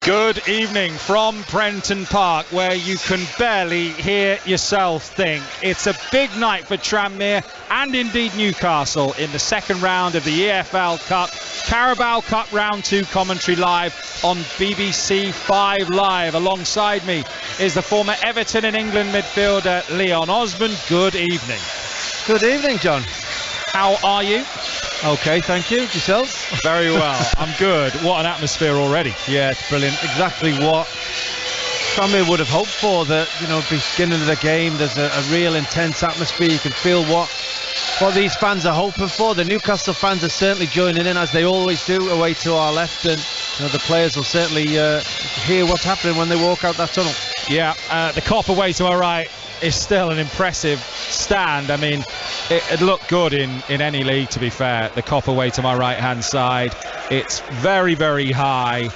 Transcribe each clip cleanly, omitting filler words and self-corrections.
Good evening from Prenton Park, where you can barely hear yourself think. It's a big night for Tranmere and indeed Newcastle in the second round of the EFL Cup. Carabao Cup Round 2 commentary live on BBC 5 Live. Alongside me is the former Everton and England midfielder Leon Osmond. Good evening. Good evening, John. How are you? Okay, thank you. Yourself? Very well. I'm good. What an atmosphere already. Yeah, it's brilliant. Exactly what Tranmere would have hoped for. That, beginning of the game, there's a real intense atmosphere. You can feel what these fans are hoping for. The Newcastle fans are certainly joining in, as they always do, away to our left, and the players will certainly hear what's happening when they walk out that tunnel. Yeah, the Kop away to our right is still an impressive stand. I mean, it looked good in any league, to be fair. The Kop away to my right hand side, it's very, very high,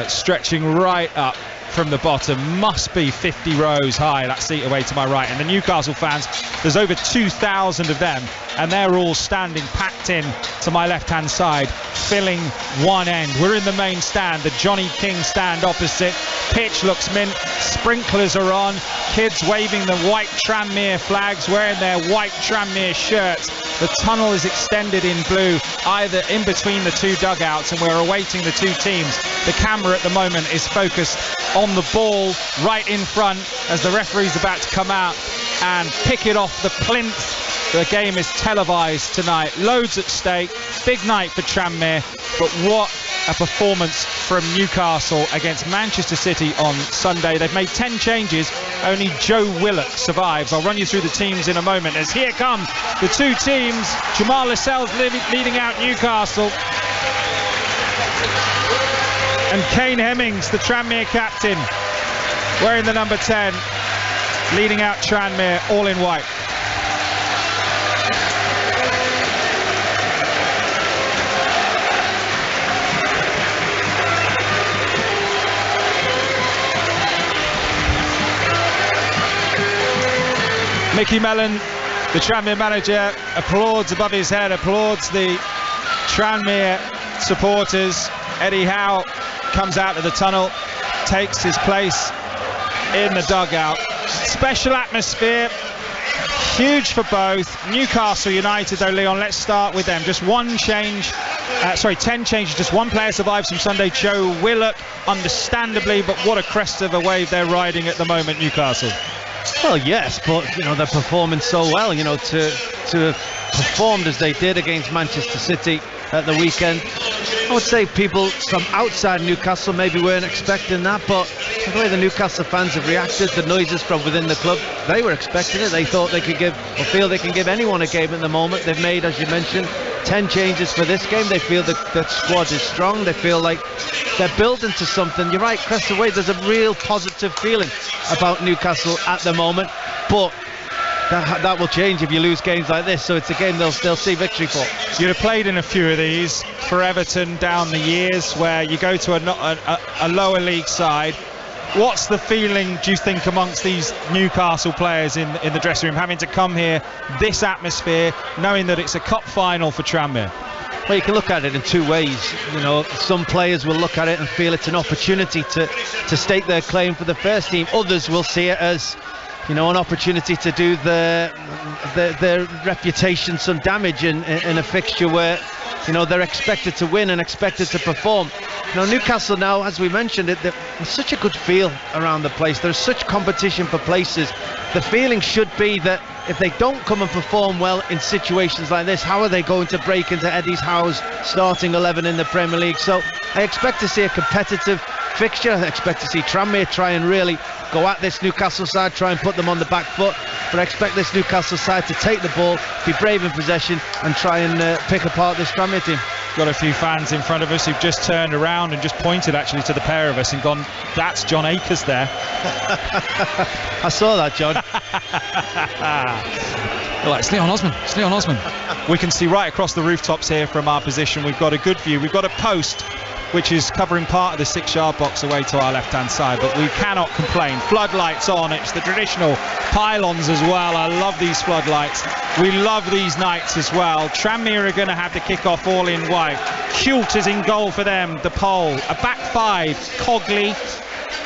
stretching right up from the bottom. Must be 50 rows high, that seat away to my right. And the Newcastle fans, there's over 2,000 of them, and they're all standing packed in to my left hand side, filling one end. We're in the main stand, the Johnny King stand opposite. Pitch looks mint, sprinklers are on, kids waving the white Tranmere flags, wearing their white Tranmere shirts. The tunnel is extended in blue, either in between the two dugouts, and we're awaiting the two teams. The camera at the moment is focused on the ball right in front as the referee's about to come out and pick it off the plinth. The game is televised tonight. Loads at stake. Big night for Tranmere. But what a performance from Newcastle against Manchester City on Sunday. They've made 10 changes. Only Joe Willock survives. I'll run you through the teams in a moment, as here come the two teams. Jamal Lascelles leading out Newcastle, and Kane Hemmings, the Tranmere captain, wearing the number 10, leading out Tranmere, all in white. Mickey Mellon, the Tranmere manager, applauds above his head, applauds the Tranmere supporters. Eddie Howe comes out of the tunnel, takes his place in the dugout. Special atmosphere, huge for both. Newcastle United though, Leon, let's start with them. Just 10 changes, just one player survives from Sunday, Joe Willock, understandably, but what a crest of a wave they're riding at the moment, Newcastle. Well, yes, but they're performing so well. To have performed as they did against Manchester City at the weekend, I would say people from outside Newcastle maybe weren't expecting that, but the way the Newcastle fans have reacted, the noises from within the club, they were expecting it. They thought they could feel they can give anyone a game at the moment. They've made, as you mentioned, 10 changes for this game. They feel that squad is strong. They feel like they're building to something. You're right, Crest away, there's a real positive feeling about Newcastle at the moment, but that will change if you lose games like this. So it's a game they'll see victory for. You'd have played in a few of these for Everton down the years, where you go to a lower league side. What's the feeling, do you think, amongst these Newcastle players in the dressing room, having to come here, this atmosphere, knowing that it's a cup final for Tranmere? Well, you can look at it in two ways. Some players will look at it and feel it's an opportunity to stake their claim for the first team. Others will see it as an opportunity to do their reputation some damage in a fixture where they're expected to win and expected to perform. Newcastle now, as we mentioned, there's such a good feel around the place. There's such competition for places. The feeling should be that if they don't come and perform well in situations like this, how are they going to break into Eddie Howe's starting 11 in the Premier League? So I expect to see a competitive fixture. I expect to see Tranmere try and really go at this Newcastle side, try and put them on the back foot, but I expect this Newcastle side to take the ball, be brave in possession, and try and pick apart this Tranmere team. Got a few fans in front of us who've just turned around and just pointed actually to the pair of us and gone, that's John Akers there. I saw that, John. Like, it's Leon Osmond. We can see right across the rooftops here from our position. We've got a good view. We've got a post which is covering part of the 6-yard box away to our left-hand side, but we cannot complain. Floodlights on. It's the traditional pylons as well. I love these floodlights. We love these nights as well. Tranmere are going to have the kick-off all in white. Hult is in goal for them, the pole. A back five, Cogley,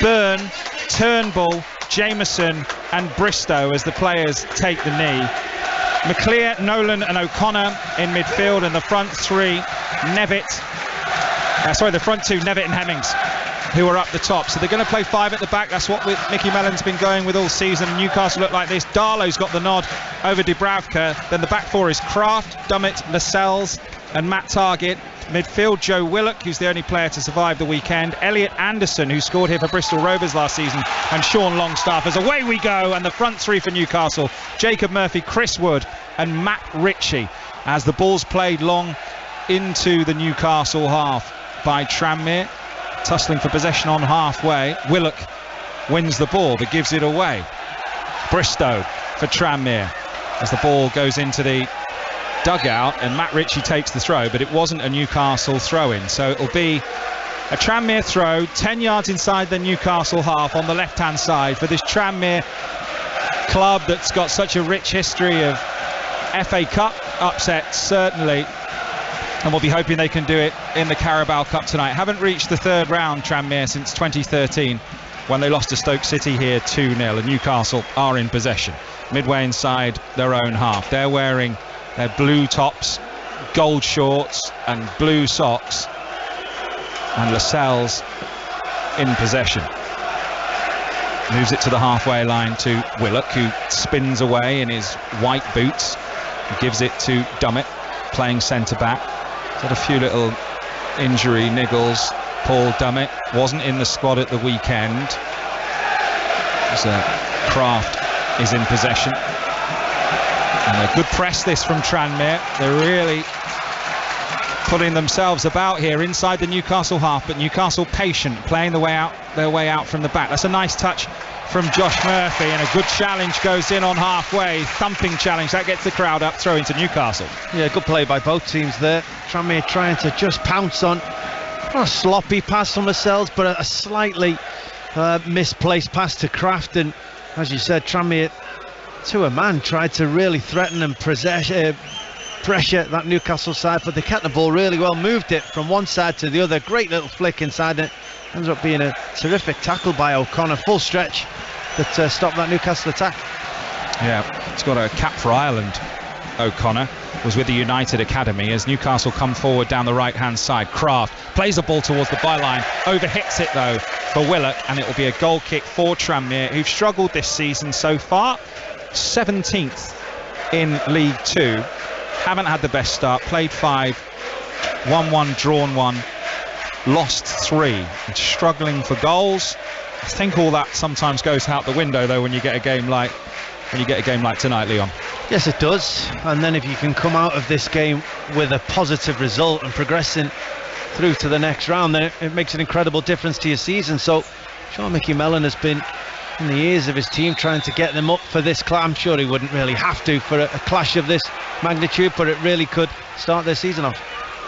Byrne, Turnbull, Jameson and Bristow as the players take the knee. McClear, Nolan and O'Connor in midfield, and the front three, the front two, Nevitt and Hemmings, who are up the top. So they're going to play five at the back. That's what Mickey Mellon's been going with all season. Newcastle look like this. Darlow's got the nod over Dubravka. Then the back four is Kraft, Dummett, Lascelles and Matt Targett. Midfield, Joe Willock, who's the only player to survive the weekend. Elliot Anderson, who scored here for Bristol Rovers last season, and Sean Longstaff. As away we go, and the front three for Newcastle, Jacob Murphy, Chris Wood and Matt Ritchie, as the ball's played long into the Newcastle half by Tranmere. Tussling for possession on halfway. Willock wins the ball but gives it away. Bristow for Tranmere as the ball goes into the dugout, and Matt Ritchie takes the throw, but it wasn't a Newcastle throw-in, so it'll be a Tranmere throw 10 yards inside the Newcastle half on the left-hand side for this Tranmere club that's got such a rich history of FA Cup upsets, certainly, and we'll be hoping they can do it in the Carabao Cup tonight. Haven't reached the third round, Tranmere, since 2013 when they lost to Stoke City here 2-0, and Newcastle are in possession midway inside their own half. They're wearing their blue tops, gold shorts and blue socks, and Lascelles in possession. Moves it to the halfway line to Willock, who spins away in his white boots. He gives it to Dummett, playing centre back. He's had a few little injury niggles. Paul Dummett wasn't in the squad at the weekend. Kraft is in possession. And a good press this from Tranmere. They're really putting themselves about here inside the Newcastle half, but Newcastle patient, playing their way out from the back. That's a nice touch from Josh Murphy, and a good challenge goes in on halfway. Thumping challenge, that gets the crowd up, throw into Newcastle. Yeah, good play by both teams there. Tranmere trying to just pounce on, not a sloppy pass from Lascelles, but a slightly misplaced pass to Kraft, and as you said, Tranmere to a man tried to really threaten and pressure that Newcastle side, but they kept the ball really well, moved it from one side to the other. Great little flick inside it. Ends up being a terrific tackle by O'Connor, full stretch, that stopped that Newcastle attack. Yeah, he's got a cap for Ireland. O'Connor was with the United Academy as Newcastle come forward down the right hand side. Kraft plays the ball towards the byline, overhits it though for Willock, and it will be a goal kick for Tranmere, who've struggled this season so far. 17th in League 2, haven't had the best start, played 5, won 1, drawn 1, lost 3, and struggling for goals. I think all that sometimes goes out the window though when you get a game like tonight, Leon. Yes, it does. And then if you can come out of this game with a positive result and progressing through to the next round, then it makes an incredible difference to your season. So sure, Mickey Mellon has been in the ears of his team trying to get them up for this clash. I'm sure he wouldn't really have to for a clash of this magnitude, but it really could start their season off.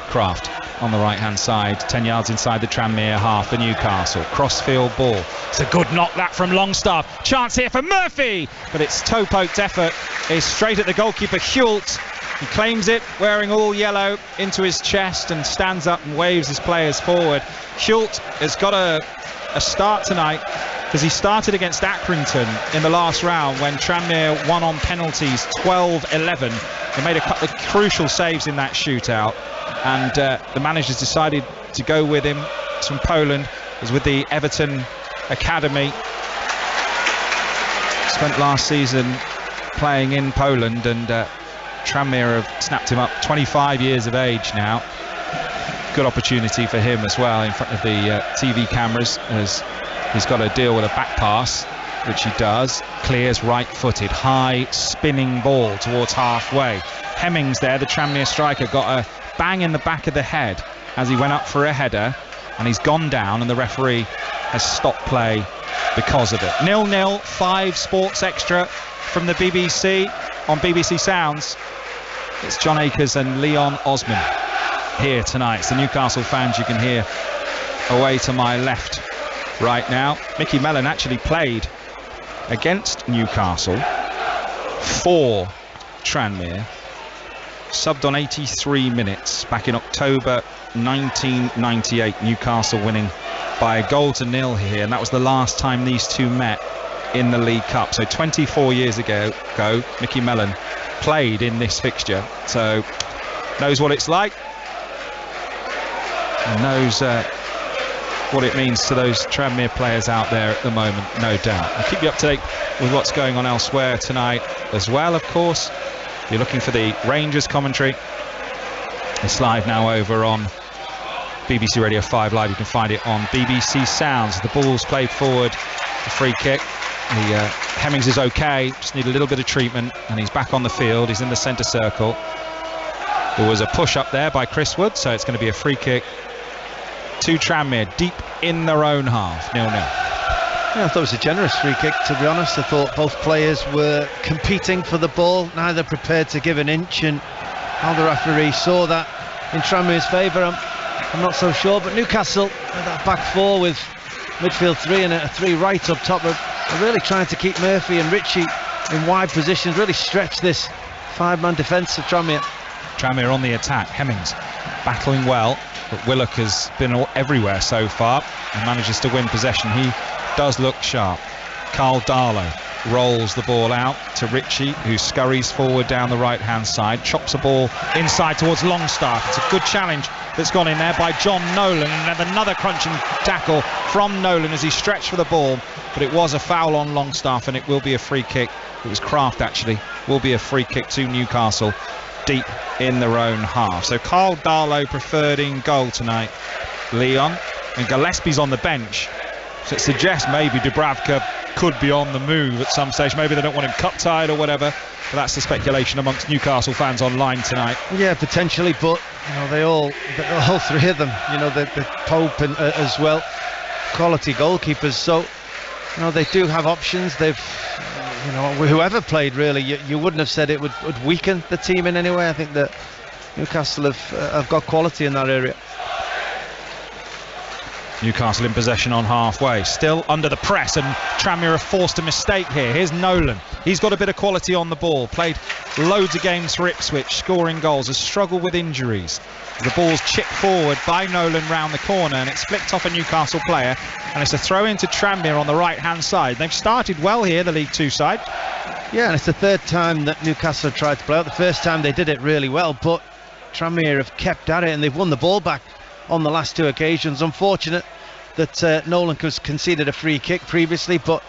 Kraft on the right hand side, 10 yards inside the Tranmere half for Newcastle. Crossfield ball, it's a good knock that from Longstaff. Chance here for Murphy, but it's toe poked effort is straight at the goalkeeper Hult. He claims it, wearing all yellow into his chest, and stands up and waves his players forward. Hult has got a start tonight, because he started against Accrington in the last round when Tranmere won on penalties 12-11. They made a couple of crucial saves in that shootout, and the managers decided to go with him. He's from Poland, was with the Everton Academy, spent last season playing in Poland, and Tranmere have snapped him up. 25 years of age now. Good opportunity for him as well in front of the TV cameras, as he's got to deal with a back pass, which he does. Clears right-footed, high spinning ball towards halfway. Hemmings there, the Tranmere striker, got a bang in the back of the head as he went up for a header, and he's gone down, and the referee has stopped play because of it. 0-0, 5 Sports Extra from the BBC on BBC Sounds. It's John Akers and Leon Osman here tonight. It's the Newcastle fans you can hear away to my left right now. Mickey Mellon actually played against Newcastle for Tranmere, subbed on 83 minutes back in October 1998, Newcastle winning by 1-0 here, and that was the last time these two met in the League Cup. So 24 years ago, Mickey Mellon played in this fixture, so knows what it's like and knows what it means to those Tranmere players out there at the moment, no doubt. I'll keep you up to date with what's going on elsewhere tonight as well, of course. If you're looking for the Rangers commentary, it's live now over on BBC Radio 5 Live. You can find it on BBC Sounds. The ball's played forward, a free kick. Hemmings is okay, just need a little bit of treatment, and he's back on the field. He's in the centre circle. There was a push up there by Chris Wood, so it's going to be a free kick to Tranmere, deep in their own half, 0-0. Yeah, I thought it was a generous free kick, to be honest. I thought both players were competing for the ball, neither prepared to give an inch, and how the referee saw that in Tranmere's favour, I'm not so sure. But Newcastle, that back four with midfield three and a three right up top, are really trying to keep Murphy and Ritchie in wide positions, really stretch this five-man defence of Tranmere. Tranmere on the attack, Hemmings battling well, but Willock has been everywhere so far and manages to win possession. He does look sharp. Carl Darlow rolls the ball out to Ritchie, who scurries forward down the right hand side, chops a ball inside towards Longstaff. It's a good challenge that's gone in there by John Nolan, and another crunching tackle from Nolan as he stretched for the ball, but it was a foul on Longstaff, and it will be a free kick. It was Kraft actually, will be a free kick to Newcastle deep in their own half. So Carl Darlow preferred in goal tonight, Leon, and Gillespie's on the bench, so it suggests maybe Dubravka could be on the move at some stage. Maybe they don't want him cut tied or whatever, but that's the speculation amongst Newcastle fans online tonight. Yeah, potentially, but you know, all three of them, you know, the Pope and as well, quality goalkeepers, so you know, they do have options. They've, you know, whoever played really, you wouldn't have said it would weaken the team in any way. I think that Newcastle have got quality in that area. Newcastle in possession on halfway, still under the press, and Tranmere are forced a mistake here. Here's Nolan, he's got a bit of quality on the ball, played loads of games for Ipswich, scoring goals, has struggled with injuries. The ball's chipped forward by Nolan round the corner, and it's flicked off a Newcastle player, and it's a throw into Tranmere on the right hand side. They've started well here, the League Two side. Yeah, and it's the third time that Newcastle have tried to play out. The first time they did it really well, but Tranmere have kept at it, and they've won the ball back on the last two occasions. Unfortunate that Nolan conceded a free kick previously, but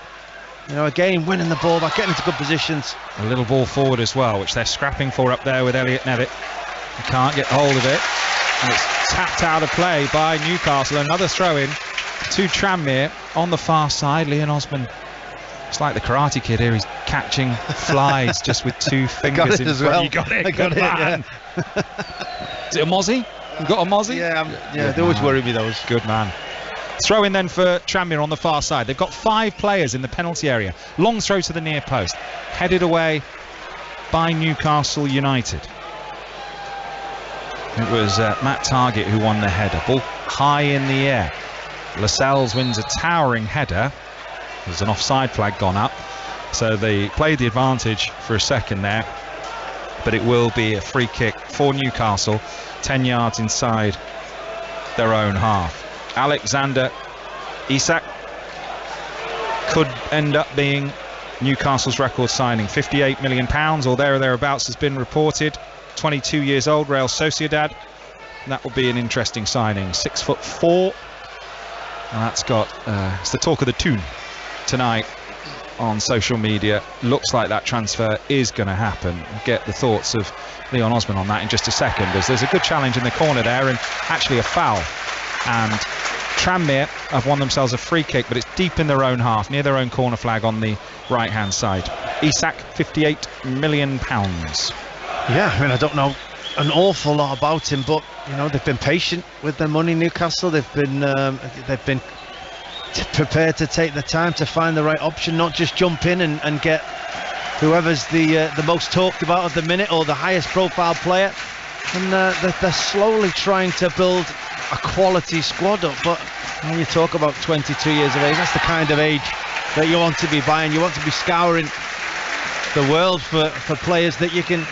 you know, again, winning the ball back, getting into good positions. A little ball forward as well, which they're scrapping for up there with Elliot Nevitt. He can't get hold of it, and it's tapped out of play by Newcastle. Another throw in to Tranmere on the far side. Leon Osman, it's like the Karate Kid here, he's catching flies just with two fingers in front. Well. You got it, I got good it, man. Yeah. Is it a Mozzie? You got a Mozzie? Yeah, they always worry me, those. Good man. Throw in then for Tranmere on the far side. They've got 5 players in the penalty area. Long throw to the near post, headed away by Newcastle United. It was Matt Targett who won the header. Ball high in the air. Lascelles wins a towering header. There's an offside flag gone up, so they played the advantage for a second there, but it will be a free kick for Newcastle, 10 yards inside their own half. Alexander Isak could end up being Newcastle's record signing. £58 million or thereabouts has been reported. 22 years old, Real Sociedad. That will be an interesting signing. 6'4", and that's got it's the talk of the town tonight on social media. Looks like that transfer is going to happen. We'll get the thoughts of Leon Osman on that in just a second, as there's a good challenge in the corner there and actually a foul, and Tranmere have won themselves a free kick, but it's deep in their own half, near their own corner flag on the right hand side. Isak, £58 million. Yeah, I mean, I don't know an awful lot about him, but you know, they've been patient with their money, Newcastle. They've been prepared to take the time to find the right option, not just jump in and get whoever's the most talked about at the minute or the highest profile player. And they're slowly trying to build a quality squad up, but when you talk about 22 years of age, that's the kind of age that you want to be buying. You want to be scouring the world for players that you can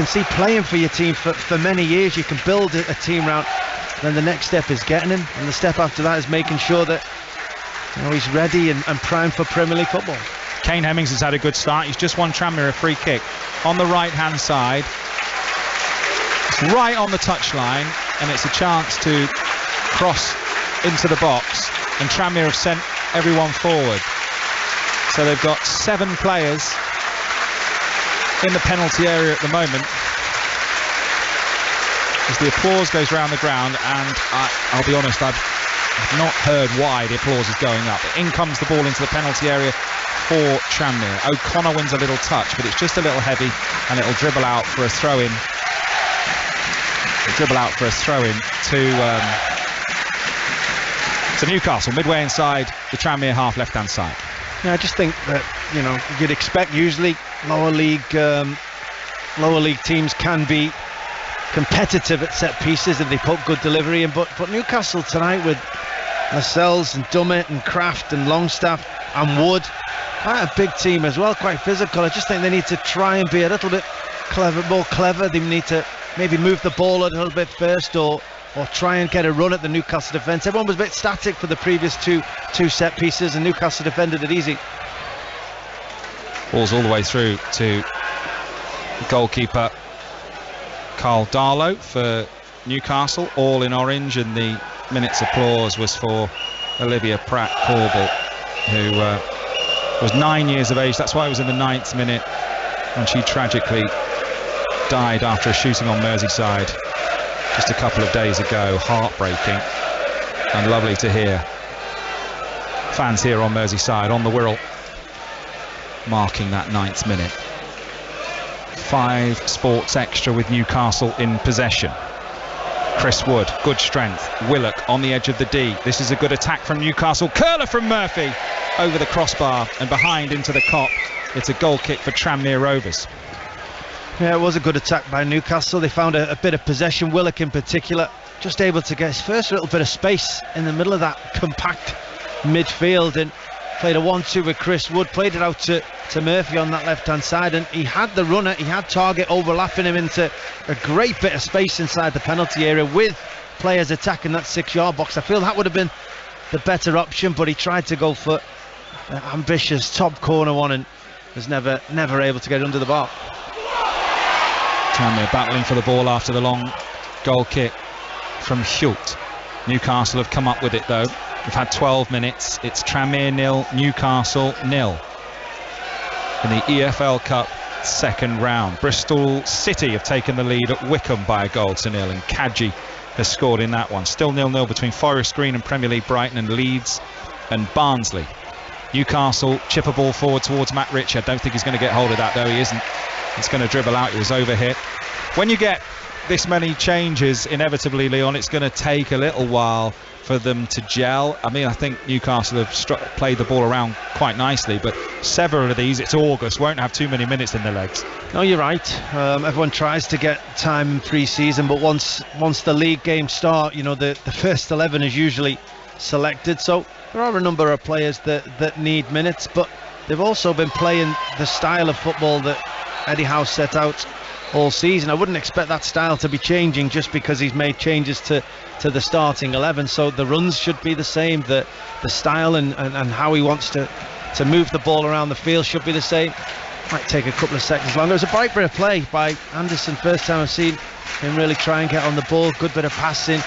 see playing for your team for many years. You can build a team around. Then the next step is getting him, and the step after that is making sure that he's ready and primed for Premier League football. Kane Hemmings has had a good start. He's just won Tranmere a free kick on the right hand side. It's right on the touchline, and it's a chance to cross into the box, and Tranmere have sent everyone forward. So they've got 7 players in the penalty area at the moment. As the applause goes round the ground, and I'll be honest, I've not heard why the applause is going up. In comes the ball into the penalty area for Tranmere. O'Connor wins a little touch, but it's just a little heavy, and it'll dribble out for a throw-in. To Newcastle, midway inside the Tranmere half, left-hand side. Yeah, I just think that you'd expect usually lower league teams can be competitive at set pieces if they put good delivery in, but Newcastle tonight with Lascelles and Dummett and Kraft and Longstaff and Wood, quite a big team as well, quite physical. I just think they need to try and be a little bit more clever. They need to maybe move the ball a little bit first, or try and get a run at the Newcastle defence. Everyone was a bit static for the previous two set pieces, and Newcastle defended it easy. Ball's all the way through to goalkeeper Carl Darlow for Newcastle, all in orange, and the minute's applause was for Olivia Pratt-Corbett, who was 9 years of age. That's why it was in the 9th minute, and she tragically died after a shooting on Merseyside just a couple of days ago. Heartbreaking and lovely to hear. Fans here on Merseyside on the Wirral marking that 9th minute. 5 Sports Extra with Newcastle in possession. Chris Wood, good strength. Willock on the edge of the D. This is a good attack from Newcastle. Curler from Murphy over the crossbar and behind into the cop. It's a goal kick for Tranmere Rovers. Yeah, it was a good attack by Newcastle. They found a bit of possession. Willock in particular just able to get his first little bit of space in the middle of that compact midfield, and played a 1-2 with Chris Wood, played it out to Murphy on that left hand side, and he had the runner, he had Target overlapping him into a great bit of space inside the penalty area with players attacking that 6-yard box. I feel that would have been the better option, but he tried to go for ambitious top corner one and was never able to get under the bar. Tranmere battling for the ball after the long goal kick from Hult. Newcastle have come up with it though. We've had 12 minutes. It's Tranmere 0, Newcastle 0 in the EFL Cup second round. Bristol City have taken the lead at Wickham by a goal to 0, and Kadji has scored in that one. Still 0-0 between Forest Green and Premier League Brighton, and Leeds and Barnsley. Newcastle chip a ball forward towards Matt Ritchie. I don't think he's going to get hold of that though. He isn't. It's going to dribble out. He was overhit. When you get this many changes, inevitably, Leon, it's going to take a little while for them to gel. I mean, I think Newcastle have played the ball around quite nicely, but several of these, it's August, won't have too many minutes in their legs. No, you're right. Everyone tries to get time in pre-season, but once the league games start, the first 11 is usually selected. So there are a number of players that need minutes, but they've also been playing the style of football that Eddie Howe set out all season. I wouldn't expect that style to be changing just because he's made changes to the starting 11. So the runs should be the same, the style and how he wants to move the ball around the field should be the same. Might take a couple of seconds longer. It was a bright bit of play by Anderson. First time I've seen him really try and get on the ball. Good bit of passing,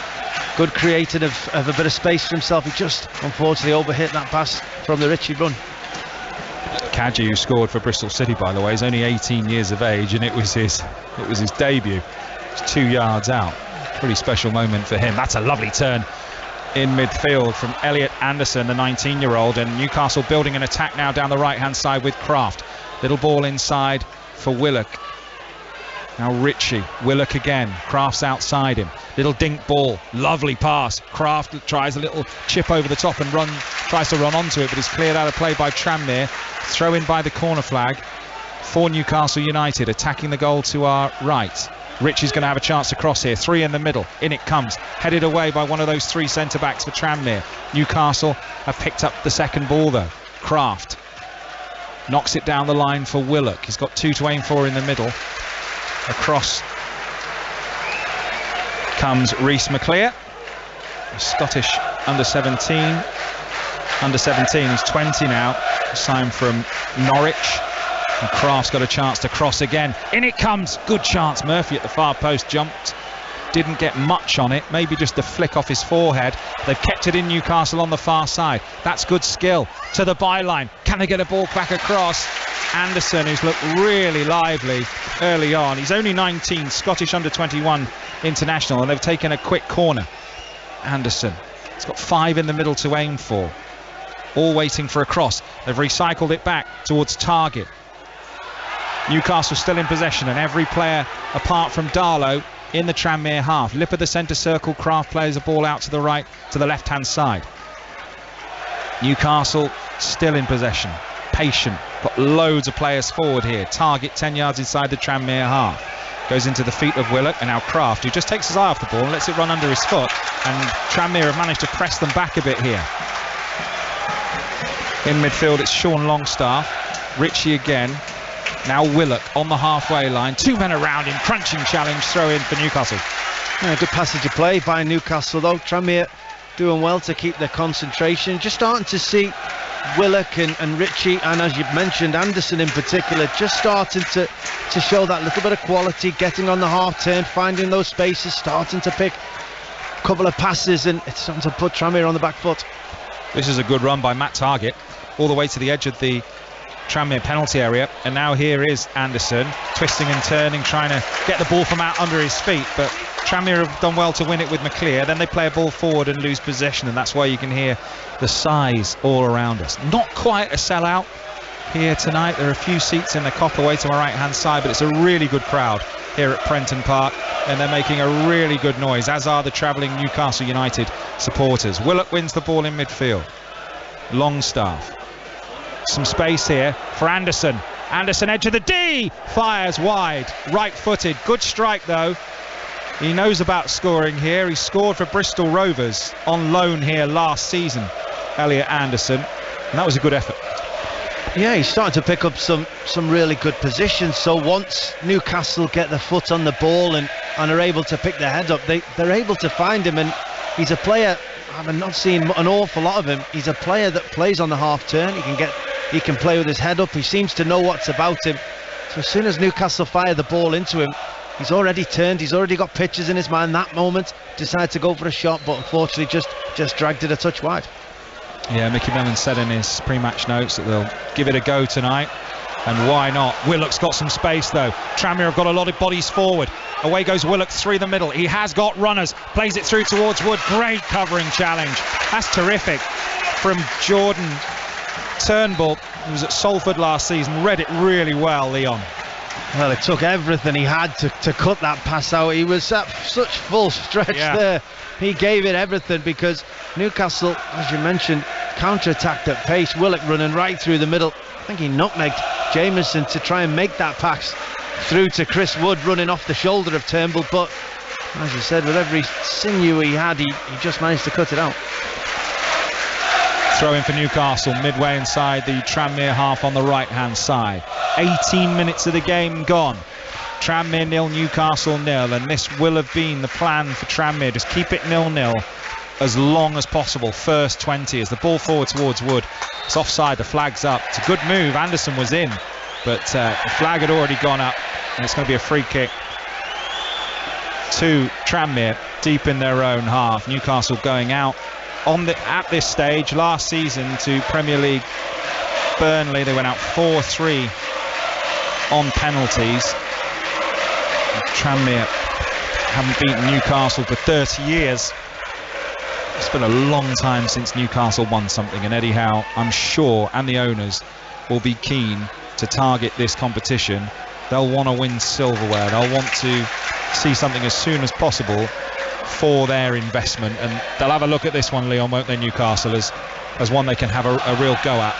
good creating of a bit of space for himself. He just unfortunately overhit that pass from the Ritchie run. Kadji, who scored for Bristol City, by the way, is only 18 years of age, and it was his debut. It's 2 yards out. Pretty special moment for him. That's a lovely turn in midfield from Elliot Anderson, the 19-year-old, and Newcastle building an attack now down the right-hand side with Kraft. Little ball inside for Willock. Now Ritchie, Willock again, Kraft's outside him. Little dink ball, lovely pass. Kraft tries a little chip over the top and tries to run onto it, but is cleared out of play by Tranmere. Throw in by the corner flag for Newcastle United, attacking the goal to our right. Richie's going to have a chance to cross here. 3 in the middle. In it comes. Headed away by one of those 3 centre-backs for Tranmere. Newcastle have picked up the second ball, though. Kraft knocks it down the line for Willock. He's got 2 to aim for in the middle. Across comes Rhys McClear, a Scottish under-17. Under-17, he's 20 now. Signed from Norwich. And Kraft's got a chance to cross again. In it comes. Good chance. Murphy at the far post jumped. Didn't get much on it. Maybe just a flick off his forehead. They've kept it in Newcastle on the far side. That's good skill. To the byline. Can they get a ball back across? Anderson, who's looked really lively early on. He's only 19, Scottish under-21 international, and they've taken a quick corner. Anderson. He's got 5 in the middle to aim for. All waiting for a cross. They've recycled it back towards target. Newcastle still in possession, and every player apart from Darlow in the Tranmere half. Lip of the centre circle. Kraft plays a ball out to the right, to the left hand side. Newcastle still in possession, patient, got loads of players forward here. Target 10 yards inside the Tranmere half. Goes into the feet of Willock, and now Kraft, who just takes his eye off the ball and lets it run under his foot, and Tranmere have managed to press them back a bit here. In midfield it's Sean Longstaff. Richie again. Now Willock on the halfway line. 2 men around him. Crunching challenge. Throw in for Newcastle. Yeah, good passage of play by Newcastle though. Tranmere doing well to keep their concentration. Just starting to see Willock and Richie, and as you've mentioned, Anderson in particular, just starting to show that little bit of quality, getting on the half turn, finding those spaces, starting to pick a couple of passes, and it's starting to put Tranmere on the back foot. This is a good run by Matt Target, all the way to the edge of the Tranmere penalty area, and now here is Anderson twisting and turning, trying to get the ball from out under his feet, but Tranmere have done well to win it with McClear. Then they play a ball forward and lose possession, and that's why you can hear the sighs all around us. Not quite a sellout here tonight. There are a few seats in the Kop away to my right hand side, but it's a really good crowd here at Prenton Park, and they're making a really good noise, as are the travelling Newcastle United supporters. Willock wins the ball in midfield. Longstaff. Some space here for Anderson. Anderson, edge of the D, fires wide, right-footed. Good strike though. He knows about scoring here. He scored for Bristol Rovers on loan here last season, Elliot Anderson, and that was a good effort. Yeah, he's starting to pick up some really good positions. So once Newcastle get their foot on the ball and are able to pick their head up, they're able to find him, and he's a player, I've not seen an awful lot of him. He's a player that plays on the half turn. He can play with his head up. He seems to know what's about him. So as soon as Newcastle fire the ball into him, he's already turned. He's already got pictures in his mind. That moment, decided to go for a shot, but unfortunately just dragged it a touch wide. Yeah, Mickey Mellon said in his pre-match notes that they'll give it a go tonight, and why not? Willock's got some space though. Tranmere have got a lot of bodies forward. Away goes Willock through the middle. He has got runners. Plays it through towards Wood. Great covering challenge. That's terrific from Jordan Turnbull, who was at Salford last season. Read it really well, Leon. Well, it took everything he had to cut that pass out. He was at such full stretch there. He gave it everything, because Newcastle, as you mentioned, counter-attacked at pace. Willock running right through the middle. I think he nutmegged Jameson to try and make that pass through to Chris Wood, running off the shoulder of Turnbull, but as you said, with every sinew he had, he just managed to cut it out. Throw in for Newcastle, midway inside the Tranmere half on the right hand side. 18 minutes of the game gone. Tranmere 0, Newcastle 0, and this will have been the plan for Tranmere. Just keep it 0-0 as long as possible. First 20 as the ball forward towards Wood. It's offside, the flag's up. It's a good move. Anderson was in, but the flag had already gone up, and it's going to be a free kick to Tranmere deep in their own half. Newcastle going out at this stage last season to Premier League Burnley. They went out 4-3 on penalties. Tranmere haven't beaten Newcastle for 30 years. It's been a long time since Newcastle won something, and Eddie Howe, I'm sure, and the owners will be keen to target this competition. They'll want to win silverware. They'll want to see something as soon as possible for their investment, and they'll have a look at this one, Leon, won't they, Newcastle, as one they can have a real go at.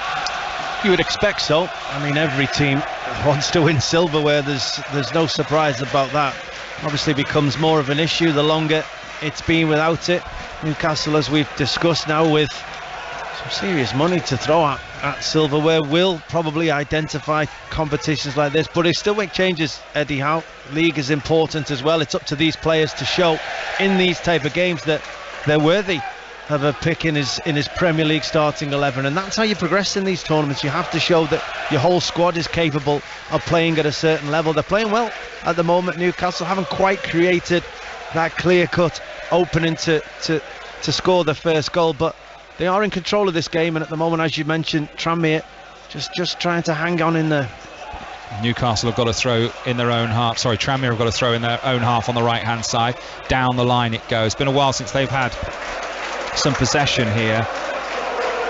You would expect so. I mean, every team wants to win silverware. There's no surprise about that. obviously becomes more of an issue the longer it's been without it. Newcastle, as we've discussed now, with some serious money to throw at silverware, will probably identify competitions like this, but it still make changes, Eddie Howe. League is important as well. It's up to these players to show in these type of games that they're worthy of a pick in his Premier League starting 11, and that's how you progress in these tournaments. You have to show that your whole squad is capable of playing at a certain level. They're playing well at the moment. Newcastle haven't quite created that clear-cut opening to score the first goal, but they are in control of this game, and at the moment, as you mentioned, Tranmere just trying to hang on in there. Newcastle have got to throw in their own half. Sorry, Tranmere have got to throw in their own half on the right-hand side. Down the line it goes. Been a while since they've had some possession here.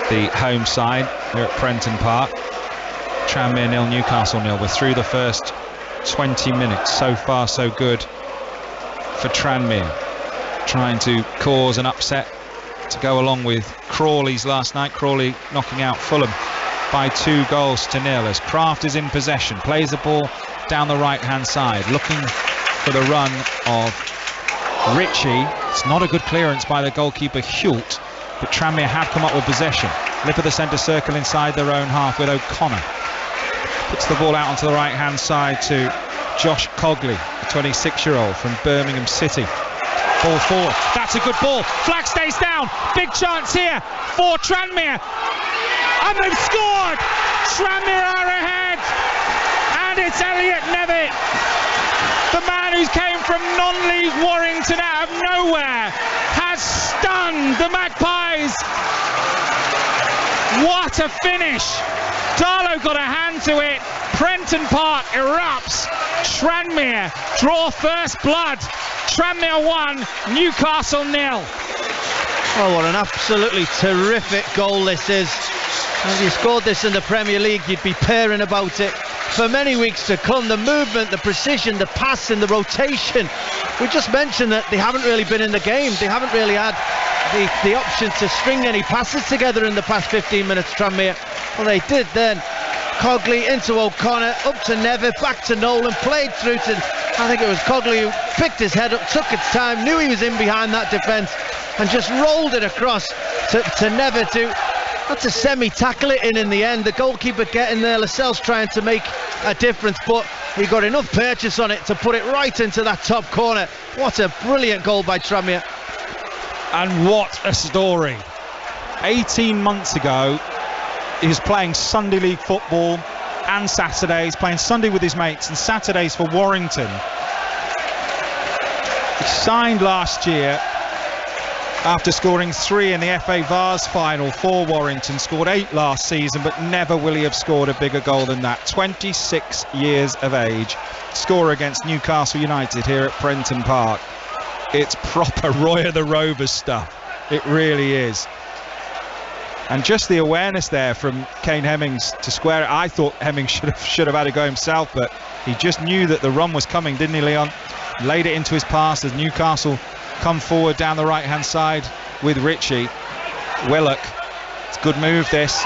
The home side here at Prenton Park. Tranmere 0, Newcastle 0. We're through the first 20 minutes. So far, so good for Tranmere. Trying to cause an upset to go along with Crawley's last night. Crawley knocking out Fulham by 2 goals to 0 as Kraft is in possession, plays the ball down the right hand side, looking for the run of Ritchie. It's not a good clearance by the goalkeeper Hult, but Tranmere have come up with possession. Lip of the centre circle inside their own half with O'Connor. Puts the ball out onto the right hand side to Josh Cogley, a 26-year-old from Birmingham City. Ball forward, that's a good ball. Flag stays down, big chance here for Tranmere. And they've scored! Tranmere are ahead! And it's Elliot Nevitt, the man who came from non-league Warrington out of nowhere, has stunned the Magpies. What a finish! Darlow got a hand to it. Prenton Park erupts. Tranmere draw first blood. Tranmere 1, Newcastle 0. Oh, what an absolutely terrific goal this is. If you scored this in the Premier League, you'd be purring about it for many weeks to come. The movement, the precision, the passing, the rotation. We just mentioned that they haven't really been in the game. They haven't really had the option to string any passes together in the past 15 minutes, Tranmere. Well, they did then. Cogley into O'Connor, up to Nevitt, back to Nolan, played through to, I think it was Cogley, who picked his head up, took its time, knew he was in behind that defence, and just rolled it across to Nevitt, who had to semi-tackle it in the end. The goalkeeper getting there, Lascelles trying to make a difference, but he got enough purchase on it to put it right into that top corner. What a brilliant goal by Tranmere. And what a story. 18 months ago, he was playing Sunday League football and Saturdays, playing Sunday with his mates and Saturdays for Warrington. He signed last year after scoring 3 in the FA Vase final for Warrington, scored 8 last season, but never will he have scored a bigger goal than that. 26 years of age, scorer against Newcastle United here at Prenton Park. It's proper Roy of the Rovers stuff. It really is. And just the awareness there from Kane Hemmings to square it. I thought Hemmings should have had to go himself, but he just knew that the run was coming, didn't he, Leon? Laid it into his pass as Newcastle come forward down the right hand side with Ritchie. Willock, it's a good move this.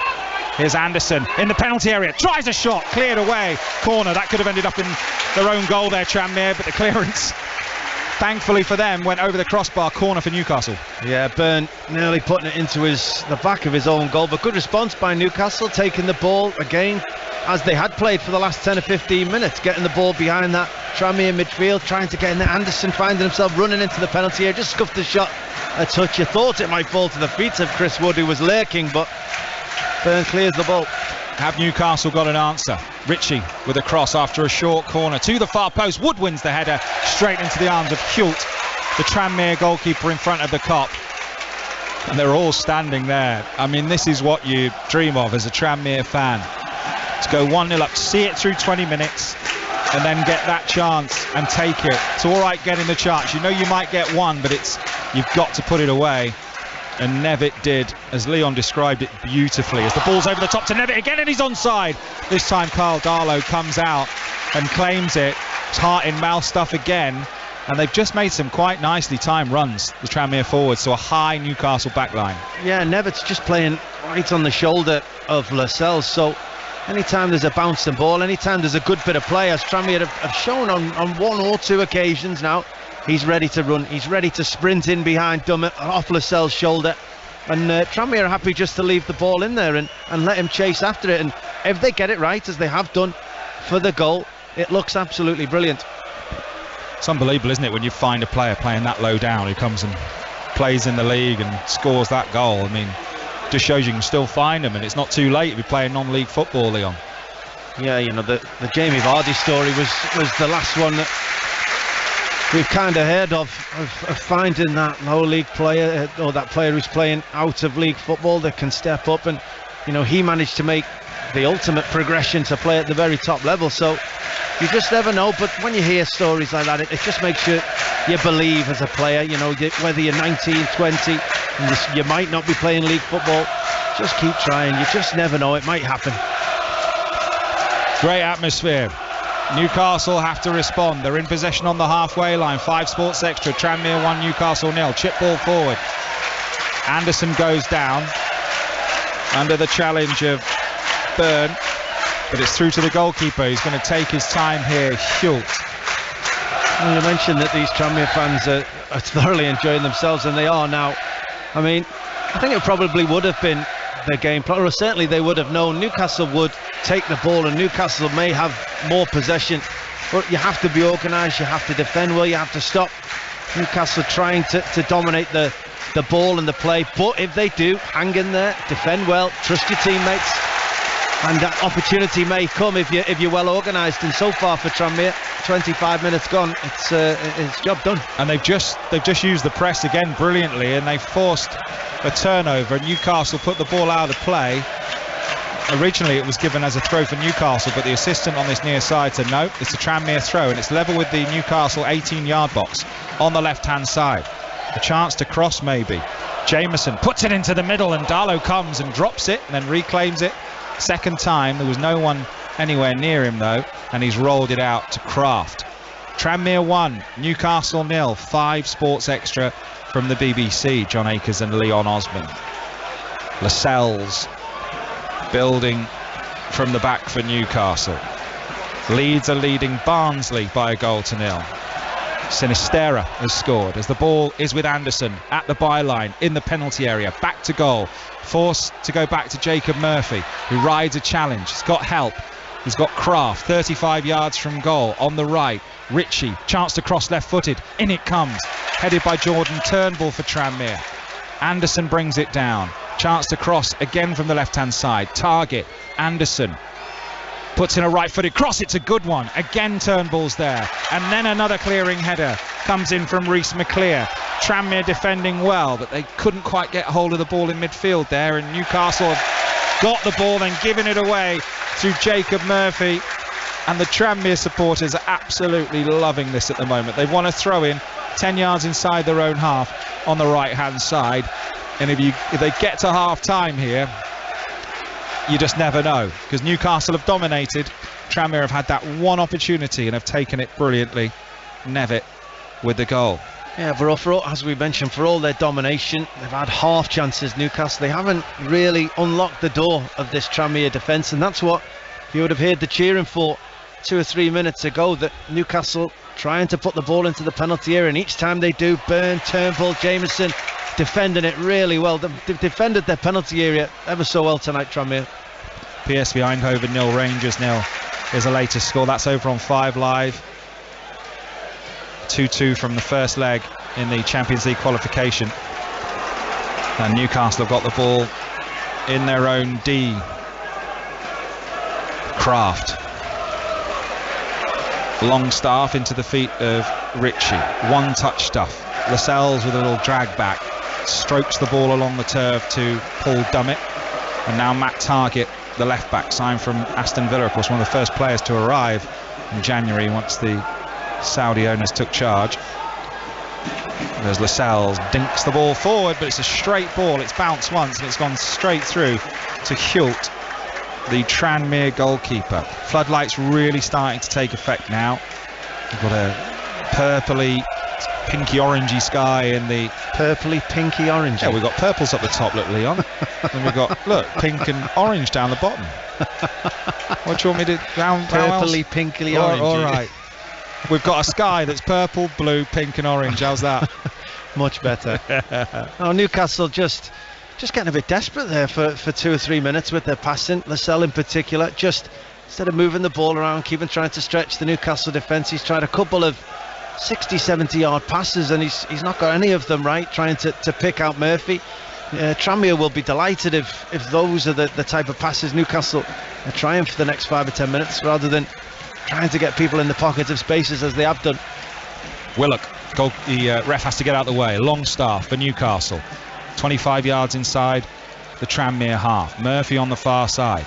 Here's Anderson in the penalty area, tries a shot, cleared away, corner. That could have ended up in their own goal there, Tranmere, but the clearance, thankfully for them, went over the crossbar. Corner for Newcastle. Yeah, Byrne nearly putting it into the back of his own goal, but good response by Newcastle, taking the ball again as they had played for the last 10 or 15 minutes, getting the ball behind that Tranmere midfield, trying to get in there. Anderson finding himself running into the penalty area, just scuffed the shot a touch. You thought it might fall to the feet of Chris Wood, who was lurking, but Byrne clears the ball. Have Newcastle got an answer? Ritchie with a cross after a short corner to the far post. Wood wins the header straight into the arms of Hult, the Tranmere goalkeeper in front of the Kop. And they're all standing there. I mean, this is what you dream of as a Tranmere fan. To go 1-0 up, see it through 20 minutes, and then get that chance and take it. It's all right getting the chance. You know you might get one, but you've got to put it away. And Nevitt did, as Leon described it beautifully, as the ball's over the top to Nevitt again, and he's onside. This time Carl Darlow comes out and claims it. It's heart in mouth stuff again, and they've just made some quite nicely timed runs, the Tranmere forwards, so a high Newcastle backline. Yeah, Nevitt's just playing right on the shoulder of Lascelles, so anytime there's a bouncing ball, anytime there's a good bit of play, as Tranmere have shown on one or two occasions now, he's ready to run, he's ready to sprint in behind Dummett off Lascelles' shoulder, and Tranmere are happy just to leave the ball in there and let him chase after it. And if they get it right, as they have done for the goal, it looks absolutely brilliant. It's unbelievable, isn't it, when you find a player playing that low down who comes and plays in the league and scores that goal. I mean, just shows you can still find them, and it's not too late to be playing non-league football, Leon. Yeah, you know, the Jamie Vardy story was the last one that we've kind of heard of finding that low league player, or that player who's playing out of league football that can step up. And you know, he managed to make the ultimate progression to play at the very top level. So you just never know. But when you hear stories like that, it just makes you believe as a player. You know, whether you're 19, 20, and you might not be playing league football, just keep trying. You just never know, it might happen. Great atmosphere. Newcastle have to respond. They're in possession on the halfway line. 5 Sports Extra. Tranmere 1, Newcastle 0. Chip ball forward. Anderson goes down under the challenge of Byrne, but it's through to the goalkeeper. He's going to take his time here. Hult. Well, you mentioned that these Tranmere fans are thoroughly enjoying themselves, and they are now. I mean, I think it probably would have been their game plan, or certainly they would have known Newcastle would take the ball, and Newcastle may have more possession, but you have to be organised, you have to defend well, you have to stop Newcastle trying to dominate the ball and the play. But if they do, hang in there, defend well, trust your teammates, and that opportunity may come if you're well organised. And so far for Tranmere, 25 minutes gone, it's job done. And they've just used the press again brilliantly, and they forced a turnover. Newcastle put the ball out of play. Originally it was given as a throw for Newcastle, but the assistant on this near side said no, it's a Tranmere throw, and it's level with the Newcastle 18-yard box on the left-hand side. A chance to cross maybe. Jameson puts it into the middle, and Darlow comes and drops it and then reclaims it. Second time, there was no one anywhere near him though, and he's rolled it out to Kraft. Tranmere 1, Newcastle 0. 5 Sports Extra from the BBC. John Akers and Leon Osmond. Lascelles building from the back for Newcastle. Leeds are leading Barnsley by a goal to 0. Sinistera has scored as the ball is with Anderson at the byline in the penalty area. Back to goal. Forced to go back to Jacob Murphy, who rides a challenge. He's got help. He's got Kraft 35 yards from goal on the right. Ritchie, chance to cross left-footed. In it comes. Headed by Jordan Turnbull for Tranmere. Anderson brings it down. Chance to cross again from the left-hand side. Target. Anderson puts in a right-footed cross. It's a good one. Again Turnbull's there. And then another clearing header comes in from Reece McClear. Tranmere defending well, but they couldn't quite get hold of the ball in midfield there, and Newcastle have got the ball and given it away to Jacob Murphy. And the Tranmere supporters are absolutely loving this at the moment. They want to throw in 10 yards inside their own half on the right-hand side. And if they get to half-time here, you just never know, because Newcastle have dominated. Tranmere have had that one opportunity and have taken it brilliantly. Nevitt with the goal. Yeah, for as we mentioned, for all their domination, they've had half chances, Newcastle. They haven't really unlocked the door of this Tranmere defence, and that's what you would have heard the cheering for 2 or 3 minutes ago, that Newcastle trying to put the ball into the penalty area, and each time they do, Byrne, Turnbull, Jameson defending it really well. They've defended their penalty area ever so well tonight, Tranmere. PSV Eindhoven 0, Rangers 0 is the latest score. That's over on 5 Live. 2-2 from the first leg in the Champions League qualification. And Newcastle have got the ball in their own D. Kraft. Longstaff into the feet of Ritchie. One touch stuff. Lascelles with a little drag back. Strokes the ball along the turf to Paul Dummett. And now Matt Target, the left back, signed from Aston Villa, of course one of the first players to arrive in January once the Saudi owners took charge. There's Lascelles, dinks the ball forward, but it's a straight ball. It's bounced once and it's gone straight through to Hult, the Tranmere goalkeeper. Floodlights really starting to take effect now. You've got a purpley pinky orangey sky in the purpley pinky orangey. Yeah, we've got purples up the top, look, Leon. And we've got, look, pink and orange down the bottom. What do you want me to purpley pinkly orangey. All right. We've got a sky that's purple, blue, pink and orange. How's that? Much better. Oh, Newcastle just getting a bit desperate there for 2 or 3 minutes with their passing. Lascelles in particular, just instead of moving the ball around, trying to stretch the Newcastle defence, he's tried a couple of 60-70 yard passes and he's not got any of them right, trying to pick out Murphy. Tranmere will be delighted if those are the type of passes Newcastle are trying for the next 5 or 10 minutes, rather than trying to get people in the pockets of spaces as they have done. Willock, the ref has to get out of the way. Longstaff for Newcastle, 25 yards inside the Tranmere half. Murphy on the far side.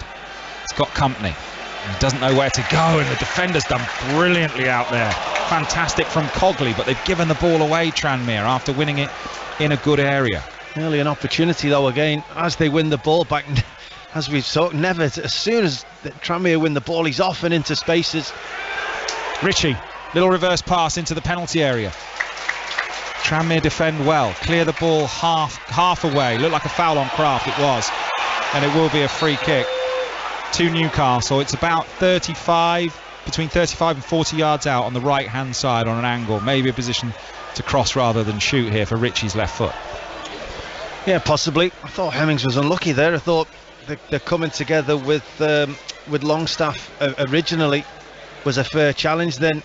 He's got company. He doesn't know where to go, and the defender's done brilliantly out there. Fantastic from Cogley, but they've given the ball away, Tranmere, after winning it in a good area. Nearly an opportunity though again as they win the ball back. As we've saw, never, as soon as Tranmere win the ball, he's off and into spaces. Ritchie, little reverse pass into the penalty area. Tranmere defend well, clear the ball half away. Looked like a foul on Kraft, it was, and it will be a free kick to Newcastle. It's about between 35 and 40 yards out on the right hand side on an angle, maybe a position to cross rather than shoot here for Ritchie's left foot. Yeah, possibly. I thought Hemmings was unlucky there. I thought they're coming together with Longstaff originally was a fair challenge. Then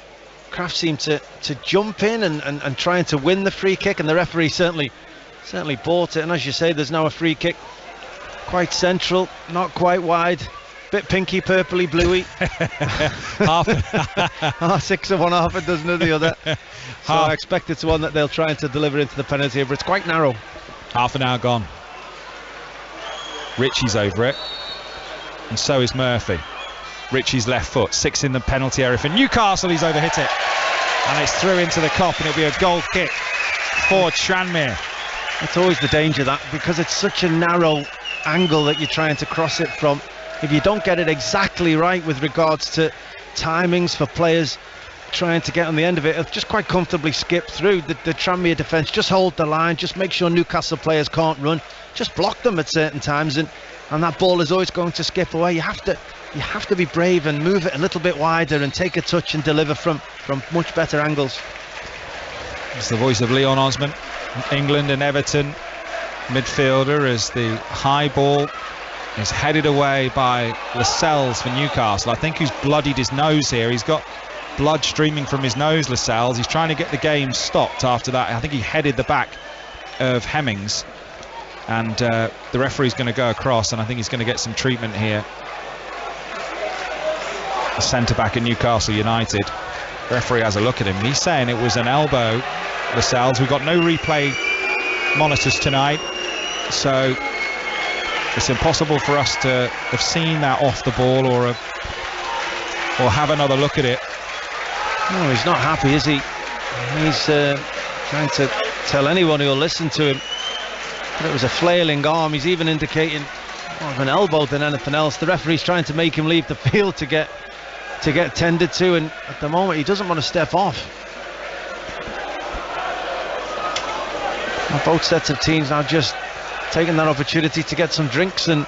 Kraft seemed to jump in and trying to win the free kick, and the referee certainly bought it. And as you say, there's now a free kick, quite central, not quite wide, bit pinky, purpley, bluey. half 6 of one, half a dozen of the other. So I expect it's one that they'll try to deliver into the penalty area, but it's quite narrow. Half an hour gone. Ritchie's over it, and so is Murphy. Ritchie's left foot, 6 in the penalty area for Newcastle. He's overhit it, and it's through into the Kop, and it'll be a goal kick for Tranmere. It's always the danger, that, because it's such a narrow angle that you're trying to cross it from. If you don't get it exactly right with regards to timings for players trying to get on the end of it, it'll just quite comfortably skip through. The Tranmere defence just hold the line, just make sure Newcastle players can't run, just block them at certain times, and that ball is always going to skip away. You have to be brave and move it a little bit wider and take a touch and deliver from much better angles. It's the voice of Leon Osman, England and Everton midfielder, as the high ball is headed away by Lascelles for Newcastle. I think he's bloodied his nose here. He's got blood streaming from his nose, Lascelles. He's trying to get the game stopped after that. I think he headed the back of Hemmings, and the referee's going to go across, and I think he's going to get some treatment here. The centre back at Newcastle United. The referee has a look at him. He's saying it was an elbow, Lascelles. We've got no replay monitors tonight, so it's impossible for us to have seen that off the ball or have another look at it. No, he's not happy, is he? He's trying to tell anyone who'll listen to him that it was a flailing arm. He's even indicating more of an elbow than anything else. The referee's trying to make him leave the field to get tended to, and at the moment he doesn't want to step off. Well, both sets of teams now just taking that opportunity to get some drinks and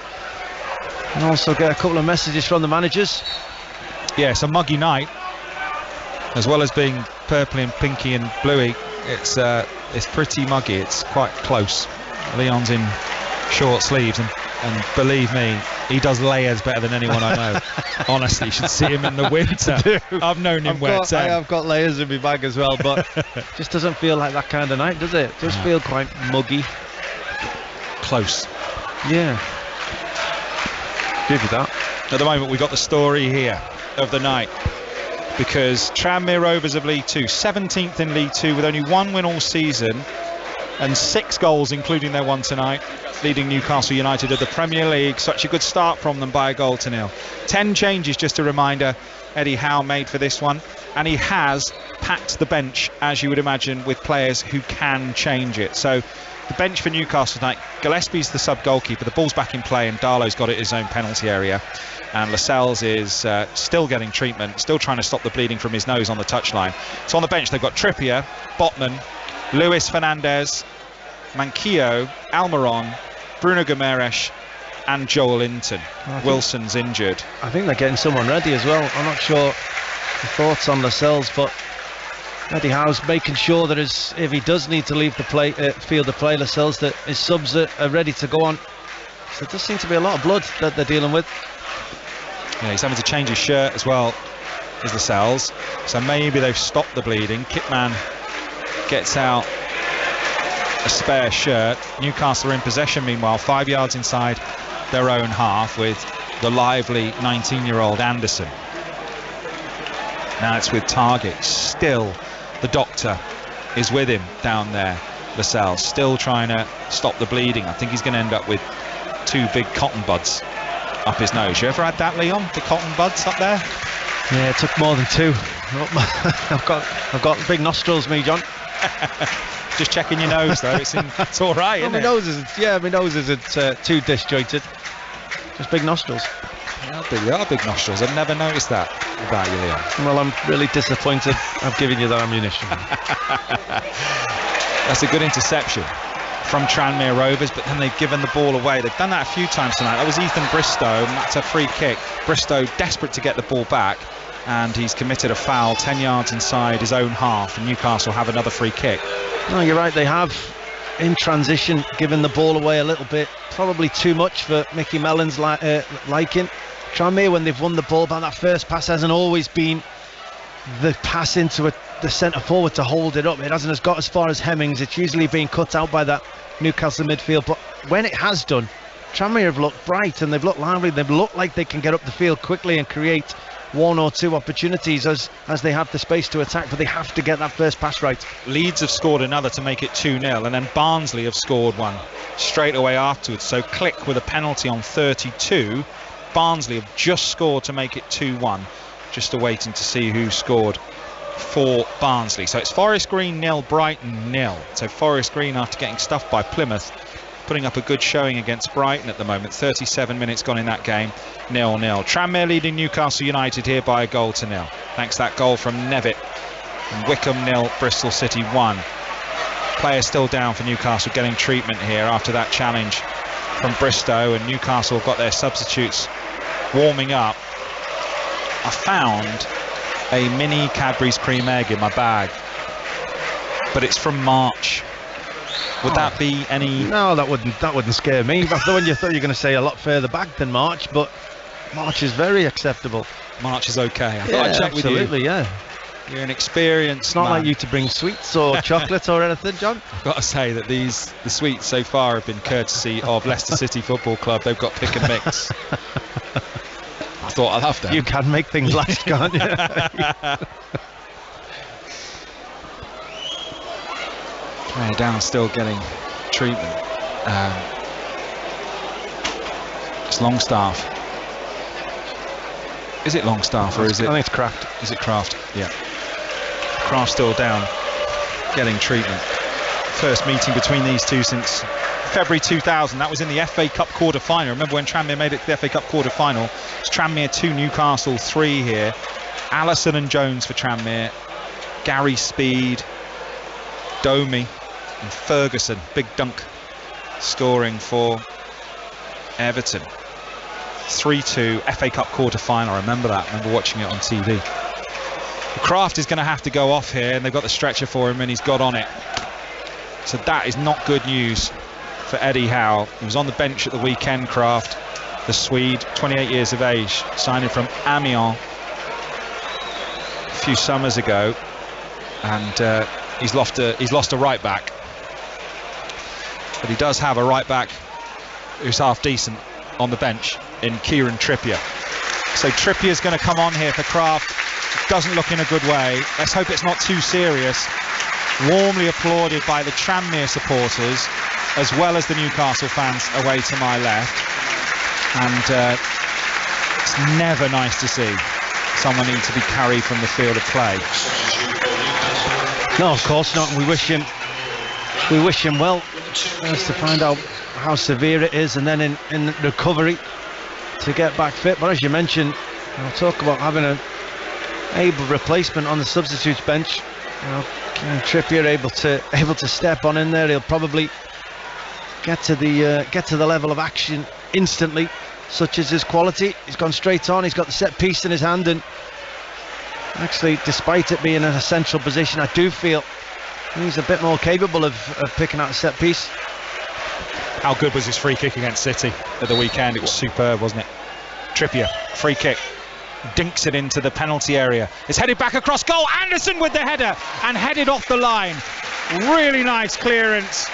also get a couple of messages from the managers. Yeah, it's a muggy night. As well as being purpley and pinky and bluey, it's pretty muggy. It's quite close. Leon's in short sleeves, and believe me, he does layers better than anyone I know. Honestly, you should see him in the winter. I've known him wet. I have got layers in my bag as well, but just doesn't feel like that kind of night, does it? It does feel quite muggy. Close. Yeah. Give you that. At the moment, we've got the story here of the night, because Tranmere Rovers of League 2, 17th in League 2 with only 1 win all season and 6 goals, including their one tonight, leading Newcastle United of the Premier League. Such a good start from them by 1-0. 10 changes, just a reminder, Eddie Howe made for this one, and he has packed the bench, as you would imagine, with players who can change it. So the bench for Newcastle tonight. Gillespie's the sub-goalkeeper. The ball's back in play and Darlow's got it in his own penalty area. And Lascelles is still getting treatment, still trying to stop the bleeding from his nose on the touchline. So on the bench they've got Trippier, Botman, Luis Fernandez, Manquillo, Almiron, Bruno Guimaraes and Joel Linton. Wilson's injured. I think they're getting someone ready as well. I'm not sure the thoughts on Lascelles, but Eddie Howe's making sure that if he does need to leave the field of play, Lascelles, that his subs are ready to go on. So there does seem to be a lot of blood that they're dealing with. Yeah, he's having to change his shirt as well as Lascelles. So maybe they've stopped the bleeding. Kitman gets out a spare shirt. Newcastle are in possession meanwhile, 5 yards inside their own half with the lively 19-year-old Anderson. Now it's with Target. Still the doctor is with him down there. Lascelles still trying to stop the bleeding. I think he's going to end up with 2 big cotton buds up his nose. You ever had that, Leon? The cotton buds up there? Yeah, it took more than 2. I've got big nostrils, me, John. Just checking your nose though. It's all right, isn't my it? My nose isn't too disjointed. Just big nostrils. They are big nostrils. I've never noticed that about you, Leon. Well, I'm really disappointed I've given you that ammunition. That's a good interception from Tranmere Rovers, but then they've given the ball away. They've done that a few times tonight. That was Ethan Bristow, and that's a free kick. Bristow desperate to get the ball back, and he's committed a foul 10 yards inside his own half, and Newcastle have another free kick. No, you're right, they have in transition given the ball away a little bit, probably too much for Mickey Mellon's liking. Tranmere, when they've won the ball, but that first pass hasn't always been the pass into the centre forward to hold it up. It hasn't got as far as Hemmings. It's usually been cut out by that Newcastle midfield, but when it has done, Tranmere have looked bright and they've looked lively. They've looked like they can get up the field quickly and create 1 or 2 opportunities as they have the space to attack, but they have to get that first pass right. Leeds have scored another to make it 2-0, and then Barnsley have scored one straight away afterwards. So Click with a penalty on 32. Barnsley have just scored to make it 2-1. Just awaiting to see who scored for Barnsley. So it's Forest Green 0, Brighton 0. So Forest Green, after getting stuffed by Plymouth, putting up a good showing against Brighton at the moment. 37 minutes gone in that game, 0-0. Tranmere leading Newcastle United here by a goal to 0. Thanks to that goal from Nevitt. And Wickham 0, Bristol City 1. Player still down for Newcastle, getting treatment here after that challenge from Bristow, and Newcastle have got their substitutes warming up. I found a mini Cadbury's cream egg in my bag, but it's from March. Would that be any? No, that wouldn't scare me. I thought you were going to say a lot further back than March, but March is very acceptable. March is okay. I thought I'd check absolutely, with you. Yeah. You're an experienced It's not man. like you to bring sweets or chocolate or anything, John. I've got to say that the sweets so far have been courtesy of Leicester City Football Club. They've got pick and mix. I thought I'd have them. You can make things last, can't you? Down still getting treatment. It's Longstaff. Is it Longstaff or is it? I think it's Kraft. Is it Kraft? Yeah. Kraft still down, getting treatment. First meeting between these two since February 2000. That was in the FA Cup quarter-final. Remember when Tranmere made it to the FA Cup quarter-final? It's Tranmere 2, Newcastle 3 here. Allison and Jones for Tranmere. Gary Speed, Domi and Ferguson. Big dunk scoring for Everton. 3-2 FA Cup quarter-final. I remember that. I remember watching it on TV. Kraft is going to have to go off here, and they've got the stretcher for him, and he's got on it. So that is not good news for Eddie Howe. He was on the bench at the weekend, Kraft, the Swede, 28 years of age, signing from Amiens a few summers ago, and he's lost a right back. But he does have a right back who's half decent on the bench in Kieran Trippier. So Trippier's going to come on here for Kraft. Doesn't look in a good way. Let's hope it's not too serious. Warmly applauded by the Tranmere supporters as well as the Newcastle fans away to my left. And it's never nice to see someone need to be carried from the field of play. No, of course not. We wish him well. first to find out how severe it is, and then in recovery to get back fit. But as you mentioned, I'll talk about having an able replacement on the substitutes bench. Trippier able to step on in there. He'll probably get to the level of action instantly, such as his quality. He's gone straight on. He's got the set piece in his hand, and actually, despite it being in a central position, I do feel he's a bit more capable of picking out a set piece. How good was his free kick against City at the weekend? It was superb, wasn't it? Trippier, free kick, dinks it into the penalty area. It's headed back across goal. Anderson with the header and headed off the line. Really nice clearance.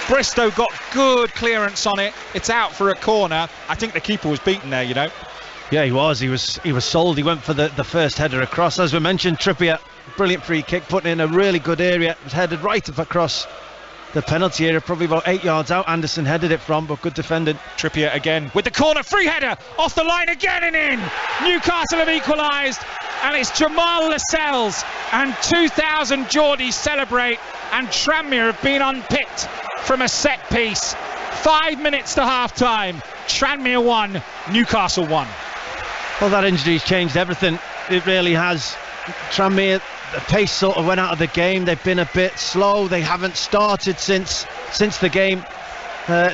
Bristow got good clearance on it. It's out for a corner. I think the keeper was beaten there, you know. Yeah, he was sold. He went for the first header across. As we mentioned, Trippier, brilliant free kick, put in a really good area. It was headed right up across the penalty area, probably about 8 yards out. Anderson headed it from, but good defending. Trippier again with the corner, free header off the line again and in. Newcastle have equalised, and it's Jamal Lascelles and 2,000 Geordies celebrate, and Tranmere have been unpicked from a set piece. 5 minutes to half time. Tranmere 1, Newcastle 1. Well, that injury's changed everything. It really has. Tranmere, the pace sort of went out of the game. They've been a bit slow. They haven't started since the game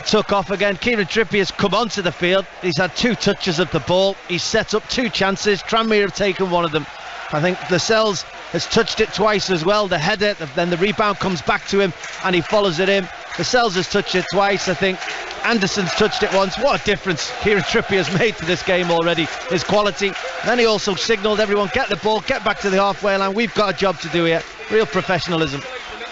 took off again. Kieran Trippier's come onto the field. He's had 2 touches of the ball. He's set up 2 chances. Tranmere have taken one of them. I think Lascelles has touched it twice as well. The header, then the rebound comes back to him and he follows it in. Lascelles has touched it twice. I think Anderson's touched it once. What a difference Kieran Trippier's made to this game already. His quality. Then he also signalled everyone, get the ball, get back to the halfway line. We've got a job to do here. Real professionalism.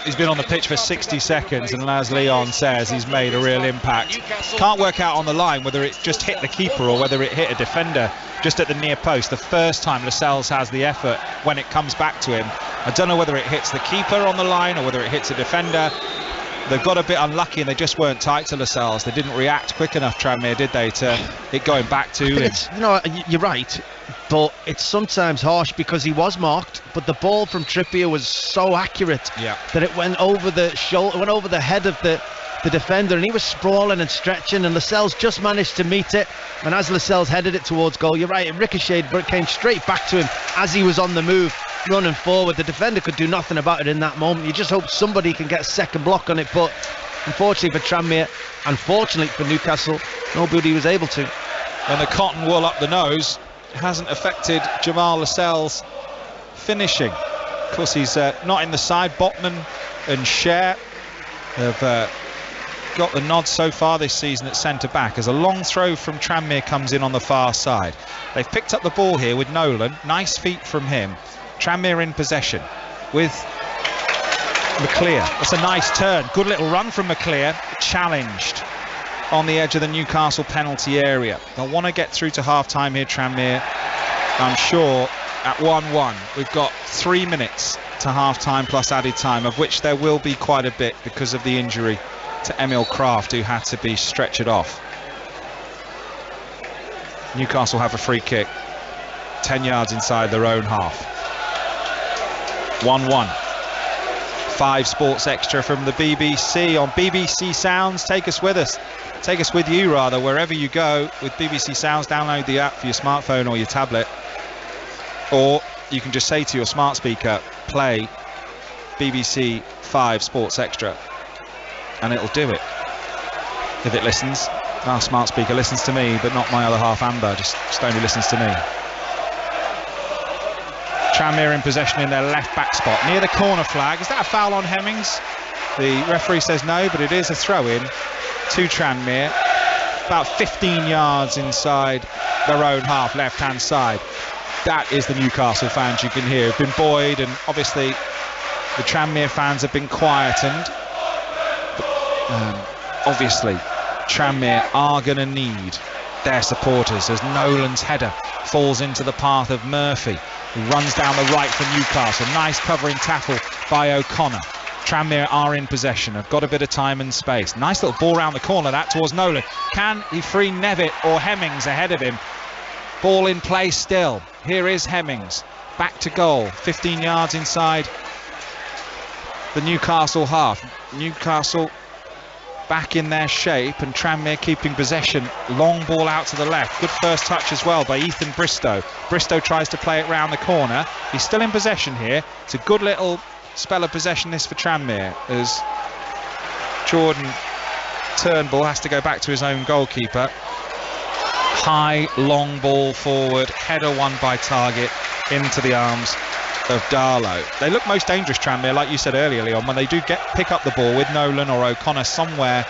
He's been on the pitch for 60 seconds, and as Leon says, he's made a real impact. Can't work out on the line whether it just hit the keeper or whether it hit a defender just at the near post. The first time Lascelles has the effort when it comes back to him. I don't know whether it hits the keeper on the line or whether it hits a defender. They've got a bit unlucky and they just weren't tight to Lascelles. They didn't react quick enough, Tranmere, did they, to it going back to him? You're right, but it's sometimes harsh because he was marked, but the ball from Trippier was so accurate that it went over the shoulder, went over the head of the defender, and he was sprawling and stretching, and Lascelles just managed to meet it. And as Lascelles headed it towards goal, you're right, it ricocheted, but it came straight back to him as he was on the move, running forward. The defender could do nothing about it in that moment. You just hope somebody can get a second block on it, but unfortunately for Tranmere, unfortunately for Newcastle, nobody was able to. And the cotton wool up the nose hasn't affected Jamal Lascelles' finishing. Of course, he's not in the side. Botman and Cher have got the nod so far this season at centre-back as a long throw from Tranmere comes in on the far side. They've picked up the ball here with Nolan. Nice feet from him. Tranmere in possession with McClear. That's a nice turn. Good little run from McClear. Challenged on the edge of the Newcastle penalty area. They'll want to get through to half-time here, Tranmere. I'm sure at 1-1 we've got 3 minutes to half-time plus added time, of which there will be quite a bit because of the injury to Emil Kraft, who had to be stretchered off. Newcastle have a free kick 10 yards inside their own half. 1-1. 5 Sports Extra from the BBC on BBC Sounds. Take us with you rather, wherever you go with BBC Sounds. Download the app for your smartphone or your tablet, or you can just say to your smart speaker, play BBC 5 Sports Extra, and it'll do it if it listens. Our smart speaker listens to me, but not my other half, Amber. Just only listens to me. Tranmere in possession in their left back spot near the corner flag. Is that a foul on Hemmings? The referee says no, but it is a throw-in to Tranmere, about 15 yards inside their own half, left-hand side. That is the Newcastle fans you can hear. Have been buoyed, and obviously the Tranmere fans have been quietened. Obviously Tranmere are going to need their supporters as Nolan's header falls into the path of Murphy, who runs down the right for Newcastle. Nice covering tackle by O'Connor. Tranmere are in possession, have got a bit of time and space. Nice little ball round the corner, that towards Nolan. Can he free Nevitt or Hemmings ahead of him? Ball in play still. Here is Hemmings, back to goal, 15 yards inside the Newcastle half. Newcastle back in their shape, and Tranmere keeping possession. Long ball out to the left. Good first touch as well by Ethan Bristow. Bristow tries to play it round the corner. He's still in possession here. It's a good little spell of possession this for Tranmere, as Jordan Turnbull has to go back to his own goalkeeper. High long ball forward, header won by Target into the arms of Darlow. They look most dangerous, Tranmere, like you said earlier, Leon, when they do pick up the ball with Nolan or O'Connor somewhere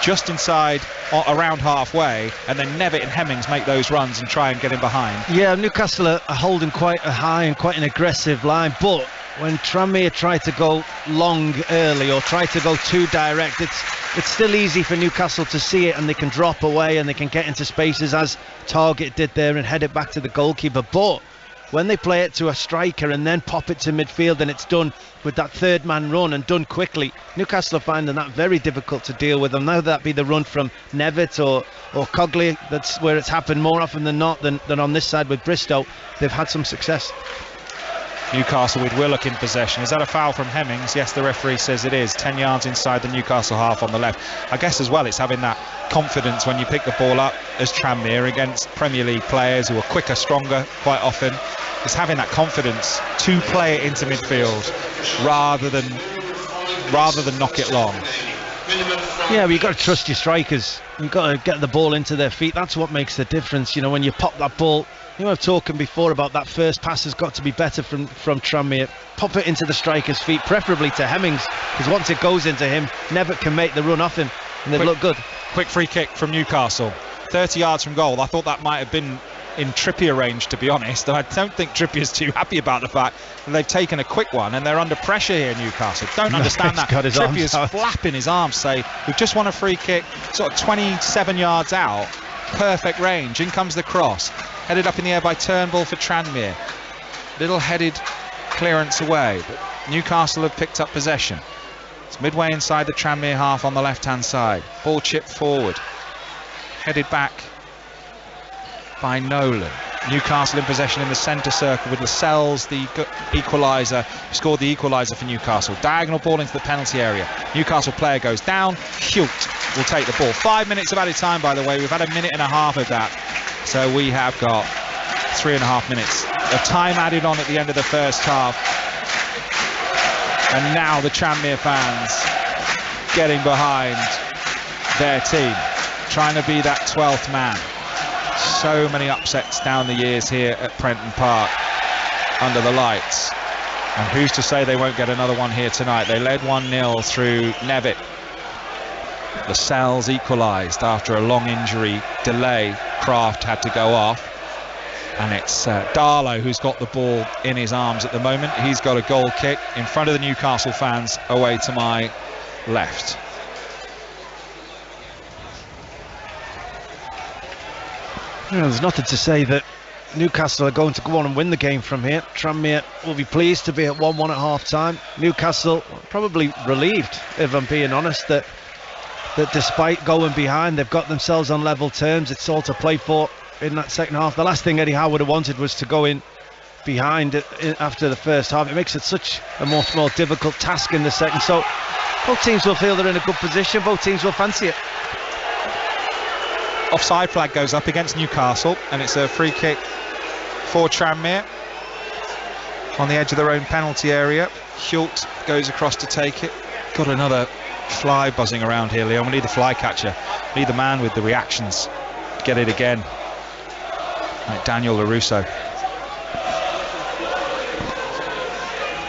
just inside or around halfway, and then Nevitt and Hemmings make those runs and try and get in behind. Yeah, Newcastle are holding quite a high and quite an aggressive line, but when Tranmere try to go long early or try to go too direct, it's still easy for Newcastle to see it, and they can drop away and they can get into spaces as Target did there and head it back to the goalkeeper. But when they play it to a striker and then pop it to midfield, and it's done with that third man run and done quickly, Newcastle are finding that very difficult to deal with. And now that be the run from Nevitt or Cogley, that's where it's happened more often than not than on this side with Bristow. They've had some success. Newcastle with Willock in possession. Is that a foul from Hemmings? Yes, the referee says it is. 10 yards inside the Newcastle half on the left. I guess as well it's having that confidence when you pick the ball up as Tranmere against Premier League players who are quicker, stronger quite often. It's having that confidence to play it into midfield rather than knock it long. Yeah, but you've got to trust your strikers. You've got to get the ball into their feet. That's what makes the difference. You know, when you pop that ball, you know, I've talking before about that first pass has got to be better from Tranmere. Pop it into the striker's feet, preferably to Hemmings, because once it goes into him, Nevitt can make the run off him, and they look good. Quick free kick from Newcastle, 30 yards from goal. I thought that might have been in Trippier range, to be honest. I don't think Trippier's too happy about the fact that they've taken a quick one and they're under pressure here, Newcastle. Don't understand that. Trippier's flapping his arms, say we've just won a free kick, sort of 27 yards out, perfect range. In comes the cross, headed up in the air by Turnbull for Tranmere. Little headed clearance away, but Newcastle have picked up possession. It's midway inside the Tranmere half on the left hand side. Ball chipped forward, headed back by Nolan. Newcastle in possession in the centre circle with Lascelles, the equaliser, scored the equaliser for Newcastle. Diagonal ball into the penalty area. Newcastle player goes down. Hult will take the ball. 5 minutes of added time, by the way. We've had a minute and a half of that, so we have got 3.5 minutes of time added on at the end of the first half. And now the Tranmere fans getting behind their team, trying to be that 12th man. So many upsets down the years here at Prenton Park under the lights, and who's to say they won't get another one here tonight? They led 1-0 through Nevitt. Lascelles equalised after a long injury delay. Kraft had to go off, and it's Darlow who's got the ball in his arms at the moment. He's got a goal kick in front of the Newcastle fans away to my left. You know, there's nothing to say that Newcastle are going to go on and win the game from here. Tranmere will be pleased to be at 1-1 at half time. Newcastle probably relieved, if I'm being honest, that despite going behind, they've got themselves on level terms. It's all to play for in that second half. The last thing Eddie Howe would have wanted was to go in behind after the first half. It makes it such a much more difficult task in the second. So both teams will feel they're in a good position. Both teams will fancy it. Offside flag goes up against Newcastle, and it's a free kick for Tranmere on the edge of their own penalty area. Hult goes across to take it. Got another fly buzzing around here, Leon. We need the fly catcher. We need the man with the reactions. Get it again. Like Daniel LaRusso.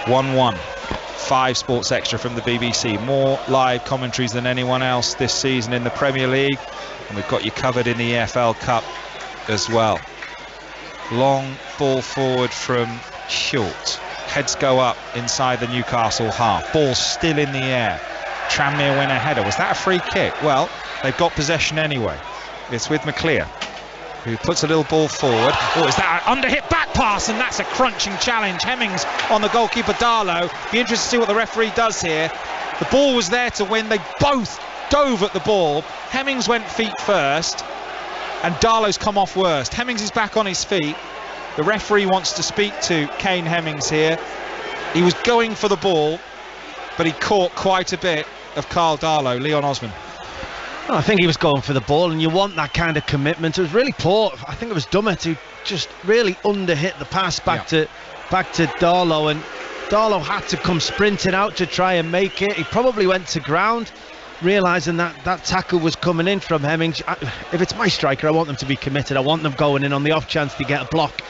1-1. 5 Sports Extra from the BBC. More live commentaries than anyone else this season in the Premier League. And we've got you covered in the EFL Cup as well. Long ball forward from Hult. Heads go up inside the Newcastle half. Ball still in the air. Tranmere win a header. Was that a free kick? Well, they've got possession anyway. It's with McClear, who puts a little ball forward. Oh, is that an under-hit back pass? And that's a crunching challenge. Hemmings on the goalkeeper Darlow. Be interested to see what the referee does here. The ball was there to win. They both dove at the ball. Hemmings went feet first, and Darlow's come off worst. Hemmings is back on his feet. The referee wants to speak to Kane Hemmings here. He was going for the ball, but he caught quite a bit of Carl Darlow. Leon Osman. I think he was going for the ball, and you want that kind of commitment. It was really poor. I think it was Dummett who just really underhit the pass back to Darlow, and Darlow had to come sprinting out to try and make it. He probably went to ground, realising that tackle was coming in from Hemmings. If it's my striker, I want them to be committed. I want them going in on the off chance to get a block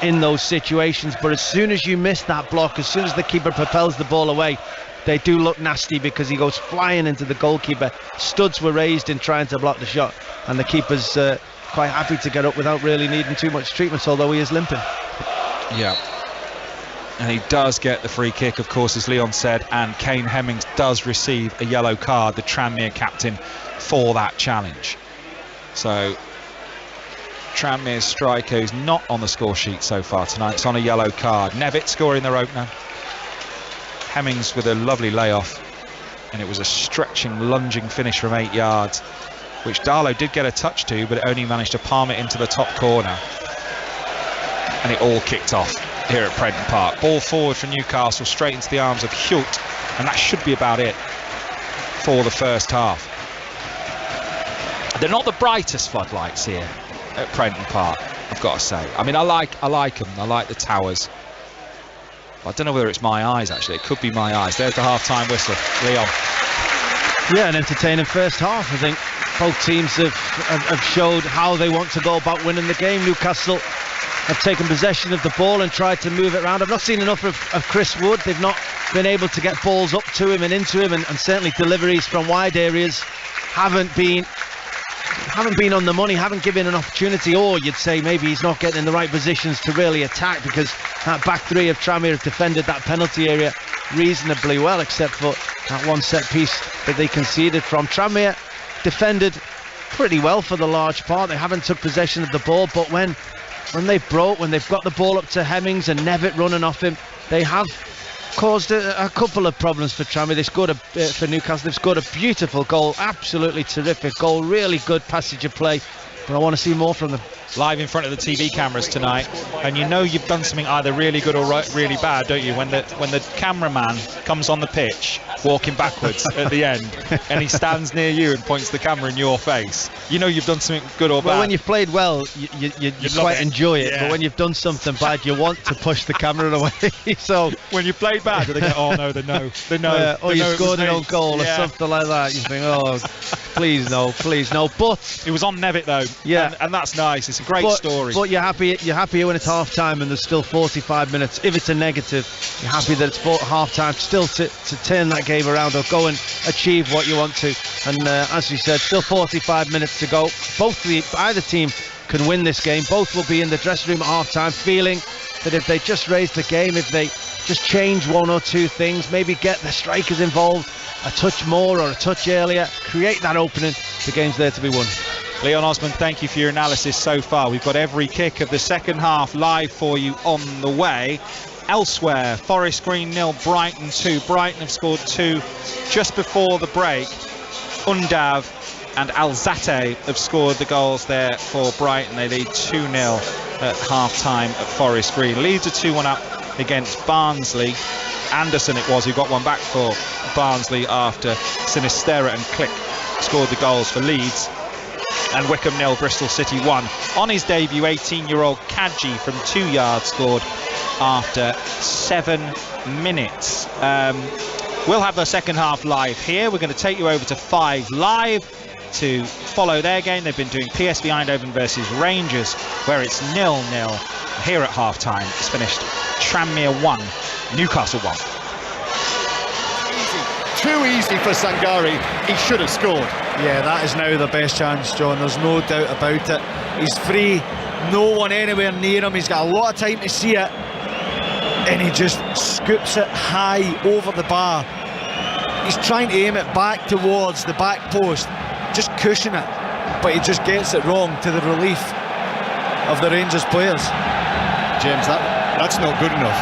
in those situations. But as soon as you miss that block, as soon as the keeper propels the ball away, they do look nasty, because he goes flying into the goalkeeper. Studs were raised in trying to block the shot, and the keeper's quite happy to get up without really needing too much treatment, although he is limping. Yeah. And he does get the free kick, of course, as Leon said, and Kane Hemmings does receive a yellow card, the Tranmere captain, for that challenge. So Tranmere's striker is not on the score sheet so far tonight. It's on a yellow card. Nevitt scoring their opener. Hemmings with a lovely layoff, and it was a stretching, lunging finish from 8 yards, which Darlow did get a touch to, but it only managed to palm it into the top corner, and it all kicked off here at Prenton Park. Ball forward for Newcastle, straight into the arms of Hult, and that should be about it for the first half. They're not the brightest floodlights here at Prenton Park, I've got to say. I mean, I like them. I like the towers. I don't know whether it's my eyes, actually. It could be my eyes. There's the half-time whistle. Leon. Yeah, an entertaining first half. I think both teams have showed how they want to go about winning the game. Newcastle have taken possession of the ball and tried to move it around. I've not seen enough of Chris Wood. They've not been able to get balls up to him and into him, and certainly deliveries from wide areas haven't been on the money, haven't given an opportunity, or you'd say maybe he's not getting in the right positions to really attack, because that back three of Tranmere have defended that penalty area reasonably well, except for that one set piece that they conceded from. Tranmere defended pretty well for the large part. They haven't took possession of the ball, but when they've got the ball up to Hemmings and Nevitt running off him, they have caused a couple of problems for Tranmere. They scored for Newcastle. They've scored a beautiful goal, absolutely terrific goal, really good passage of play, but I want to see more from them. Live in front of the TV cameras tonight, and you know you've done something either really good or really bad, don't you? When the cameraman comes on the pitch walking backwards at the end, and he stands near you and points the camera in your face, you know you've done something good or bad. Well, when you've played well, you quite enjoy it, yeah. But when you've done something bad, you want to push the camera away. So when you played bad, they go, oh no, they know. Or you scored an own goal or something like that. You think, oh, please no. But it was on Nevitt though. Yeah, and that's nice. It's a great story. But you're happy when it's half time and there's still 45 minutes. If it's a negative, you're happy that it's half time still to turn that game around or go and achieve what you want to. And as you said, still 45 minutes to go. Either team can win this game. Both will be in the dressing room at half time feeling that if they just raise the game, if they just change one or two things, maybe get the strikers involved a touch more or a touch earlier, create that opening, the game's there to be won. Leon Osmond, thank you for your analysis so far. We've got every kick of the second half live for you on the way. Elsewhere, Forest Green 0, Brighton 2. Brighton have scored 2 just before the break. Undav and Alzate have scored the goals there for Brighton. They lead 2-0 at half-time at Forest Green. Leeds are 2-1 up against Barnsley. Anderson it was who got one back for Barnsley after Sinistera and Click scored the goals for Leeds. And Wickham 0, Bristol City 1. On his debut, 18-year-old Kadji from 2 yards scored after 7 minutes. We'll have the second half live here. We're going to take you over to 5 Live to follow their game. They've been doing PSV Eindhoven versus Rangers, where it's 0-0. Here at half-time, it's finished Tranmere 1, Newcastle 1. Too easy for Sangari. He should have scored. Yeah, that is now the best chance, John. There's no doubt about it. He's free, no one anywhere near him. He's got a lot of time to see it, and he just scoops it high over the bar. He's trying to aim it back towards the back post, just cushion it, but he just gets it wrong, to the relief of the Rangers players. James, that's not good enough.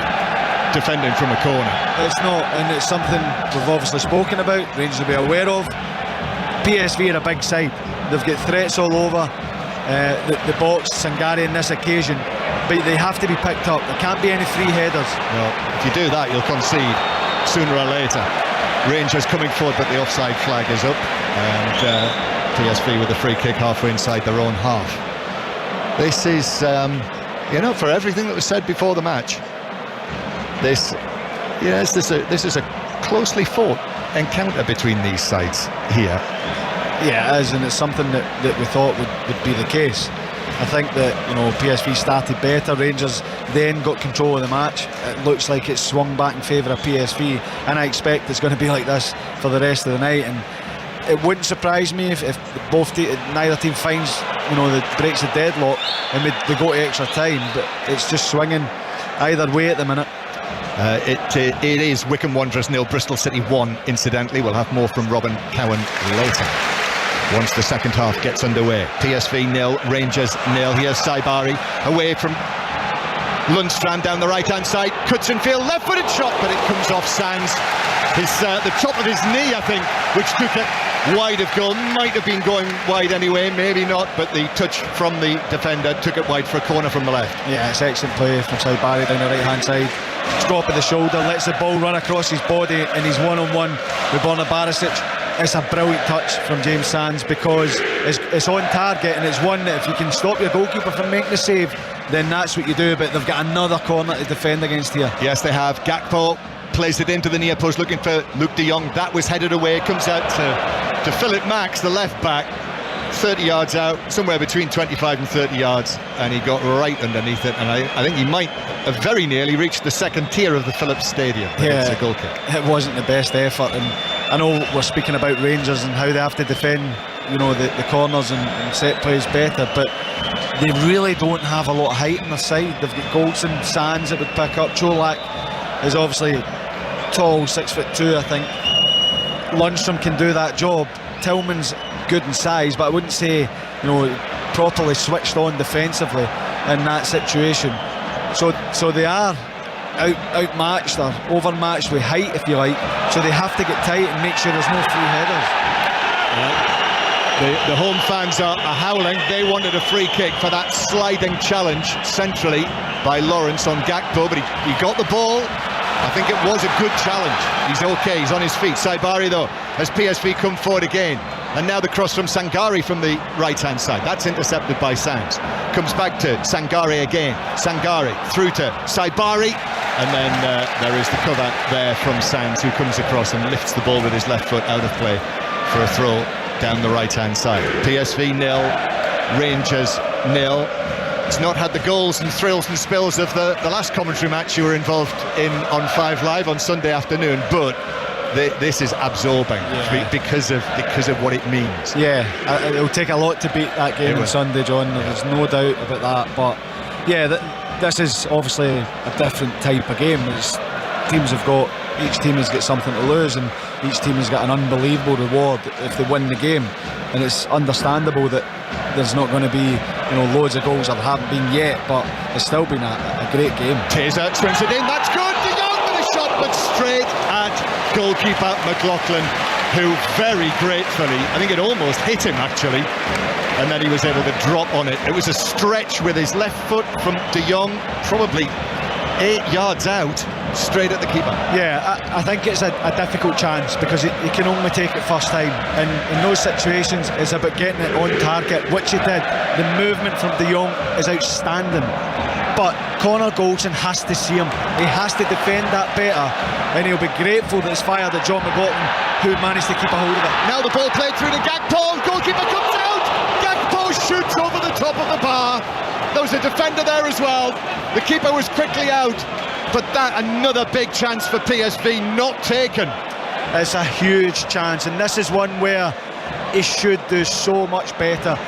Defending from a corner. It's not, and it's something we've obviously spoken about, Rangers will be aware of. PSV are a big side. They've got threats all over the box, Sangari in this occasion, but they have to be picked up. There can't be any free headers. Well, if you do that, you'll concede sooner or later. Rangers coming forward, but the offside flag is up, and PSV with a free kick halfway inside their own half. This is, for everything that was said before the match, this is a closely fought encounter between these sides here. Yeah, it is, and it's something that we thought would be the case. I think that PSV started better, Rangers then got control of the match. It looks like it's swung back in favour of PSV, and I expect it's going to be like this for the rest of the night. And it wouldn't surprise me if neither team finds that breaks the deadlock and they go to extra time, but it's just swinging either way at the minute. It is Wycombe Wanderers 0, Bristol City 1, incidentally. We'll have more from Robin Cowan later, once the second half gets underway. PSV 0, Rangers 0. Here's Saibari away from Lundstrand down the right hand side, cuts in field, left footed shot, but it comes off Sands. The top of his knee, I think, which took it wide of goal. Might have been going wide anyway, maybe not, but the touch from the defender took it wide for a corner from the left. Yeah, it's excellent play from Saibari down the right hand side. Drop of the shoulder, lets the ball run across his body, and he's one-on-one with Borna Barisic. It's a brilliant touch from James Sands, because it's on target, and it's one that if you can stop your goalkeeper from making the save, then that's what you do. But they've got another corner to defend against here. Yes, they have. Gakpo plays it into the near post looking for Luke de Jong. That was headed away, comes out to Philip Max, the left back, 30 yards out, somewhere between 25 and 30 yards, and he got right underneath it, and I think he might have very nearly reached the second tier of the Phillips Stadium. Yeah, it's a goal kick. It wasn't the best effort, and I know we're speaking about Rangers and how they have to defend the corners and set plays better, but they really don't have a lot of height on their side. They've got Goldson, Sands that would pick up. Cholak is obviously tall, 6'2", I think. Lundstram can do that job. Tillman's good in size, but I wouldn't say properly switched on defensively in that situation. So they are outmatched or overmatched with height, if you like. So they have to get tight and make sure there's no free headers. The home fans are howling. They wanted a free kick for that sliding challenge centrally by Lawrence on Gakpo, but he got the ball. I think it was a good challenge. He's okay, he's on his feet. Saibari though, as PSV come forward again. And now the cross from Sangare from the right-hand side. That's intercepted by Sands. Comes back to Sangare again. Sangare through to Saibari. And then there is the cover there from Sands, who comes across and lifts the ball with his left foot out of play for a throw down the right-hand side. PSV 0, Rangers 0. It's not had the goals and thrills and spills of the last commentary match you were involved in on 5 Live on Sunday afternoon, but this is absorbing because of what it means. Yeah, it'll take a lot to beat that game on Sunday, John. There's no doubt about that. But yeah, this is obviously a different type of game. Each team has got something to lose, and each team has got an unbelievable reward if they win the game. And it's understandable that there's not going to be loads of goals, or there haven't been yet, but it's still been a great game. Taser swings it in, that's good. De Jong with a shot, but straight at goalkeeper McLaughlin, who very gratefully, I think it almost hit him actually, and then he was able to drop on it. It was a stretch with his left foot from De Jong, probably 8 yards out, straight at the keeper. Yeah, I think it's a difficult chance, because you can only take it first time, and in those situations it's about getting it on target, which he did. The movement from De Jong is outstanding, but Connor Goldson has to see him. He has to defend that better, and he'll be grateful that it's fired at John McLaughlin, who managed to keep a hold of it. Now the ball played through to Gakpo, goalkeeper comes out, Gakpo shoots over the top of the bar. There was a defender there as well. The keeper was quickly out, but that another big chance for PSV not taken. It's a huge chance, and this is one where he should do so much better.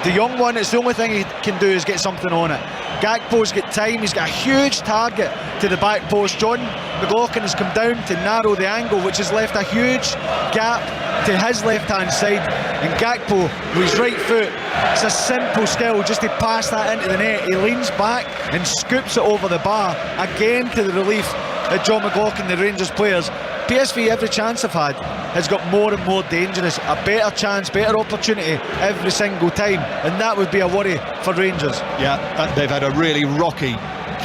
The young one, it's the only thing he can do is get something on it. Gakpo's got time, he's got a huge target to the back post. John McLaughlin has come down to narrow the angle, which has left a huge gap to his left hand side, and Gakpo with his right foot, it's a simple skill just to pass that into the net. He leans back and scoops it over the bar, again to the relief of John McLaughlin, the Rangers players. PSV, every chance they've had, has got more and more dangerous, a better chance, better opportunity every single time, and that would be a worry for Rangers. Yeah, they've had a really rocky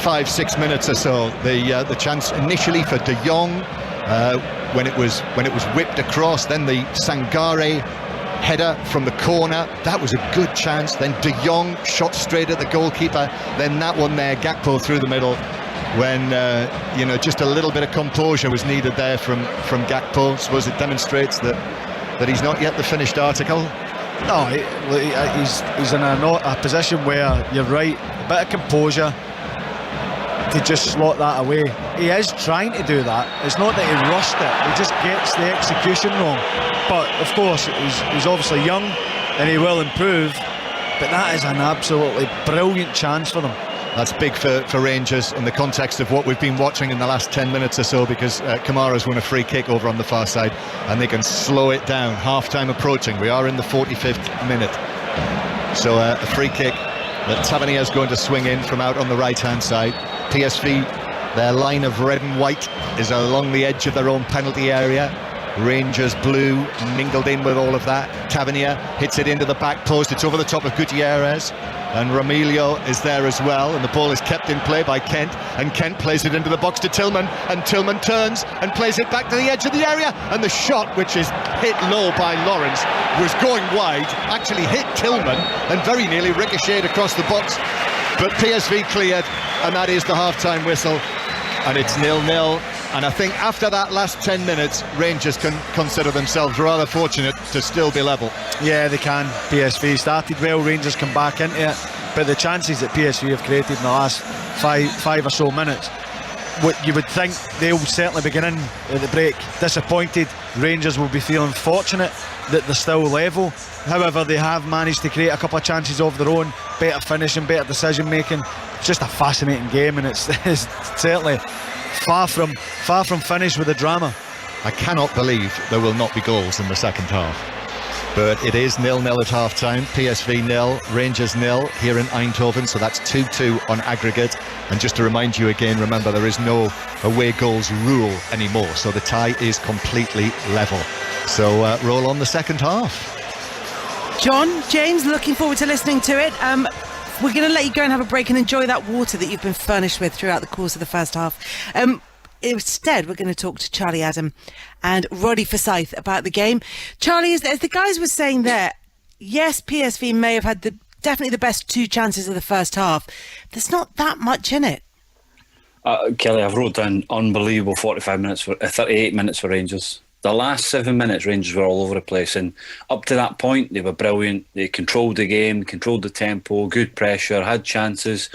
5-6 minutes or so. The chance initially for De Jong, when it was whipped across, then the Sangare header from the corner, that was a good chance. Then De Jong shot straight at the goalkeeper. Then that one there, Gakpo through the middle, when just a little bit of composure was needed there from Gakpo. I suppose it demonstrates that he's not yet the finished article. No, he's in a position where, you're right, a bit of composure to just slot that away. He is trying to do that. It's not that he rushed it, he just gets the execution wrong. But of course, he's obviously young and he will improve, but that is an absolutely brilliant chance for them. That's big for Rangers in the context of what we've been watching in the last 10 minutes or so, because Kamara's won a free kick over on the far side and they can slow it down. Half-time approaching. We are in the 45th minute. So a free kick that Tavernier's going to swing in from out on the right-hand side. PSV, their line of red and white is along the edge of their own penalty area. Rangers blue mingled in with all of that. Tavernier hits it into the back post. It's over the top of Gutierrez, and Romilio is there as well, and the ball is kept in play by Kent, and Kent plays it into the box to Tillman, and Tillman turns and plays it back to the edge of the area, and the shot, which is hit low by Lawrence, was going wide, actually hit Tillman and very nearly ricocheted across the box, but PSV cleared, and that is the half-time whistle, and it's 0-0. And I think after that last 10 minutes, Rangers can consider themselves rather fortunate to still be level. Yeah, they can. PSV started well, Rangers come back into it, but the chances that PSV have created in the last five or so minutes, what you would think they'll certainly be getting at the break disappointed. Rangers will be feeling fortunate that they're still level. However, they have managed to create a couple of chances of their own, better finishing, better decision making. It's just a fascinating game, and it's certainly far from finished with the drama. I cannot believe there will not be goals in the second half, but it is 0-0 at half time. PSV 0, Rangers 0 here in Eindhoven, so that's 2-2 on aggregate. And just to remind you again, remember there is no away goals rule anymore, so the tie is completely level. So roll on the second half. John, James, looking forward to listening to it. We're going to let you go and have a break and enjoy that water that you've been furnished with throughout the course of the first half. Instead, we're going to talk to Charlie Adam and Roddy Forsyth about the game. Charlie, as the guys were saying there, yes, PSV may have had definitely the best two chances of the first half. There's not that much in it. Kelly, I've wrote down unbelievable 38 minutes for Rangers. The last 7 minutes, Rangers were all over the place, and up to that point, they were brilliant. They controlled the game, controlled the tempo, good pressure, had chances.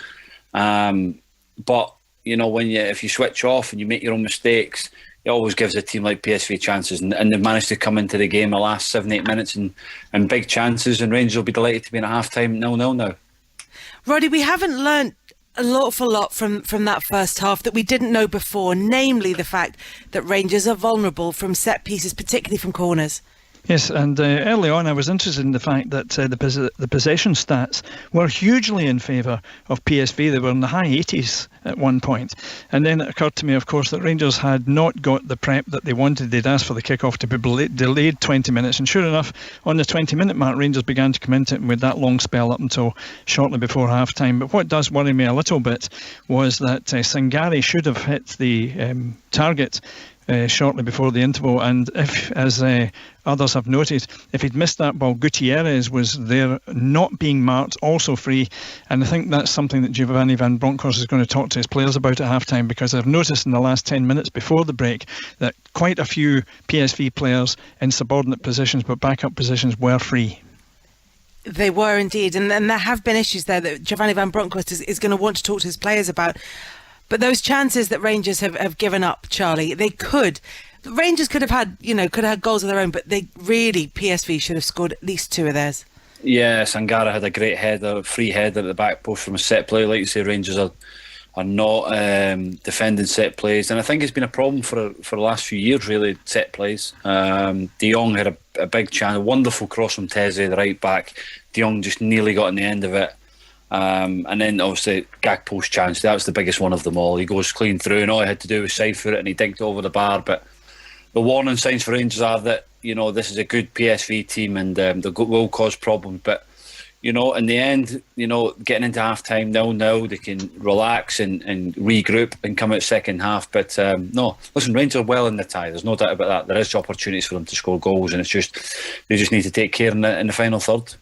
But if you switch off and you make your own mistakes, it always gives a team like PSV chances, and they've managed to come into the game the last 7-8 minutes and big chances, and Rangers will be delighted to be in a half-time 0-0 now. Roddy, we haven't learnt an awful lot from that first half that we didn't know before, namely the fact that Rangers are vulnerable from set pieces, particularly from corners. Yes, and early on I was interested in the fact that the possession stats were hugely in favour of PSV. They were in the high 80s at one point. And then it occurred to me, of course, that Rangers had not got the prep that they wanted. They'd asked for the kick-off to be delayed 20 minutes. And sure enough, on the 20-minute mark, Rangers began to come into it with that long spell up until shortly before half-time. But what does worry me a little bit was that Sangare should have hit the target shortly before the interval, and if, as others have noted, if he'd missed that ball, Gutierrez was there not being marked, also free, and I think that's something that Giovanni Van Bronckhorst is going to talk to his players about at half-time, because I've noticed in the last 10 minutes before the break that quite a few PSV players in subordinate positions but backup positions were free. They were indeed, and there have been issues there that Giovanni Van Bronckhorst is going to want to talk to his players about. But those chances that Rangers have given up, Charlie, Rangers could have had goals of their own, but PSV should have scored at least two of theirs. Yeah, Sangara had a great header, free header at the back post from a set play. Like you say, Rangers are not defending set plays, and I think it's been a problem for the last few years, really, set plays. De Jong had a big chance, a wonderful cross from Teze, the right back. De Jong just nearly got on the end of it. And then obviously Gakpo's chance, that was the biggest one of them all. He goes clean through and all he had to do was side foot it and he dinked over the bar. But the warning signs for Rangers are that this is a good PSV team and they will cause problems, but in the end, getting into half-time 0-0, they can relax and regroup and come out second half. But no, listen, Rangers are well in the tie. There's no doubt about that. There is opportunities for them to score goals, and they just need to take care in the final third.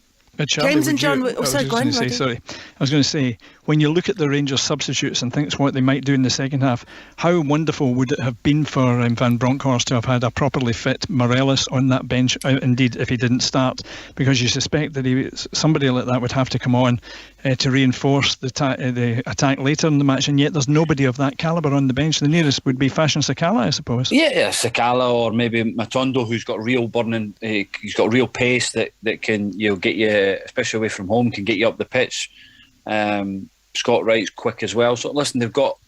Charlie, James and John, I was going to say, when you look at the Rangers substitutes and think what they might do in the second half, how wonderful would it have been for Van Bronckhorst to have had a properly fit Morelos on that bench, indeed, if he didn't start, because you suspect that somebody like that would have to come on to reinforce the attack later in the match, and yet there's nobody of that calibre on the bench. The nearest would be Fashion Sakala, I suppose. Yeah, Sakala, or maybe Matondo, who's got real burning, he's got real pace that can get you, especially away from home, can get you up the pitch. Scott Wright's quick as well. So listen, they've got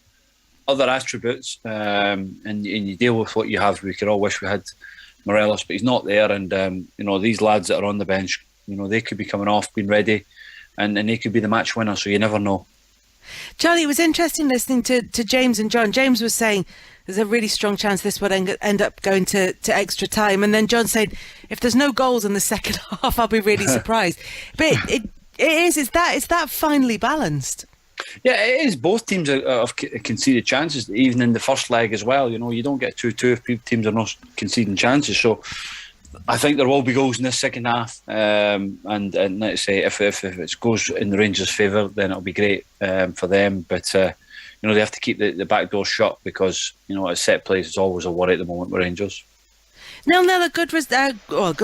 other attributes, and you deal with what you have. We could all wish we had Morelos, but he's not there. And these lads that are on the bench, they could be coming off, being ready, and they could be the match winner. So you never know. Charlie, it was interesting listening to James and John. James was saying there's a really strong chance this would end up going to extra time, and then John said, if there's no goals in the second half, I'll be really surprised. But it's that finely balanced. Yeah, it is. Both teams have conceded chances, even in the first leg as well. You don't get 2-2 if teams are not conceding chances. So I think there will be goals in this second half. And let's say if it goes in the Rangers' favour, then it'll be great for them. But they have to keep the back door shut, because a set plays is always a worry at the moment with Rangers. 0-0, a good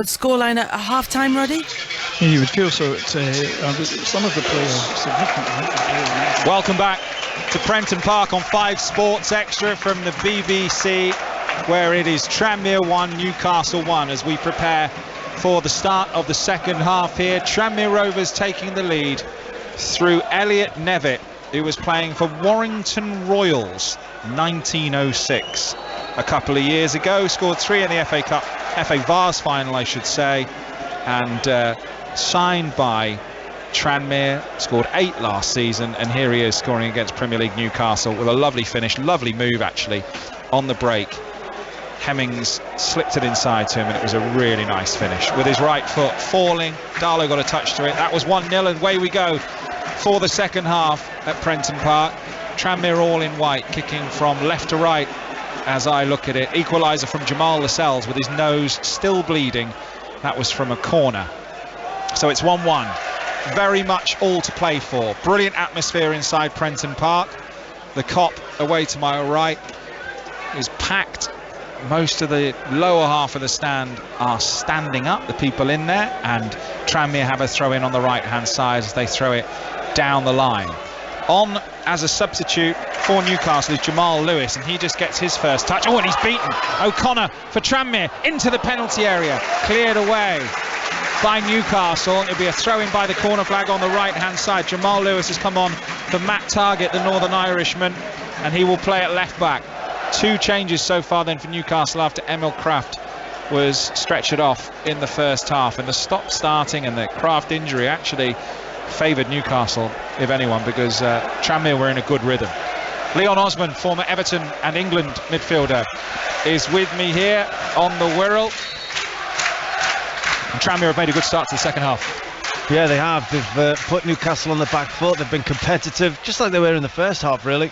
scoreline at half-time, Roddy? Yeah, you would feel so. Some of the players significantly. Welcome back to Prenton Park on 5 Sports Extra from the BBC, where it is Tranmere 1, Newcastle 1, as we prepare for the start of the second half here. Tranmere Rovers taking the lead through Elliot Nevitt, who was playing for Warrington Royals 1906 a couple of years ago, scored 3 in the FA Vase final, I should say, and signed by Tranmere, scored 8 last season, and here he is scoring against Premier League Newcastle with a lovely finish, lovely move actually on the break. Hemmings slipped it inside to him, and it was a really nice finish with his right foot falling. Darlow got a touch to it. That was 1-0, and away we go for the second half at Prenton Park. Tranmere all in white, kicking from left to right as I look at it. Equaliser from Jamal Lascelles with his nose still bleeding. That was from a corner. So it's 1-1. Very much all to play for. Brilliant atmosphere inside Prenton Park. The Kop away to my right is packed. Most of the lower half of the stand are standing up, the people in there, and Tranmere have a throw in on the right hand side as they throw it down the line. On as a substitute for Newcastle is Jamal Lewis, and he just gets his first touch. Oh, and he's beaten. O'Connor for Tranmere into the penalty area, cleared away by Newcastle. It'll be a throw in by the corner flag on the right hand side. Jamal Lewis has come on for Matt Targett, the Northern Irishman, and he will play at left back. 2 changes so far then for Newcastle after Emil Kraft was stretchered off in the first half, and the stop starting and the Kraft injury actually favoured Newcastle, if anyone, because Tranmere were in a good rhythm. Leon Osman, former Everton and England midfielder, is with me here on the Wirral. And Tranmere have made a good start to the second half. Yeah, they have. They've put Newcastle on the back foot. They've been competitive, just like they were in the first half, really.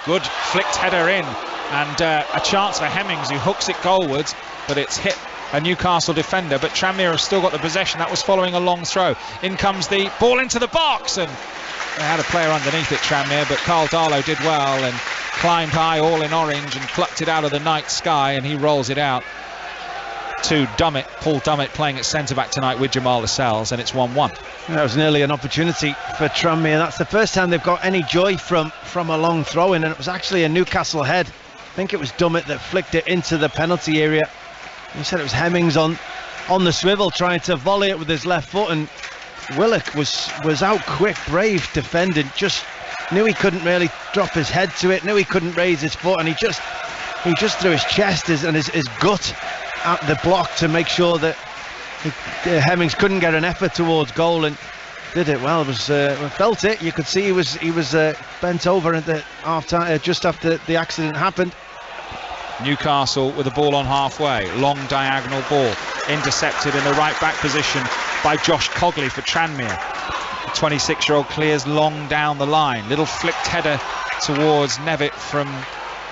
Good flicked header in, and a chance for Hemmings, who hooks it goalwards, but it's hit a Newcastle defender. But Tranmere have still got the possession. That was following a long throw. In comes the ball into the box, and they had a player underneath it, Tranmere, but Carl Darlow did well and climbed high, all in orange, and plucked it out of the night sky, and he rolls it out to Dummett, Paul Dummett, playing at centre-back tonight with Jamal Lascelles, and it's 1-1. That was nearly an opportunity for Tranmere. That's the first time they've got any joy from a long throw-in, and it was actually a Newcastle head. I think it was Dummett that flicked it into the penalty area. He said it was Hemmings on the swivel, trying to volley it with his left foot, and Willock was out quick, brave, defending, just knew he couldn't really drop his head to it, knew he couldn't raise his foot, and he just threw his chest and his gut at the block to make sure that Hemmings couldn't get an effort towards goal, and did it well. It was felt it. You could see he was bent over at the half time, just after the accident happened. Newcastle with the ball on halfway, long diagonal ball intercepted in the right back position by Josh Cogley for Tranmere. The 26-year-old clears long down the line. Little flicked header towards Nevitt from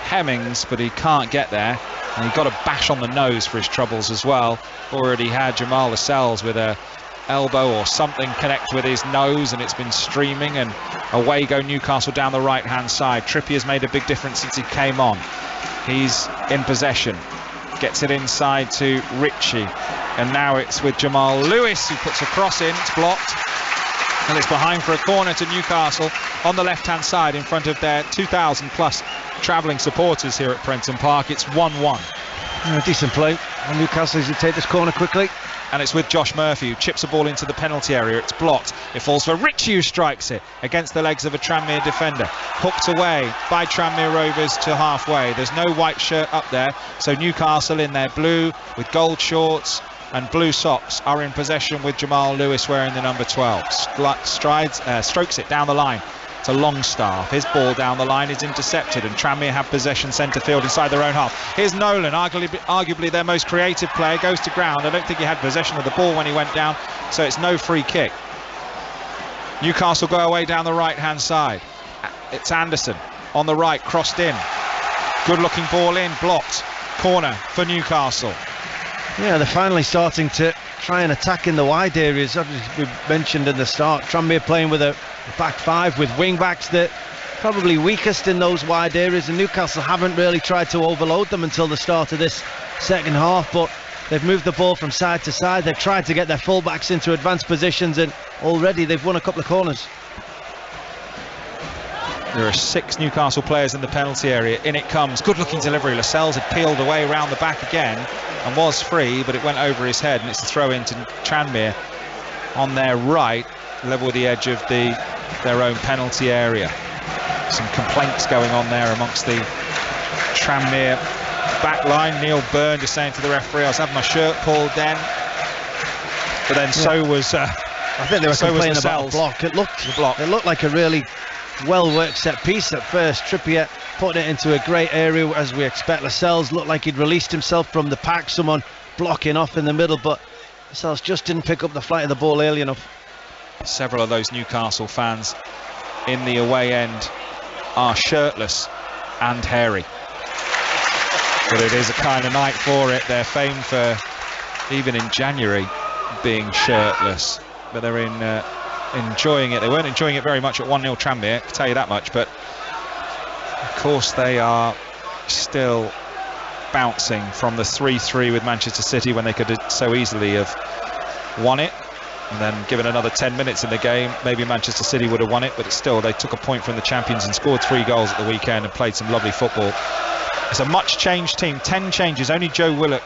Hemmings, but he can't get there. And he got a bash on the nose for his troubles as well. Already had Jamal Lascelles with a elbow or something connect with his nose, and it's been streaming, and away go Newcastle down the right hand side. Trippier's made a big difference since he came on. He's in possession, gets it inside to Ritchie, and now it's with Jamal Lewis, who puts a cross in. It's blocked, and it's behind for a corner to Newcastle on the left hand side in front of their 2,000 plus travelling supporters here at Prenton Park. It's 1-1. Decent play on Newcastle as they take this corner quickly. And it's with Josh Murphy, who chips a ball into the penalty area. It's blocked. It falls for Ritchie, who strikes it against the legs of a Tranmere defender. Hooked away by Tranmere Rovers to halfway. There's no white shirt up there, so Newcastle in their blue with gold shorts and blue socks are in possession with Jamal Lewis wearing the number 12. Strokes it down the line to Longstaff. His ball down the line is intercepted, and Tranmere have possession centre field inside their own half. Here's Nolan, arguably their most creative player, goes to ground. I don't think he had possession of the ball when he went down, so it's no free kick. Newcastle go away down the right hand side. It's Anderson on the right, crossed in. Good looking ball in, blocked. Corner for Newcastle. Yeah, they're finally starting to try and attack in the wide areas. As we mentioned in the start, Tranmere playing with a back five with wing backs that probably weakest in those wide areas, and Newcastle haven't really tried to overload them until the start of this second half, but they've moved the ball from side to side. They've tried to get their full-backs into advanced positions, and already they've won a couple of corners. There are 6 Newcastle players in the penalty area. In it comes. Good looking delivery. Lascelles had peeled away round the back again and was free, but it went over his head, and it's a throw into Tranmere on their right, level with the edge of their own penalty area. Some complaints going on there amongst the Tranmere back line. Neil Byrne just saying to the referee, I was having my shirt pulled then, but then so was I think they were complaining about the block. It looked like a really well worked set piece at first. Trippier putting it into a great area as we expect. Lascelles looked like he'd released himself from the pack, someone blocking off in the middle, but Lascelles just didn't pick up the flight of the ball early enough. Several of those Newcastle fans in the away end are shirtless and hairy, but it is a kind of night for it. They're famed for, even in January, being shirtless, but they're enjoying it. They weren't enjoying it very much at 1-0 Tranmere, I can tell you that much, but of course they are still bouncing from the 3-3 with Manchester City, when they could so easily have won it. And then given another 10 minutes in the game, maybe Manchester City would have won it, but still they took a point from the champions and scored 3 goals at the weekend and played some lovely football. It's a much changed team, 10 changes, only Joe Willock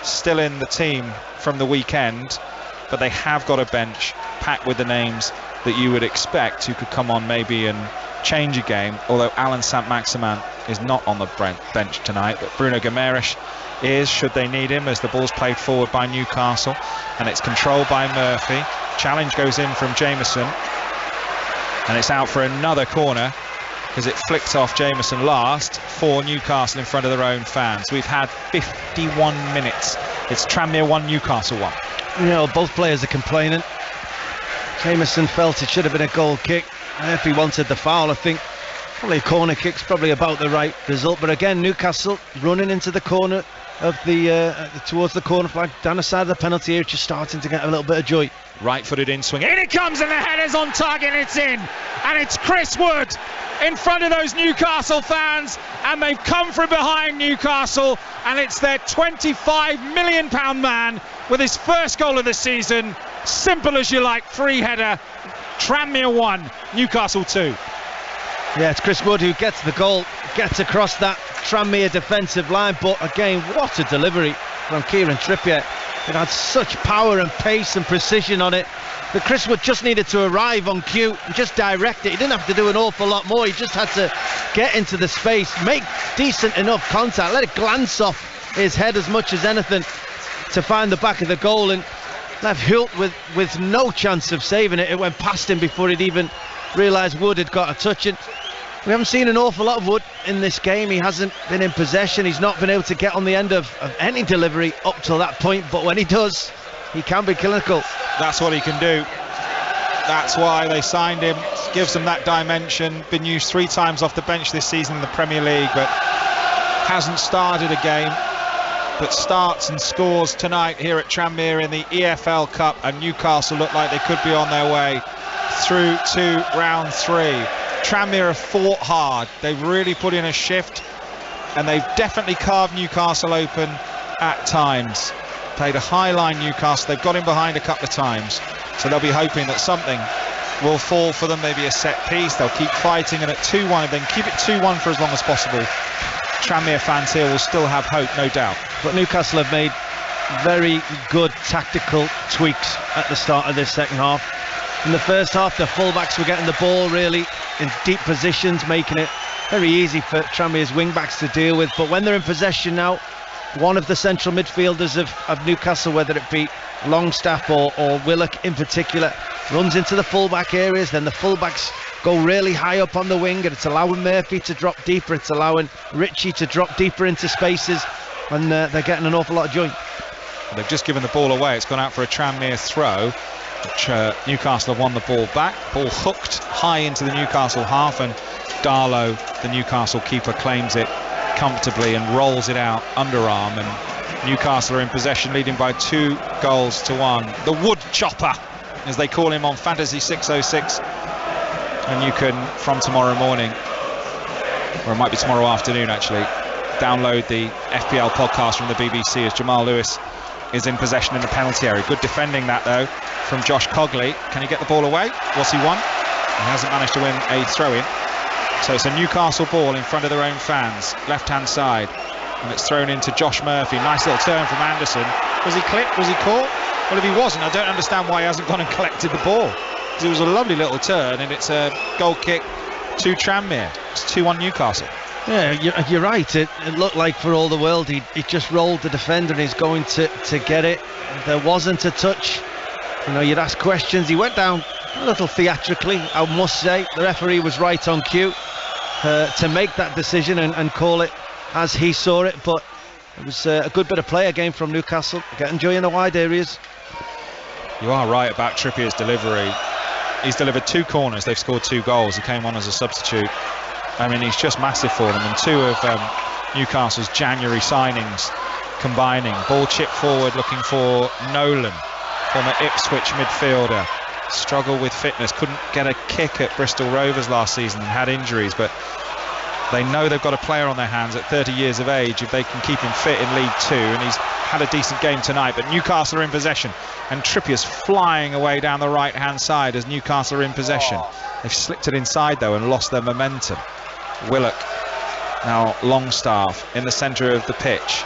still in the team from the weekend, but they have got a bench packed with the names that you would expect who could come on maybe and change a game, although Alan Saint-Maximin is not on the bench tonight, but Bruno Guimaraes is, should they need him, as the ball's played forward by Newcastle, and it's controlled by Murphy. Challenge goes in from Jameson, and it's out for another corner because it flicked off Jameson last for Newcastle in front of their own fans. We've had 51 minutes. It's Tranmere 1, Newcastle 1. You know, both players are complaining. Jameson felt it should have been a goal kick. Murphy wanted the foul. I think probably a corner kick's probably about the right result, but again, Newcastle running into the corner of towards the corner flag, down the side of the penalty area, just starting to get a little bit of joy. Right-footed in swing, in it comes, and the header's on target, and it's in, and it's Chris Wood in front of those Newcastle fans, and they've come from behind Newcastle, and it's their £25 million man with his first goal of the season. Simple as you like, free header. Tranmere 1, Newcastle 2. Yeah, it's Chris Wood who gets the goal, gets across that Tranmere defensive line, but again, what a delivery from Kieran Trippier. It had such power and pace and precision on it that Chris Wood just needed to arrive on cue and just direct it. He didn't have to do an awful lot more. He just had to get into the space, make decent enough contact, let it glance off his head as much as anything to find the back of the goal, and left Hult with no chance of saving it. It went past him before he'd even realised Wood had got a touch. And we haven't seen an awful lot of Wood in this game. He hasn't been in possession. He's not been able to get on the end of any delivery up till that point, but when he does, he can be clinical. That's what he can do. That's why they signed him. Gives them that dimension. Been used 3 times off the bench this season in the Premier League, but hasn't started a game. But starts and scores tonight here at Tranmere in the EFL Cup, and Newcastle look like they could be on their way through to round 3. Tranmere have fought hard. They've really put in a shift, and they've definitely carved Newcastle open at times. Played a high line Newcastle. They've got him behind a couple of times, so they'll be hoping that something will fall for them, maybe a set piece. They'll keep fighting, and at 2-1, if they can keep it 2-1 for as long as possible, Tranmere fans here will still have hope, no doubt. But Newcastle have made very good tactical tweaks at the start of this second half. In the first half, the fullbacks were getting the ball really in deep positions, making it very easy for Tranmere's wing-backs to deal with. But when they're in possession now, one of the central midfielders of Newcastle, whether it be Longstaff or Willock in particular, runs into the fullback areas. Then the fullbacks go really high up on the wing, and it's allowing Murphy to drop deeper, it's allowing Ritchie to drop deeper into spaces, and they're getting an awful lot of joint. They've just given the ball away. It's gone out for a Tranmere throw, which Newcastle have won the ball back. Ball hooked high into the Newcastle half, and Darlow, the Newcastle keeper, claims it comfortably and rolls it out underarm, and Newcastle are in possession, leading by 2-1. The wood chopper, as they call him on Fantasy 606, and you can, from tomorrow morning, or it might be tomorrow afternoon actually, download the FPL podcast from the BBC as Jamal Lewis is in possession in the penalty area. Good defending that though from Josh Cogley. Can he get the ball away? What's he won? He hasn't managed to win a throw-in. So it's a Newcastle ball in front of their own fans, left-hand side, and it's thrown into Josh Murphy. Nice little turn from Anderson. Was he clipped? Was he caught? Well, if he wasn't, I don't understand why he hasn't gone and collected the ball. It was a lovely little turn, and it's a goal kick to Tranmere. It's 2-1 Newcastle. Yeah, you're right. It looked like for all the world he just rolled the defender, and he's going to get it. There wasn't a touch. You know, you'd ask questions. He went down a little theatrically, I must say. The referee was right on cue to make that decision and call it as he saw it. But it was a good bit of play again from Newcastle, getting joy in the wide areas. You are right about Trippier's delivery. He's delivered 2 corners, they've scored 2 goals. He came on as a substitute. I mean, he's just massive for them, and 2 of Newcastle's January signings combining. Ball chipped forward looking for Nolan, former Ipswich midfielder. Struggled with fitness, couldn't get a kick at Bristol Rovers last season and had injuries, but they know they've got a player on their hands at 30 years of age if they can keep him fit in League 2, and he's had a decent game tonight. But Newcastle are in possession, and Trippier's flying away down the right hand side as Newcastle are in possession. They've slipped it inside though and lost their momentum. Willock, now Longstaff in the centre of the pitch,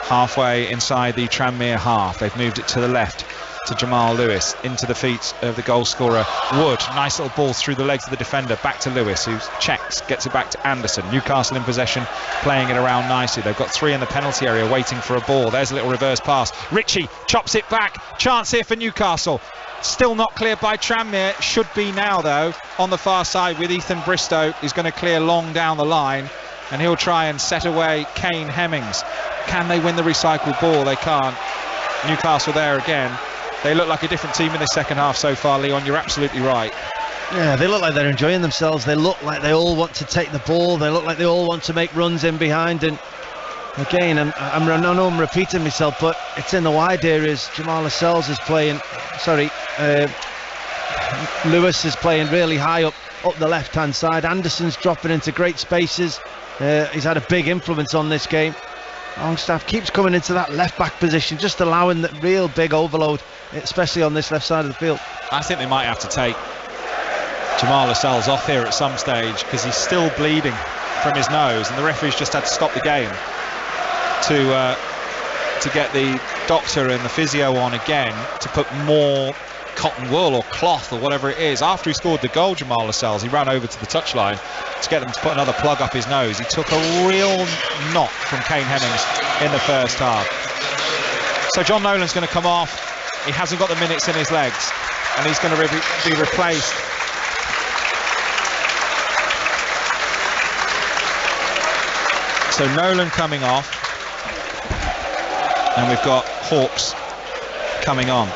halfway inside the Tranmere half. They've moved it to the left to Jamal Lewis, into the feet of the goal scorer Wood. Nice little ball through the legs of the defender, back to Lewis, who checks, gets it back to Anderson. Newcastle in possession, playing it around nicely. They've got 3 in the penalty area waiting for a ball. There's a little reverse pass. Ritchie chops it back. Chance here for Newcastle. Still not cleared by Tranmere. Should be now though on the far side with Ethan Bristow, who's going to clear long down the line, and he'll try and set away Kane Hemmings. Can they win the recycled ball? They can't. Newcastle there again. They look like a different team in the second half so far, Leon. You're absolutely right. Yeah, they look like they're enjoying themselves. They look like they all want to take the ball. They look like they all want to make runs in behind. And again, I know I'm repeating myself, but it's in the wide areas. Jamal Lascelles is playing. Lewis is playing really high up the left-hand side. Anderson's dropping into great spaces. He's had a big influence on this game. Longstaff keeps coming into that left-back position, just allowing the real big overload, especially on this left side of the field. I think they might have to take Jamal Lascelles off here at some stage, because he's still bleeding from his nose, and the referee's just had to stop the game to get the doctor and the physio on again to put more cotton wool or cloth or whatever it is. After he scored the goal, Jamal Lascelles, he ran over to the touchline to get them to put another plug up his nose. He took a real knock from Kane Hemmings in the first half. So John Nolan's going to come off. He hasn't got the minutes in his legs, and he's going to be replaced. So Nolan coming off, and we've got Hawkes coming on.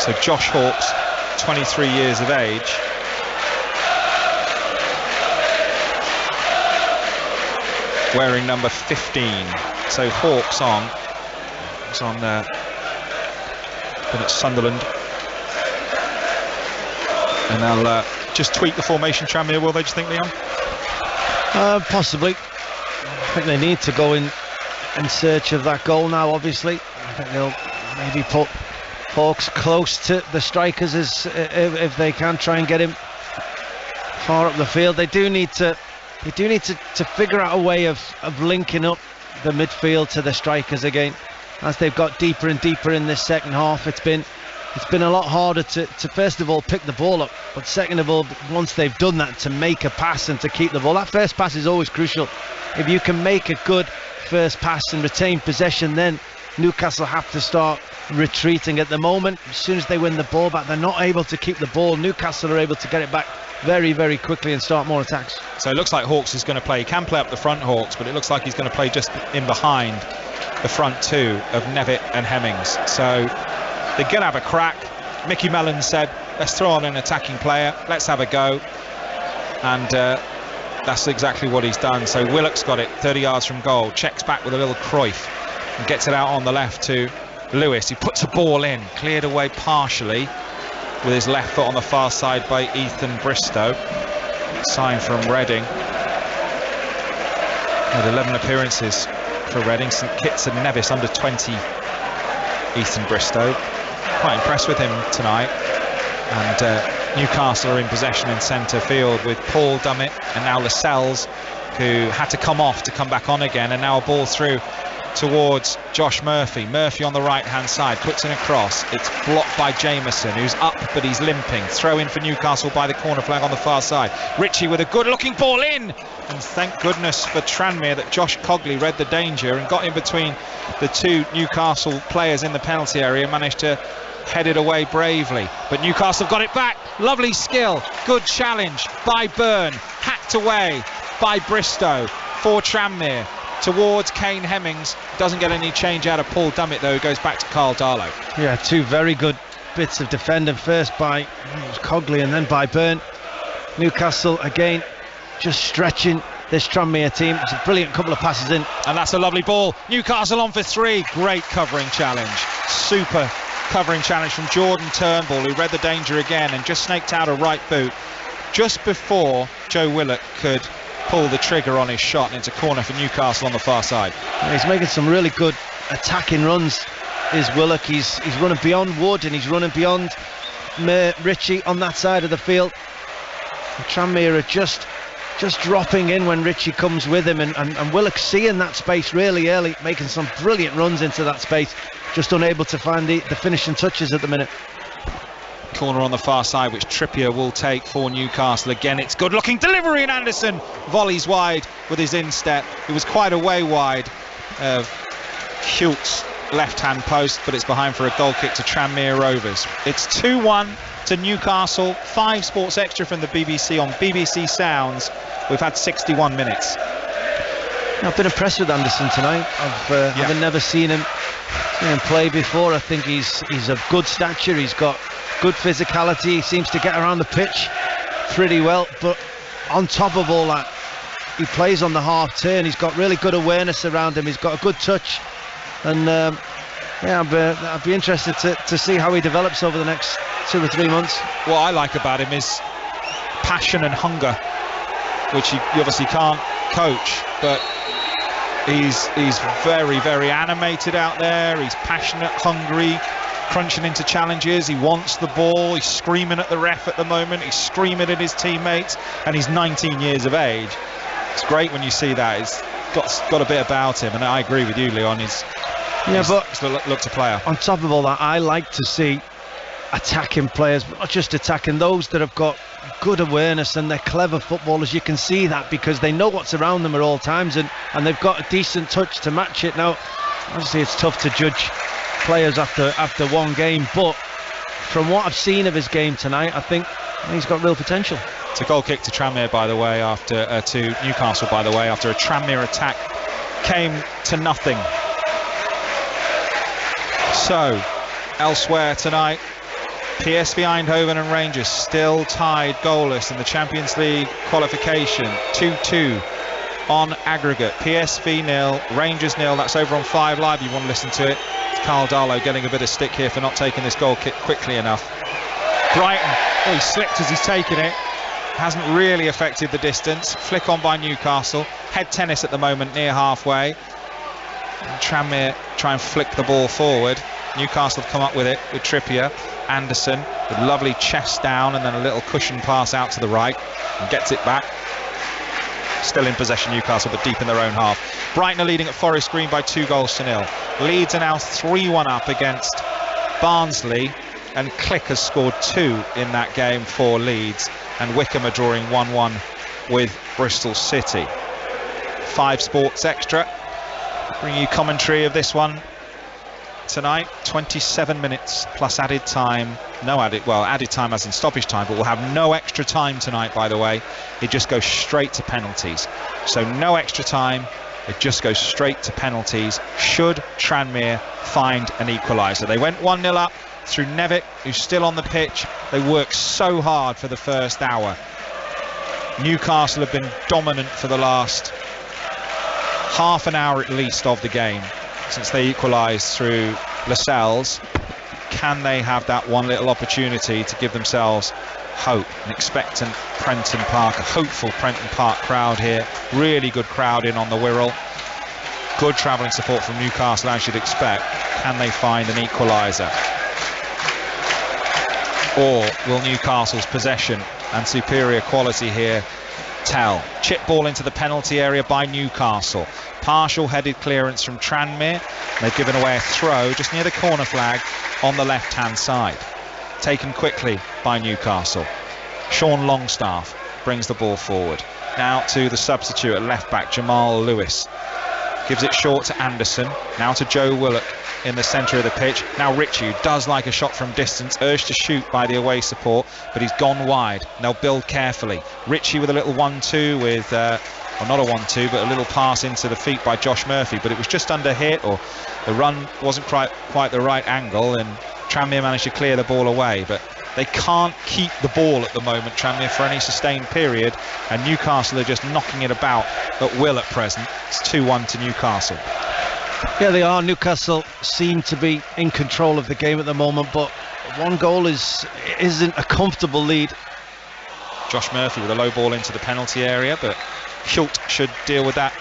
So Josh Hawkes 23 years of age. Wearing number 15. So Hawks on. It's on there. Been at Sunderland. And they'll just tweak the formation, Tranmere, will they, do you think, Leon? Possibly. I think they need to go in search of that goal now, obviously. I think they'll maybe put Hawks close to the strikers if they can try and get him far up the field. They do need to figure out a way of linking up the midfield to the strikers again. As they've got deeper and deeper in this second half, it's been a lot harder to first of all pick the ball up, but second of all, once they've done that, to make a pass and to keep the ball. That first pass is always crucial. If you can make a good first pass and retain possession, then Newcastle have to start retreating. At the moment, as soon as they win the ball back, they're not able to keep the ball. Newcastle are able to get it back very, very quickly and start more attacks. So it looks like Hawks is going to play. He can play up the front, Hawks, but it looks like he's going to play just in behind the front two of Nevitt and Hemmings. So they're going to have a crack. Mickey Mellon said, let's throw on an attacking player, let's have a go. And that's exactly what he's done. So Willock's got it 30 yards from goal, checks back with a little Cruyff and gets it out on the left to Lewis, who puts a ball in, cleared away partially with his left foot on the far side by Ethan Bristow. Sign from Reading. Had 11 appearances for Reading. St Kitts and Nevis under 20. Ethan Bristow. Quite impressed with him tonight. And Newcastle are in possession in centre field with Paul Dummett and now Lascelles, who had to come off to come back on again, and now a ball through towards Josh Murphy. Murphy on the right hand side puts in a cross. It's blocked by Jameson, who's up but he's limping. Throw in for Newcastle by the corner flag on the far side. Ritchie with a good looking ball in, and thank goodness for Tranmere that Josh Cogley read the danger and got in between the two Newcastle players in the penalty area, managed to head it away bravely. But Newcastle got it back. Lovely skill, good challenge by Byrne, hacked away by Bristow for Tranmere towards Kane Hemmings. Doesn't get any change out of Paul Dummett though, goes back to Carl Darlow. Yeah, two very good bits of defending, first by Cogley and then by Byrne. Newcastle again just stretching this Tranmere team. It's a brilliant couple of passes in, and that's a lovely ball. Newcastle on for three. Great covering challenge, super covering challenge from Jordan Turnbull, who read the danger again and just snaked out a right boot just before Joe Willock could pull the trigger on his shot into corner for Newcastle on the far side. Yeah, he's making some really good attacking runs, is Willock. He's running beyond Wood and he's running beyond Ritchie on that side of the field. And Tranmere are just dropping in when Ritchie comes with him, and Willock seeing that space really early, making some brilliant runs into that space, just unable to find the finishing touches at the minute. Corner on the far side, which Trippier will take for Newcastle. Again, it's good looking delivery, and Anderson volleys wide with his instep. It was quite a way wide of Hult's left hand post, but it's behind for a goal kick to Tranmere Rovers. It's 2-1 to Newcastle. 5 Sports Extra from the BBC on BBC Sounds. We've had 61 minutes. I've been impressed with Anderson tonight. I've never seen him play before. I think he's of good stature. He's got good physicality. He seems to get around the pitch pretty well, but on top of all that, he plays on the half turn. He's got really good awareness around him. He's got a good touch, and I'd be interested to see how he develops over the next 2 or 3 months. What I like about him is passion and hunger, which you obviously can't coach, but he's very, very animated out there. He's passionate, hungry, crunching into challenges. He wants the ball. He's screaming at the ref at the moment. He's screaming at his teammates, and he's 19 years of age. It's great when you see that. He's got a bit about him, and I agree with you, Leon. He's looked a player. On top of all that, I like to see attacking players, but not just attacking, those that have got good awareness and they're clever footballers. You can see that because they know what's around them at all times, and they've got a decent touch to match it. Now, obviously it's tough to judge players after one game, but from what I've seen of his game tonight, I think he's got real potential. It's a goal kick to Tranmere, by the way, to Newcastle, by the way, after a Tranmere attack came to nothing. So, elsewhere tonight, PSV Eindhoven and Rangers still tied goalless in the Champions League qualification. 2-2 on aggregate. PSV 0, Rangers 0. That's over on 5 Live. You want to listen to it. It's Carl Darlow getting a bit of stick here for not taking this goal kick quickly enough. Brighton, he slipped as he's taken it. Hasn't really affected the distance. Flick on by Newcastle. Head tennis at the moment near halfway. And Tranmere try and flick the ball forward. Newcastle have come up with it with Trippier. Anderson with lovely chest down and then a little cushion pass out to the right and gets it back. Still in possession Newcastle, but deep in their own half. Brighton are leading at Forest Green by 2-0. Leeds are now 3-1 up against Barnsley, and Click has scored 2 in that game for Leeds, and Wickham are drawing 1-1 with Bristol City. 5 Sports Extra bring you commentary of this one tonight. 27 minutes plus added time. Added time as in stoppage time, but we'll have no extra time tonight, by the way. It just goes straight to penalties. So no extra time, it just goes straight to penalties should Tranmere find an equaliser. They went 1-0 up through Nevitt, who's still on the pitch. They worked so hard for the first hour. Newcastle have been dominant for the last half an hour at least of the game since they equalised through Lascelles. Can they have that one little opportunity to give themselves hope? An expectant Prenton Park, a hopeful Prenton Park crowd here. Really good crowd in on the Wirral. Good travelling support from Newcastle, as you'd expect. Can they find an equaliser? Or will Newcastle's possession and superior quality here tell? Chip ball into the penalty area by Newcastle. Partial headed clearance from Tranmere. They've given away a throw just near the corner flag on the left hand side. Taken quickly by Newcastle. Sean Longstaff brings the ball forward. Now to the substitute at left back, Jamal Lewis. Gives it short to Anderson. Now to Joe Willock in the centre of the pitch. Now Ritchie, who does like a shot from distance, urged to shoot by the away support, but he's gone wide. And they'll build carefully. Ritchie with a little 1-2 with, well, not a 1-2, but a little pass into the feet by Josh Murphy, but it was just under hit, or the run wasn't quite the right angle, and Tranmere managed to clear the ball away. But they can't keep the ball at the moment, Tranmere, for any sustained period, and Newcastle are just knocking it about at will at present. It's 2-1 to Newcastle. Yeah, they are. Newcastle seem to be in control of the game at the moment, but 1 goal isn't a comfortable lead. Josh Murphy with a low ball into the penalty area, but Schultz should deal with that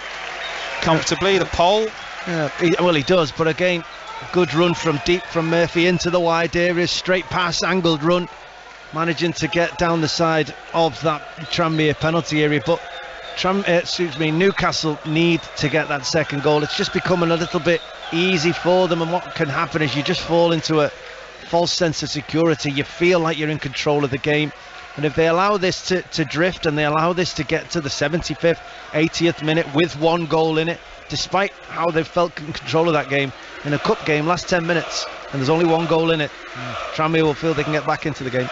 comfortably. The pole. Yeah, he does, but again, good run from deep from Murphy into the wide area, straight pass, angled run, managing to get down the side of that Tranmere penalty area. But Newcastle need to get that second goal. It's just becoming a little bit easy for them, and what can happen is you just fall into a false sense of security. You feel like you're in control of the game, and if they allow this to drift, and they allow this to get to the 75th, 80th minute with 1 goal in it, despite how they've felt in control of that game in a cup game, last 10 minutes, and there's only 1 goal in it, Tranmere will feel they can get back into the game.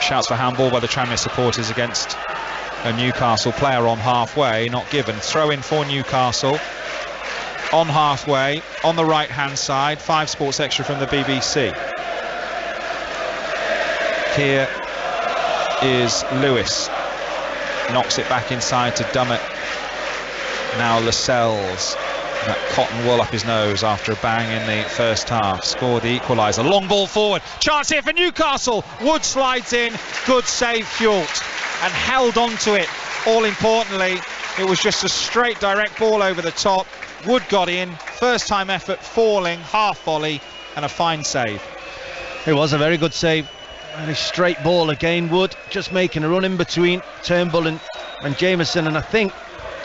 Shouts for handball by the Tranmere supporters against a Newcastle player on halfway, not given. Throw in for Newcastle on halfway on the right hand side. 5 Sports Extra from the BBC. Here is Lewis, knocks it back inside to Dummett. Now Lascelles, that cotton wool up his nose after a bang in the first half, scored the equaliser. Long ball forward, chance here for Newcastle. Wood slides in, good save Hjult, and held on to it. All importantly, it was just a straight direct ball over the top. Wood got in, first time effort, falling, half volley, and a fine save. It was a very good save, and a straight ball again. Wood just making a run in between Turnbull and Jameson, and I think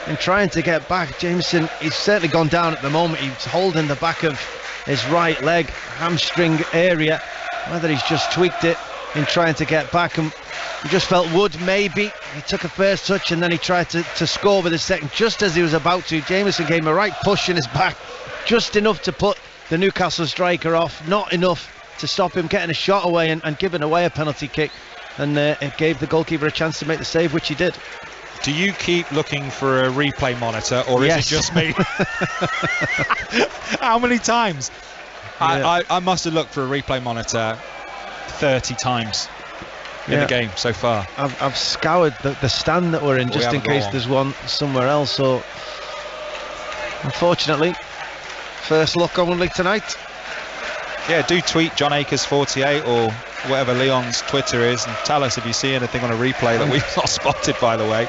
in trying to get back, Jameson, he's certainly gone down at the moment. He's holding the back of his right leg, hamstring area, whether he's just tweaked it in trying to get back, and he just felt Wood maybe. He took a first touch and then he tried to score with his second. Just as he was about to, Jameson gave him a right push in his back, just enough to put the Newcastle striker off, not enough to stop him getting a shot away and giving away a penalty kick, and it gave the goalkeeper a chance to make the save, which he did. Do you keep looking for a replay monitor, or yes. Is it just me? How many times I must have looked for a replay monitor 30 times in the game so far. I've scoured the stand that we're in just in case there's one somewhere else. So unfortunately, first look only tonight. Yeah, do tweet John Akers 48 or whatever Leon's Twitter is and tell us if you see anything on a replay that we've not spotted, by the way.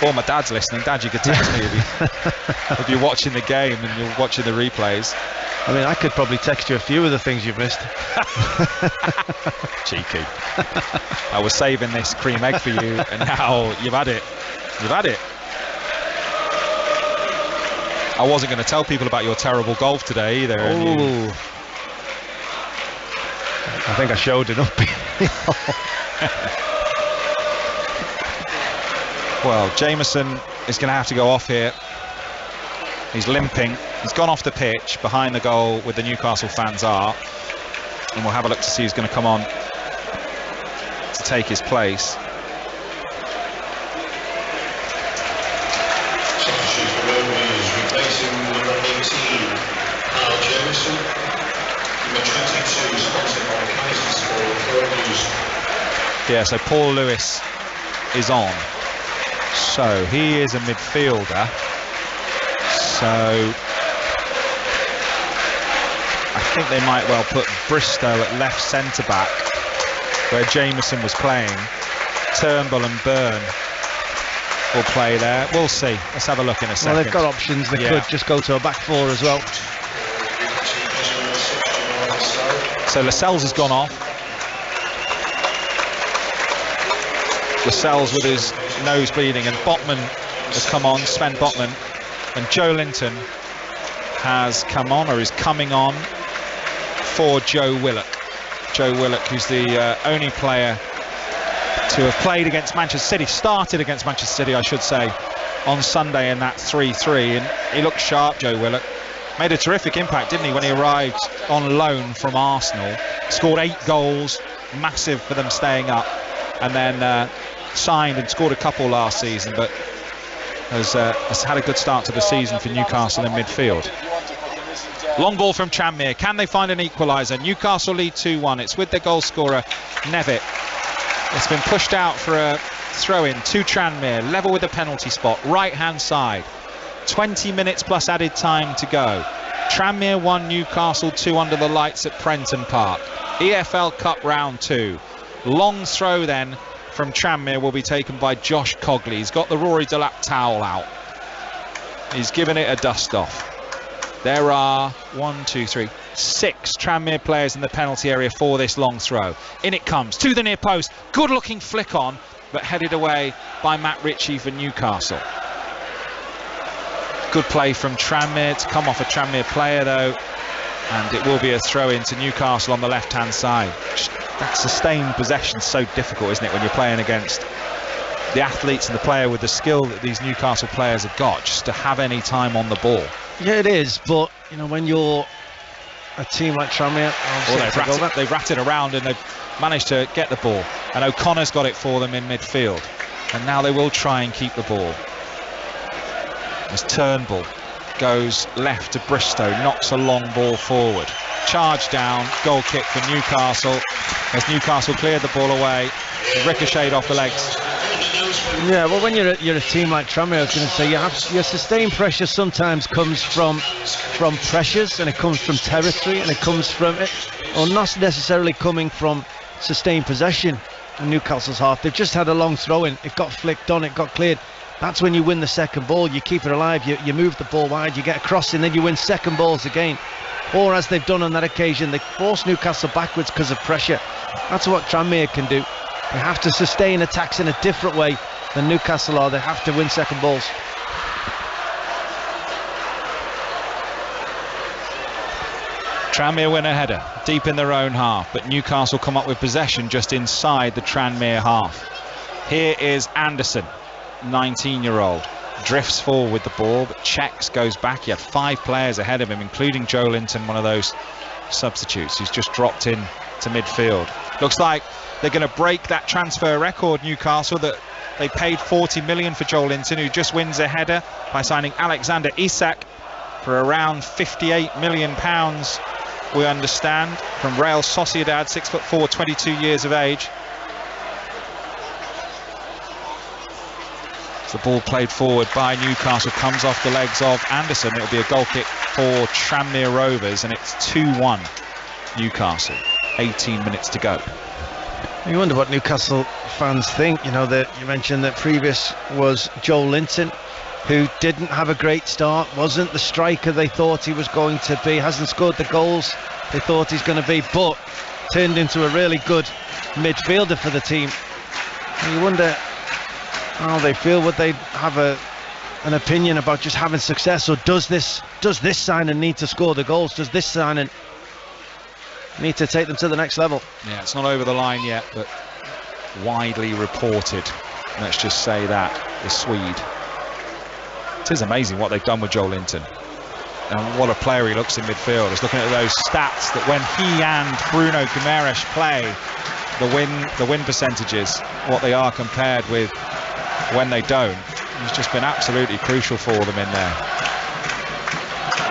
Or my dad's listening. Dad, you could text me if you're watching the game and you're watching the replays. I mean, I could probably text you a few of the things you've missed. Cheeky. I was saving this cream egg for you, and now you've had it. You've had it. I wasn't going to tell people about your terrible golf today either. Oh. I think I showed enough. Well, Jameson is going to have to go off here. He's limping. He's gone off the pitch behind the goal where the Newcastle fans are. And we'll have a look to see who's going to come on to take his place. Replacing number 18, Jameson. Number 22, sponsored by Kaiser's for Yeah, so Paul Lewis is on. So he is a midfielder. So I think they might well put Bristow at left centre back where Jameson was playing. Turnbull and Byrne will play there. We'll see. Let's have a look in a second. Well, they've got options. They could just go to a back four as well. So Lascelles has gone off. Lascelles with his nose bleeding, and Botman has come on, Sven Botman, and Joe Linton has come on, or is coming on, for Joe Willock. Joe Willock, who's the only player to have played against Manchester City, started against Manchester City, I should say, on Sunday in that 3-3, and he looked sharp, Joe Willock. Made a terrific impact, didn't he, when he arrived on loan from Arsenal. Scored 8 goals, massive for them staying up, and then signed and scored a couple last season, but has had a good start to the season for Newcastle in midfield. Long ball from Tranmere. Can they find an equaliser? Newcastle lead 2-1. It's with their goal scorer, Nevitt. It's been pushed out for a throw-in to Tranmere, level with the penalty spot, right-hand side. 20 minutes plus added time to go. Tranmere 1, Newcastle 2 under the lights at Prenton Park. EFL Cup round 2. Long throw then from Tranmere will be taken by Josh Cogley. He's got the Rory Delap towel out. He's given it a dust off. There are 6 Tranmere players in the penalty area for this long throw. In it comes to the near post. Good looking flick on, but headed away by Matt Ritchie for Newcastle. Good play from Tranmere to come off a Tranmere player though, and it will be a throw in to Newcastle on the left hand side. That sustained possession is so difficult, isn't it, when you're playing against the athletes and the player with the skill that these Newcastle players have got, just to have any time on the ball. Yeah, it is, but you know, when you're a team like Tranmere, they've ratted around and they've managed to get the ball, and O'Connor's got it for them in midfield, and now they will try and keep the ball as Turnbull goes left to Bristow, knocks a long ball forward, charge down, goal kick for Newcastle as Newcastle cleared the ball away, ricocheted off the legs. Yeah, well, when you're a team like Tranmere, I was going to say, your sustained pressure sometimes comes from pressures, and it comes from territory, and it comes from it, or not necessarily coming from sustained possession in Newcastle's half. They've just had a long throw in, it got flicked on, it got cleared. That's when you win the second ball, you keep it alive, you move the ball wide, you get a crossing, then you win second balls again. Or as they've done on that occasion, they force Newcastle backwards because of pressure. That's what Tranmere can do. They have to sustain attacks in a different way than Newcastle are. They have to win second balls. Tranmere win a header deep in their own half, but Newcastle come up with possession just inside the Tranmere half. Here is Anderson, 19-year-old, drifts forward with the ball but checks, goes back. He had 5 players ahead of him, including Joe Linton, one of those substitutes who's just dropped in to midfield. Looks like they're going to break that transfer record, Newcastle, that they paid 40 million for Joe Linton, who just wins a header by signing Alexander Isak for around £58 million, we understand, from Real Sociedad, 6'4", 22 years of age. The ball played forward by Newcastle comes off the legs of Anderson. It'll be a goal kick for Tranmere Rovers, and it's 2-1 Newcastle. 18 minutes to go. You wonder what Newcastle fans think. You know, that you mentioned that previous was Joel Linton, who didn't have a great start, wasn't the striker they thought he was going to be, hasn't scored the goals they thought he's going to be, but turned into a really good midfielder for the team. And you wonder how they feel. Would they have an opinion about just having success, or does this signing need to score the goals? Does this signing need to take them to the next level? Yeah, it's not over the line yet, but widely reported. Let's just say that, the Swede. It is amazing what they've done with Joel Linton. And what a player he looks in midfield. Just looking at those stats, that when he and Bruno Guimaraes play, the win percentages, what they are compared with when they don't. He's just been absolutely crucial for them in there.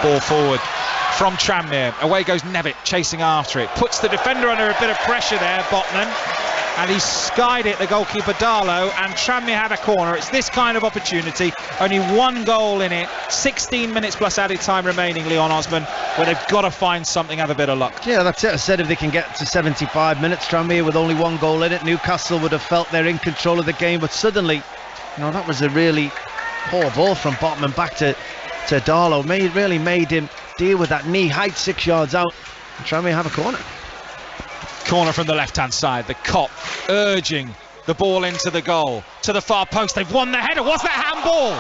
Ball forward from Tranmere. Away goes Nevitt, chasing after it. Puts the defender under a bit of pressure there, Botman. And he's skied it, the goalkeeper Darlow, and Tranmere had a corner. It's this kind of opportunity. Only one goal in it. 16 minutes plus added time remaining, Leon Osman, where they've got to find something, have a bit of luck. Yeah, that's it. I said if they can get to 75 minutes, Tranmere with only one goal in it, Newcastle would have felt they're in control of the game. But suddenly, you know, that was a really poor ball from Botman back to Darlow. Really made him deal with that knee height 6 yards out. And Tranmere have a corner. Corner from the left-hand side. The Kop urging the ball into the goal. To the far post. They've won the header. Was that handball?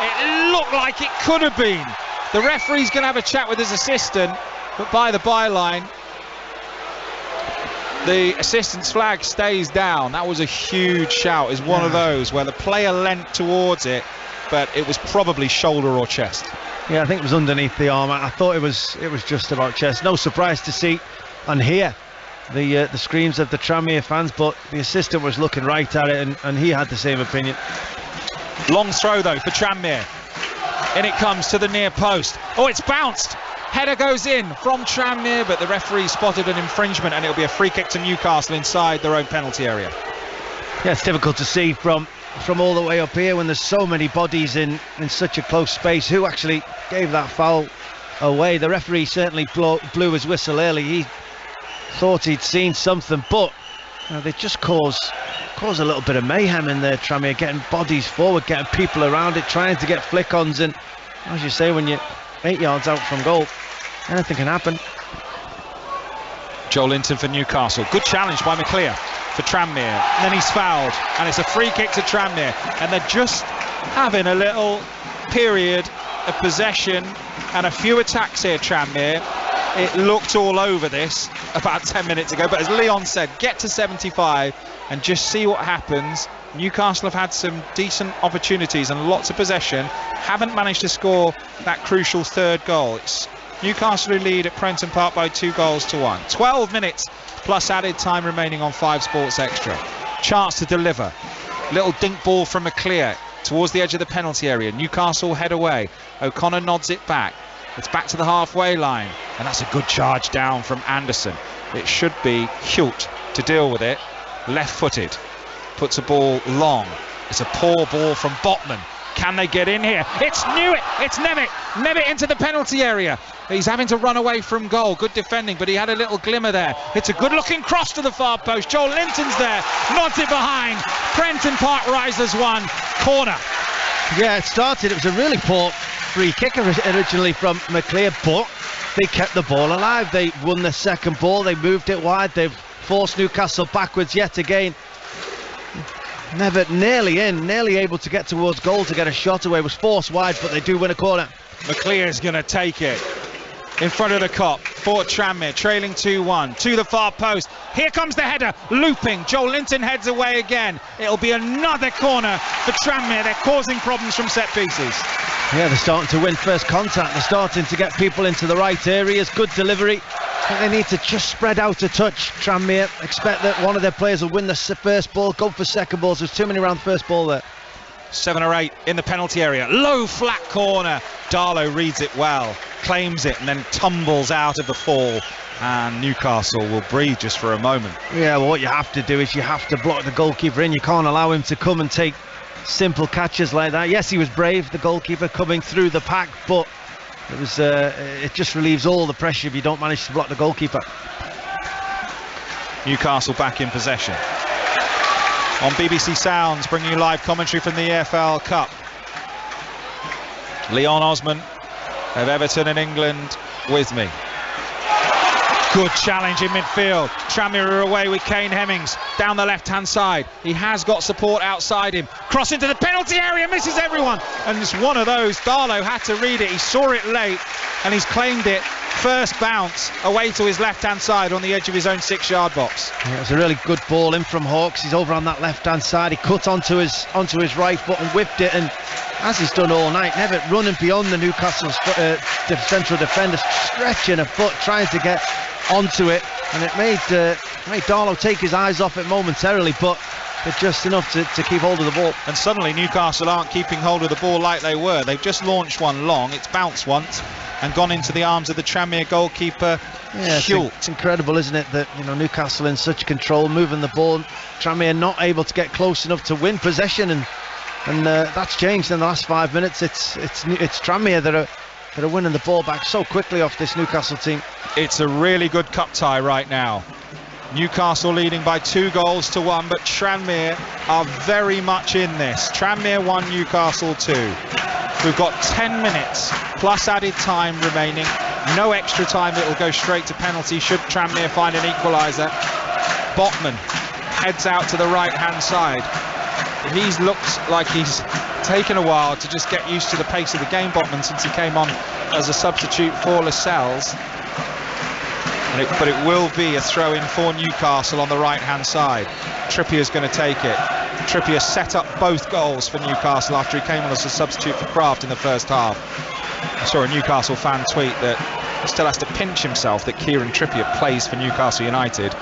It looked like it could have been. The referee's going to have a chat with his assistant, but by the byline, the assistant's flag stays down. That was a huge shout. It's one of those where the player leant towards it, but it was probably shoulder or chest. Yeah, I think it was underneath the arm. I thought it was just about chest. No surprise to see and hear the screams of the Tranmere fans, but the assistant was looking right at it, and he had the same opinion. Long throw though for Tranmere. In it comes to the near post. Oh, it's bounced. Header goes in from Tranmere, but the referee spotted an infringement, and it'll be a free kick to Newcastle inside their own penalty area. Yeah, it's difficult to see from all the way up here when there's so many bodies in such a close space. Who actually gave that foul away? The referee certainly blew his whistle early. He thought he'd seen something, but you know, they just cause a little bit of mayhem in there, Tranmere, getting bodies forward, getting people around it, trying to get flick-ons, and as you say, when you're 8 yards out from goal, anything can happen. Joel Linton for Newcastle. Good challenge by McClear for Tranmere. And then he's fouled, and it's a free kick to Tranmere, and they're just having a little period of possession and a few attacks here, Tranmere. It looked all over this about 10 minutes ago, but as Leon said, get to 75 and just see what happens. Newcastle have had some decent opportunities and lots of possession, haven't managed to score that crucial third goal. It's Newcastle who lead at Prenton Park by 2-1. 12 minutes plus added time remaining on 5 Sports Extra. Chance to deliver. Little dink ball from McClear towards the edge of the penalty area. Newcastle head away. O'Connor nods it back. It's back to the halfway line, and that's a good charge down from Anderson. It should be Hult to deal with it. Left-footed. Puts a ball long. It's a poor ball from Botman. Can they get in here? It's Nevitt. Nevitt into the penalty area. He's having to run away from goal. Good defending, but he had a little glimmer there. It's a good-looking cross to the far post. Joel Linton's there. Nods it behind. Prenton Park Risers 1. Corner. Yeah, it was a really poor free kick originally from McClear, but they kept the ball alive. They won the second ball. They moved it wide. They've forced Newcastle backwards yet again. Never nearly able to get towards goal to get a shot away. Was forced wide, but they do win a corner. McClear's going to take it in front of the Kop for Tranmere, trailing 2-1 to the far post. Here comes the header, looping. Joel Linton heads away again. It'll be another corner for Tranmere. They're causing problems from set pieces. Yeah, they're starting to win first contact. They're starting to get people into the right areas. Good delivery. I think they need to just spread out a touch. Tranmere expect that one of their players will win the first ball, go for second balls. There's too many around the first ball there. 7 or 8 in the penalty area. Low flat corner. Darlow reads it well, claims it, and then tumbles out of the fall. And Newcastle will breathe just for a moment. Yeah, well, what you have to do is you have to block the goalkeeper in. You can't allow him to come and take simple catches like that. Yes, he was brave, the goalkeeper, coming through the pack, but it just relieves all the pressure if you don't manage to block the goalkeeper. Newcastle back in possession. On BBC Sounds, bringing you live commentary from the EFL Cup. Leon Osman of Everton in England with me. Good challenge in midfield. Tranmere are away with Kane Hemmings down the left-hand side. He has got support outside him. Cross into the penalty area, misses everyone. And it's one of those. Darlow had to read it. He saw it late and he's claimed it. First bounce away to his left-hand side on the edge of his own 6-yard box. Yeah, it was a really good ball in from Hawks. He's over on that left-hand side. He cut onto his right foot and whipped it, and as he's done all night, never running beyond the Newcastle central defender, stretching a foot, trying to get onto it, and it made Darlow take his eyes off it momentarily, but just enough to keep hold of the ball. And suddenly Newcastle aren't keeping hold of the ball like they were. They've just launched one long, it's bounced once and gone into the arms of the Tranmere goalkeeper. Yeah, it's incredible, isn't it, that Newcastle in such control, moving the ball, Tranmere not able to get close enough to win possession, and that's changed in the last 5 minutes. It's Tranmere that are winning the ball back so quickly off this Newcastle team. It's a really good cup tie right now. Newcastle leading by 2-1, but Tranmere are very much in this. Tranmere 1, Newcastle 2. We've got 10 minutes plus added time remaining. No extra time, it will go straight to penalty should Tranmere find an equaliser. Botman heads out to the right-hand side. He's looked like he's taken a while to just get used to the pace of the game, Botman, since he came on as a substitute for Lascelles. But it will be a throw-in for Newcastle on the right-hand side. Trippier's going to take it. Trippier set up both goals for Newcastle after he came on as a substitute for Kraft in the first half. I saw a Newcastle fan tweet that he still has to pinch himself that Kieran Trippier plays for Newcastle United.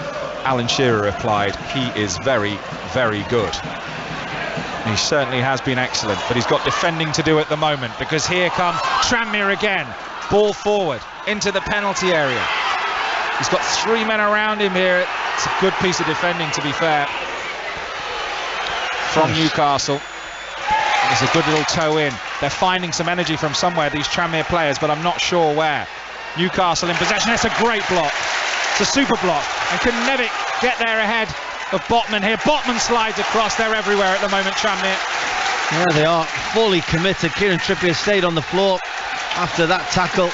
Alan Shearer replied, he is very, very good. He certainly has been excellent, but he's got defending to do at the moment, because here come Tranmere again. Ball forward into the penalty area. He's got 3 men around him here. It's a good piece of defending, to be fair, from Newcastle. There's a good little toe in. They're finding some energy from somewhere, these Tranmere players, but I'm not sure where. Newcastle in possession. That's a great block. It's a super block, and can never get there ahead of Botman here. Botman slides across. They're everywhere at the moment, Tranmere. Yeah, they are fully committed. Kieran Trippier stayed on the floor after that tackle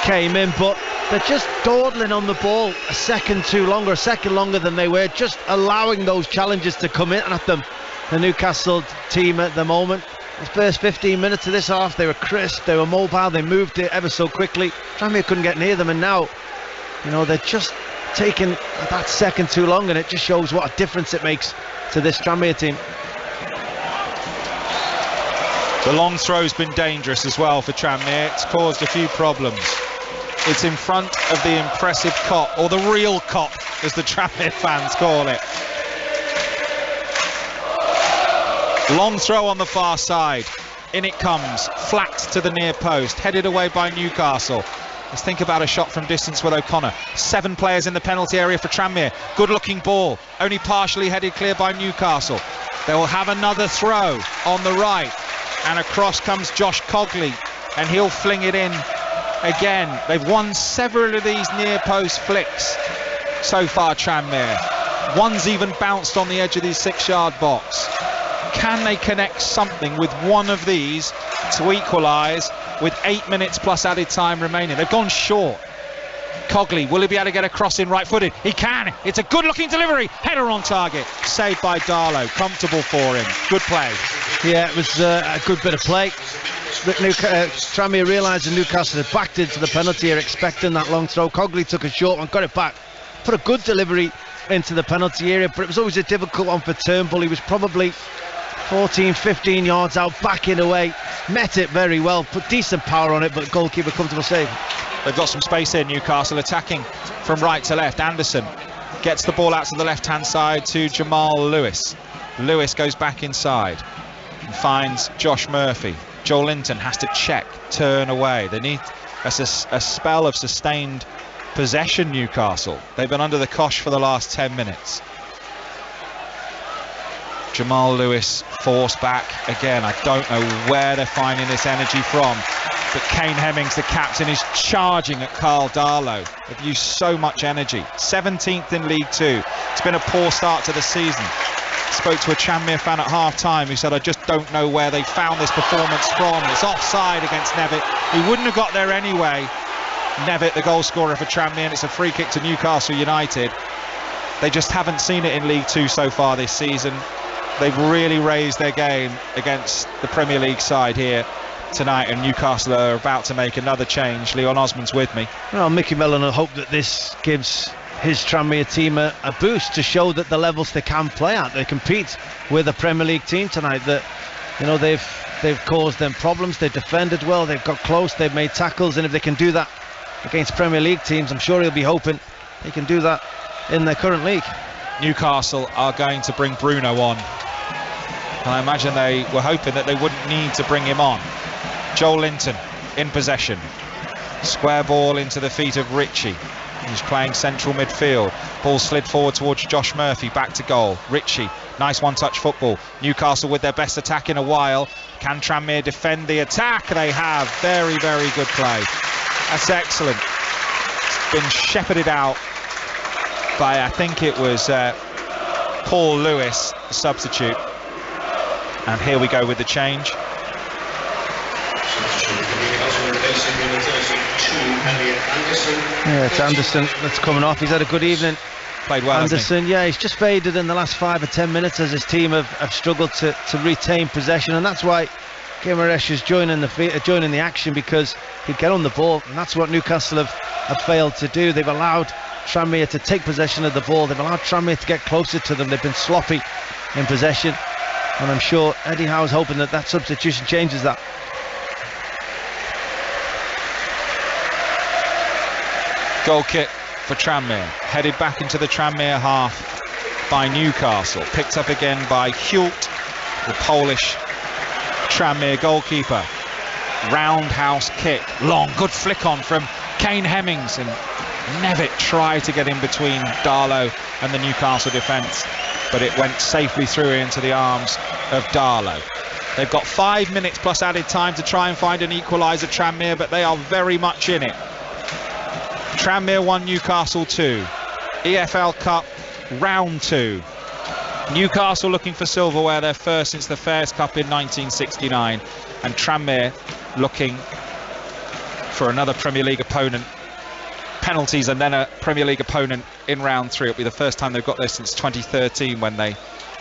came in, but they're just dawdling on the ball a second longer than they were, just allowing those challenges to come in at them. The Newcastle team at the moment, the first 15 minutes of this half, they were crisp, they were mobile, they moved it ever so quickly. Tranmere couldn't get near them, and now, they're just taking that second too long, and it just shows what a difference it makes to this Tranmere team. The long throw's been dangerous as well for Tranmere. It's caused a few problems. It's in front of the impressive cop, or the real cop, as the Tranmere fans call it. Long throw on the far side. In it comes, flat to the near post, headed away by Newcastle. Let's think about a shot from distance with O'Connor. 7 players in the penalty area for Tranmere. Good looking ball, only partially headed clear by Newcastle. They will have another throw on the right, and across comes Josh Cogley, and he'll fling it in again. They've won several of these near post flicks so far, Tranmere. One's even bounced on the edge of the 6-yard box. Can they connect something with one of these to equalise with 8 minutes plus added time remaining? They've gone short. Cogley, will he be able to get a cross in right-footed? He can. It's a good-looking delivery. Header on target. Saved by Darlow. Comfortable for him. Good play. Yeah, it was a good bit of play. Tranmere realising Newcastle had backed into the penalty area, expecting that long throw. Cogley took a short one, got it back. Put a good delivery into the penalty area, but it was always a difficult one for Turnbull. He was probably 14, 15 yards out, backing away. Met it very well, put decent power on it, but goalkeeper comfortable save. They've got some space here, Newcastle, attacking from right to left. Anderson gets the ball out to the left-hand side to Jamal Lewis. Lewis goes back inside. and finds Josh Murphy. Joe Linton has to check, turn away. They need a spell of sustained possession, Newcastle. They've been under the cosh for the last 10 minutes. Jamal Lewis forced back again. I don't know where they're finding this energy from, but Kane Hemmings, the captain, is charging at Carl Darlow. They've used so much energy. 17th in League Two. It's been a poor start to the season. Spoke to a Tranmere fan at half-time who said, I just don't know where they found this performance from. It's offside against Nevitt. He wouldn't have got there anyway. Nevitt, the goal scorer for Tranmere, and it's a free kick to Newcastle United. They just haven't seen it in League Two so far this season. They've really raised their game against the Premier League side here tonight, and Newcastle are about to make another change. Leon Osmond's with me. Well, Mickey Mellon will hope that this gives his Tranmere team a boost to show that the levels they can play at, they compete with a Premier League team tonight, that, you know, they've caused them problems, they've defended well, they've got close, they've made tackles, and if they can do that against Premier League teams, I'm sure he'll be hoping they can do that in their current league. Newcastle are going to bring Bruno on. I imagine they were hoping that they wouldn't need to bring him on. Joel Linton in possession. Square ball into the feet of Ritchie. He's playing central midfield. Ball slid forward towards Josh Murphy. Back to goal. Ritchie. Nice one-touch football. Newcastle with their best attack in a while. Can Tranmere defend the attack? They have. Very, very good play. That's excellent. It's been shepherded out by, I think it was Paul Lewis, the substitute. And here we go with the change. Yeah, it's Anderson that's coming off. He's had a good evening. Played well, Anderson, yeah, he's just faded in the last 5 or 10 minutes as his team have struggled to retain possession, and that's why Guimaraes is joining the action, because he'd get on the ball, and that's what Newcastle have failed to do. They've allowed Tranmere to take possession of the ball. They've allowed Tranmere to get closer to them. They've been sloppy in possession, and I'm sure Eddie Howe's hoping that substitution changes that. Goal kick for Tranmere, headed back into the Tranmere half by Newcastle, picked up again by Hult, the Polish Tranmere goalkeeper. Roundhouse kick, long, good flick on from Kane Hemmings, and Nevitt tried to get in between Darlow and the Newcastle defence, but it went safely through into the arms of Darlow. They've got 5 minutes plus added time to try and find an equaliser, Tranmere, but they are very much in it. Tranmere 1, Newcastle 2. EFL Cup round 2. Newcastle looking for silverware, their first since the Fairs Cup in 1969, and Tranmere looking for another Premier League opponent, penalties, and then a Premier League opponent in round 3. It'll be the first time they've got this since 2013, when they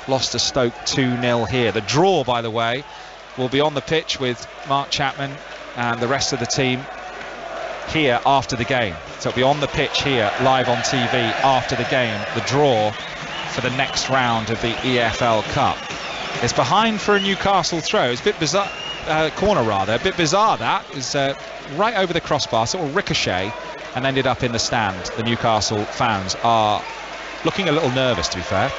lost to Stoke 2-0 here. The draw, by the way, will be on the pitch with Mark Chapman and the rest of the team here after the game. So it'll be on the pitch here, live on TV after the game, the draw for the next round of the EFL Cup. It's behind for a Newcastle throw. It's a bit bizarre, corner rather, a bit bizarre. That is right over the crossbar, sort of ricochet, and ended up in the stand. The Newcastle fans are looking a little nervous, to be fair.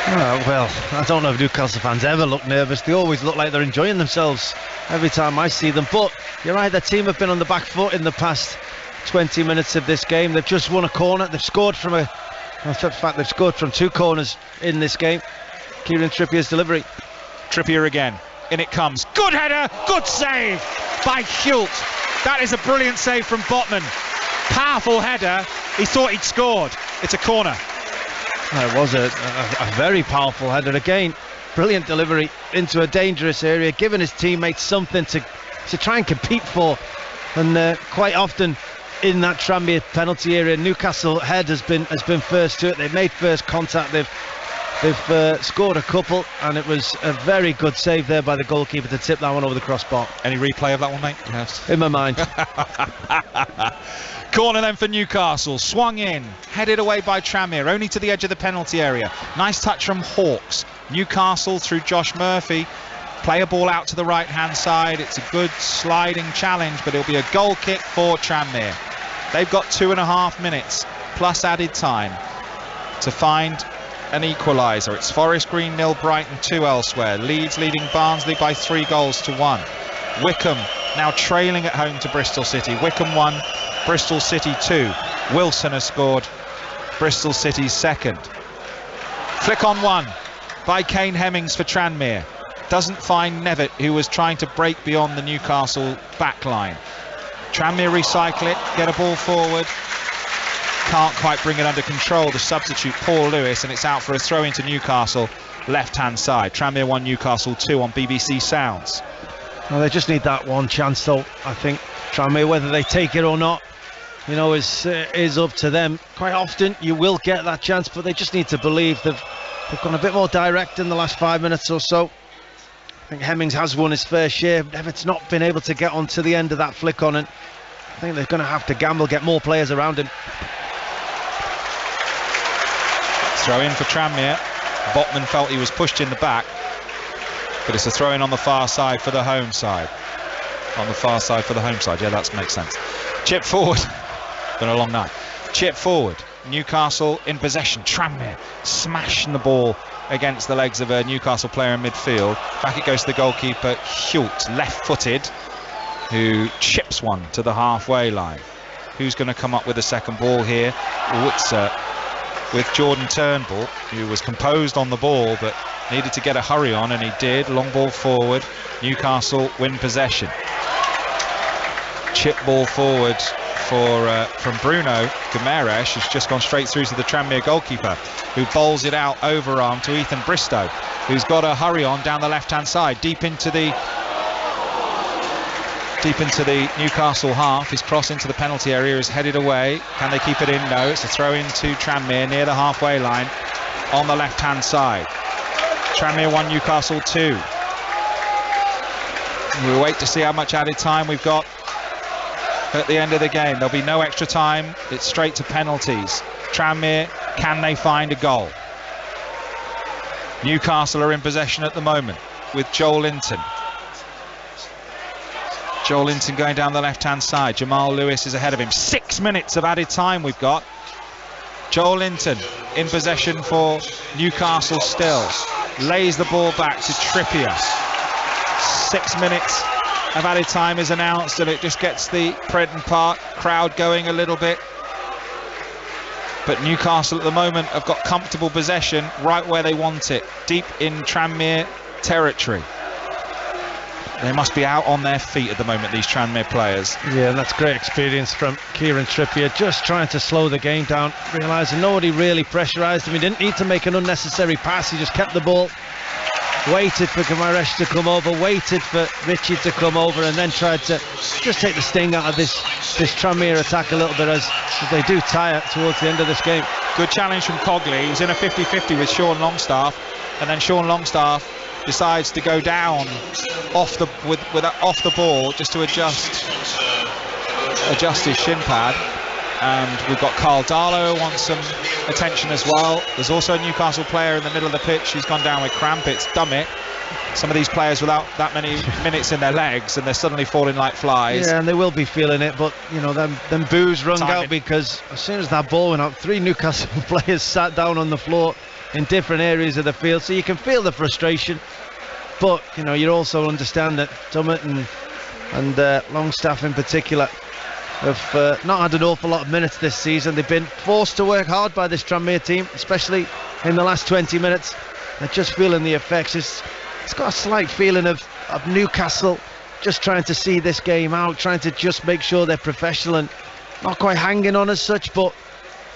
Well, I don't know if Newcastle fans ever look nervous. They always look like they're enjoying themselves every time I see them. But you're right, their team have been on the back foot in the past 20 minutes of this game. They've just won a corner. They've scored from they've scored from 2 corners in this game. Kieran Trippier's delivery. Trippier again. In it comes. Good header. Good save by Hult. That is a brilliant save from Botman. Powerful header. He thought he'd scored. It's a corner. It was a very powerful header again. Brilliant delivery into a dangerous area, giving his teammates something to try and compete for. And quite often in that Tranmere penalty area, Newcastle head has been first to it. They've made first contact. They've scored a couple, and it was a very good save there by the goalkeeper to tip that one over the crossbar. Any replay of that one, mate? Yes. In my mind. Corner then for Newcastle, swung in, headed away by Tranmere, only to the edge of the penalty area. Nice touch from Hawks. Newcastle through Josh Murphy, play a ball out to the right hand side. It's a good sliding challenge, but it'll be a goal kick for Tranmere. They've got 2.5 minutes plus added time to find an equaliser. It's Forest Green 0, Brighton 2 elsewhere. Leeds leading Barnsley by 3 goals to 1. Wycombe now trailing at home to Bristol City. Wycombe 1, Bristol City 2. Wilson has scored Bristol City's second. Flick on 1 by Kane Hemmings for Tranmere. Doesn't find Nevitt, who was trying to break beyond the Newcastle backline. Tranmere recycle it, get a ball forward. Can't quite bring it under control. The substitute, Paul Lewis, and it's out for a throw into Newcastle, left-hand side. Tranmere 1, Newcastle 2 on BBC Sounds. Well, they just need that one chance, though. I think Tranmere, whether they take it or not, you know, is up to them. Quite often you will get that chance, but they just need to believe they've gone a bit more direct in the last 5 minutes or so. I think Hemmings has won his fair share. Nevitt's not been able to get on to the end of that flick on, and I think they're going to have to gamble, get more players around him. Throw in for Tranmere. Botman felt he was pushed in the back, but it's a throw in on the far side for the home side. On the far side for the home side, yeah, that makes sense. Chip forward. Been a long night. Chip forward. Newcastle in possession. Tranmere smashing the ball against the legs of a Newcastle player in midfield. Back it goes to the goalkeeper, Hult, left-footed, who chips one to the halfway line. Who's going to come up with the second ball here? Witzer with Jordan Turnbull, who was composed on the ball but needed to get a hurry on, and he did. Long ball forward. Newcastle win possession. Chip ball forward from Bruno Guimaraes, who's just gone straight through to the Tranmere goalkeeper, who bowls it out overarm to Ethan Bristow, who's got a hurry on down the left-hand side, deep into the Newcastle half. His cross into the penalty area is headed away. Can they keep it in? No, it's a throw in to Tranmere near the halfway line on the left-hand side. Tranmere 1, Newcastle 2. We'll wait to see how much added time we've got at the end of the game. There'll be no extra time. It's straight to penalties. Tranmere, can they find a goal? Newcastle are in possession at the moment with Joel Linton. Joel Linton going down the left-hand side. Jamal Lewis is ahead of him. 6 minutes of added time we've got. Joel Linton in possession for Newcastle still. Lays the ball back to Trippier. 6 minutes of added time is announced, and it just gets the Prenton Park crowd going a little bit. But Newcastle at the moment have got comfortable possession right where they want it, deep in Tranmere territory. They must be out on their feet at the moment, these Tranmere players. Yeah, and that's great experience from Kieran Trippier, just trying to slow the game down, realising nobody really pressurised him. He didn't need to make an unnecessary pass, he just kept the ball, waited for Guimaraes to come over, waited for Richie to come over, and then tried to just take the sting out of this Tranmere attack a little bit as they do tire towards the end of this game. Good challenge from Cogley. He was in a 50-50 with Sean Longstaff, and then Sean Longstaff decides to go down off the ball just to adjust his shin pad. And we've got Carl Darlow who wants some attention as well. There's also a Newcastle player in the middle of the pitch who's gone down with cramp. It's Dummett. Some of these players without that many minutes in their legs, and they're suddenly falling like flies. Yeah, and they will be feeling it, but you know, them boos rung out because as soon as that ball went out, 3 Newcastle players sat down on the floor in different areas of the field, so you can feel the frustration. But you know, you also understand that Dummett and Longstaff in particular have not had an awful lot of minutes this season. They've been forced to work hard by this Tranmere team, especially in the last 20 minutes. They're just feeling the effects. It's got a slight feeling of Newcastle just trying to see this game out, trying to just make sure they're professional and not quite hanging on as such, but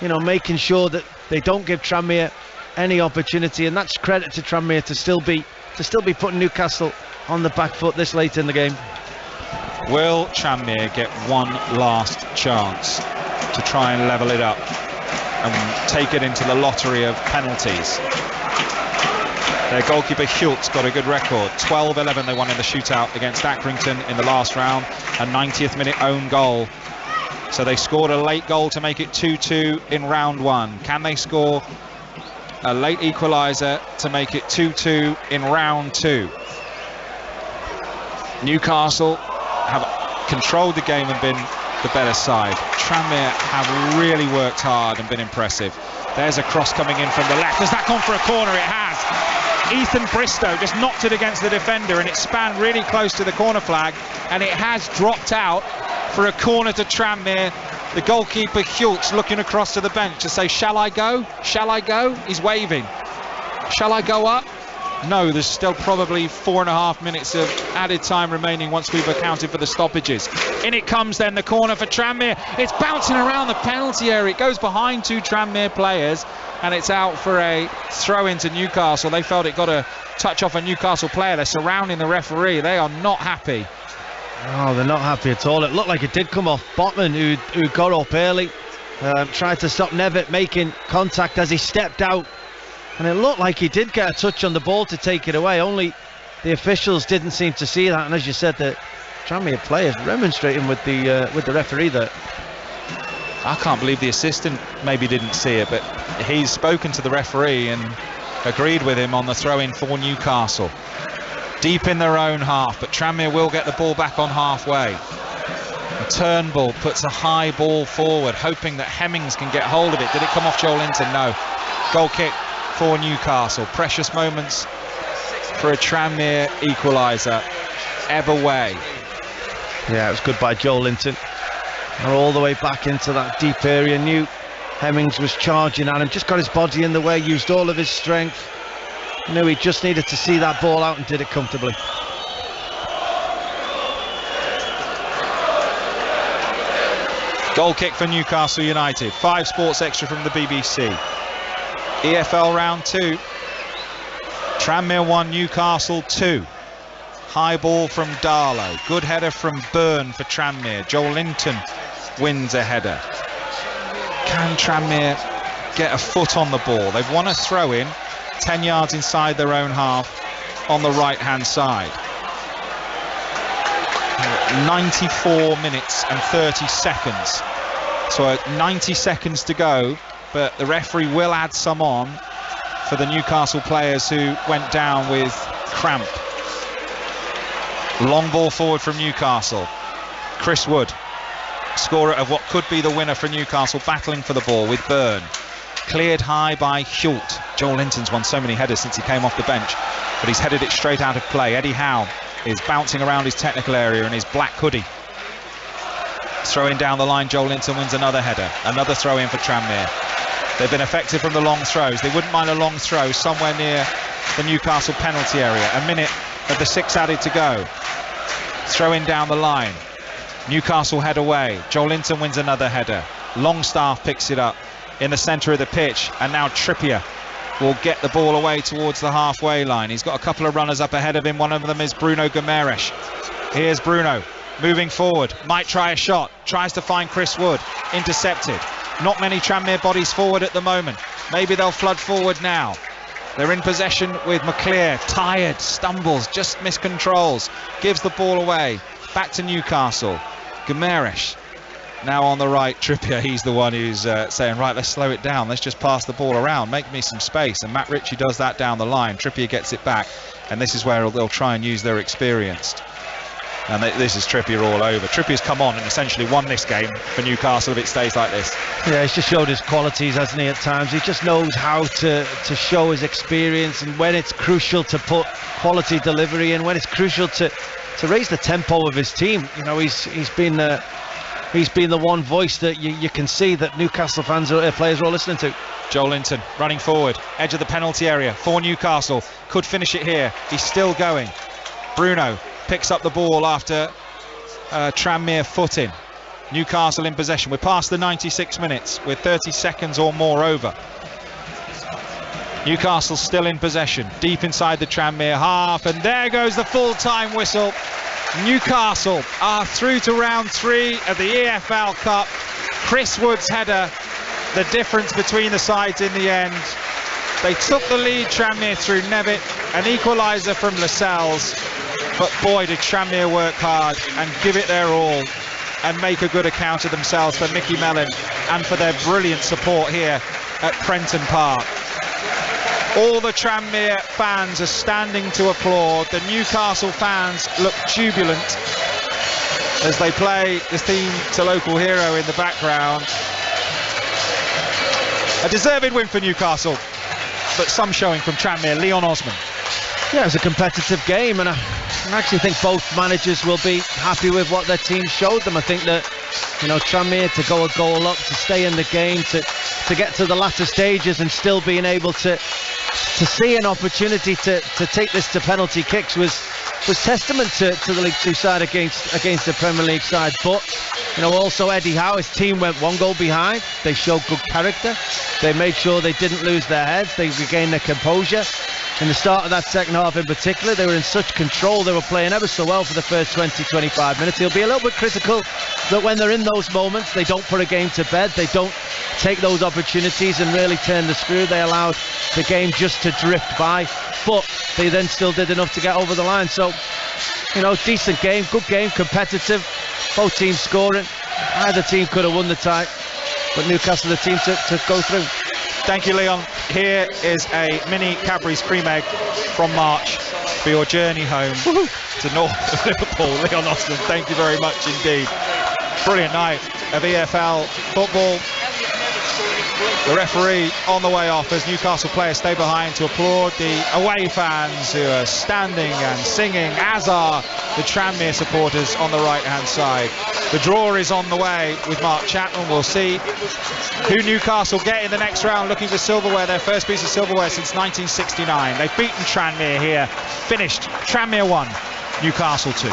you know, making sure that they don't give Tranmere any opportunity, and that's credit to Tranmere to still be putting Newcastle on the back foot this late in the game. Will Tranmere get one last chance to try and level it up and take it into the lottery of penalties? Their goalkeeper Hult's got a good record. 12-11 they won in the shootout against Accrington in the last round, a 90th minute own goal. So they scored a late goal to make it 2-2 in round 1. Can they score a late equaliser to make it 2-2 in round 2? Newcastle have controlled the game and been the better side. Tranmere have really worked hard and been impressive. There's a cross coming in from the left. Has that gone for a corner? It has. Ethan Bristow just knocked it against the defender, and it spanned really close to the corner flag, and it has dropped out for a corner to Tranmere. The goalkeeper Hultz looking across to the bench to say, shall I go? Shall I go? He's waving. Shall I go up? No, there's still probably 4.5 minutes of added time remaining once we've accounted for the stoppages. In it comes then, the corner for Tranmere. It's bouncing around the penalty area. It goes behind 2 Tranmere players, and it's out for a throw into Newcastle. They felt it got a touch off a Newcastle player. They're surrounding the referee. They are not happy. Oh, they're not happy at all. It looked like it did come off Botman, who got up early, tried to stop Nevitt making contact as he stepped out. And it looked like he did get a touch on the ball to take it away, only the officials didn't seem to see that. And as you said, the Tranmere players remonstrating with the referee there. I can't believe the assistant maybe didn't see it, but he's spoken to the referee and agreed with him on the throw-in for Newcastle. Deep in their own half, but Tranmere will get the ball back on halfway. Turnbull puts a high ball forward, hoping that Hemmings can get hold of it. Did it come off Joel Linton? No. Goal kick for Newcastle. Precious moments for a Tranmere equaliser. Ever way. Yeah, it was good by Joel Linton. They're all the way back into that deep area. Knew Hemmings was charging at him, just got his body in the way, used all of his strength. Knew he just needed to see that ball out and did it comfortably. Goal kick for Newcastle United. 5 Sports Extra from the BBC. EFL round 2. Tranmere 1, Newcastle 2. High ball from Darlow. Good header from Byrne for Tranmere. Joel Linton wins a header. Can Tranmere get a foot on the ball? They've won a throw-in 10 yards inside their own half on the right-hand side. 94 minutes and 30 seconds. So 90 seconds to go, but the referee will add some on for the Newcastle players who went down with cramp. Long ball forward from Newcastle. Chris Wood, scorer of what could be the winner for Newcastle, battling for the ball with Byrne. Cleared high by Hult. Joel Linton's won so many headers since he came off the bench, but he's headed it straight out of play. Eddie Howe is bouncing around his technical area in his black hoodie. Throwing down the line, Joel Linton wins another header. Another throw in for Tranmere. They've been effective from the long throws. They wouldn't mind a long throw somewhere near the Newcastle penalty area. A minute of the 6 added to go. Throwing down the line. Newcastle head away. Joel Linton wins another header. Longstaff picks it up in the centre of the pitch, and now Trippier will get the ball away towards the halfway line. He's got a couple of runners up ahead of him. One of them is Bruno Guimaraes. Here's Bruno moving forward, might try a shot, tries to find Chris Wood, intercepted. Not many Tranmere bodies forward at the moment. Maybe they'll flood forward now. They're in possession with McClear, tired, stumbles, just miscontrols, gives the ball away. Back to Newcastle. Guimaraes now on the right. Trippier, he's the one who's saying, right, let's slow it down, let's just pass the ball around, make me some space. And Matt Ritchie does that down the line. Trippier gets it back, and this is where they'll try and use their experience. And this is Trippier all over. Trippier's come on and essentially won this game for Newcastle if it stays like this. Yeah, he's just showed his qualities, hasn't he, at times. He just knows how to show his experience, and when it's crucial to put quality delivery in, when it's crucial to raise the tempo of his team. You know, he's been the one voice that you can see that Newcastle fans or players are all listening to. Joel Linton running forward, edge of the penalty area for Newcastle. Could finish it here. He's still going. Bruno picks up the ball after Tranmere footing. Newcastle in possession. We're past the 96 minutes with 30 seconds or more over. Newcastle still in possession, deep inside the Tranmere half, and there goes the full-time whistle. Newcastle are through to round 3 of the EFL Cup. Chris Wood's header, the difference between the sides in the end. They took the lead, Tranmere, through Nevitt, an equaliser from Lascelles. But boy, did Tranmere work hard and give it their all and make a good account of themselves for Mickey Mellon and for their brilliant support here at Prenton Park. All the Tranmere fans are standing to applaud. The Newcastle fans look jubilant as they play the theme to Local Hero in the background. A deserved win for Newcastle, but some showing from Tranmere. Leon Osman. Yeah, it was a competitive game, and I actually think both managers will be happy with what their team showed them. I think that, Tranmere to go a goal up, to stay in the game, to get to the latter stages and still being able to see an opportunity to take this to penalty kicks was testament to the League Two side against the Premier League side. But also Eddie Howe, his team went one goal behind. They showed good character. They made sure they didn't lose their heads. They regained their composure. In the start of that second half in particular, they were in such control. They were playing ever so well for the first 20-25 minutes. He'll be a little bit critical that when they're in those moments, they don't put a game to bed. They don't take those opportunities and really turn the screw. They allowed the game just to drift by, but they then still did enough to get over the line. So, decent game, good game, competitive. Both teams scoring. Either team could have won the tie, but Newcastle the team to go through. Thank you, Leon. Here is a mini Cadbury's cream egg from March for your journey home to north of Liverpool. Leon Osman, thank you very much indeed. Brilliant night of EFL football. The referee on the way off as Newcastle players stay behind to applaud the away fans who are standing and singing, as are the Tranmere supporters on the right-hand side. The draw is on the way with Mark Chapman. We'll see who Newcastle get in the next round, looking for silverware, their first piece of silverware since 1969. They've beaten Tranmere here, finished Tranmere 1, Newcastle 2.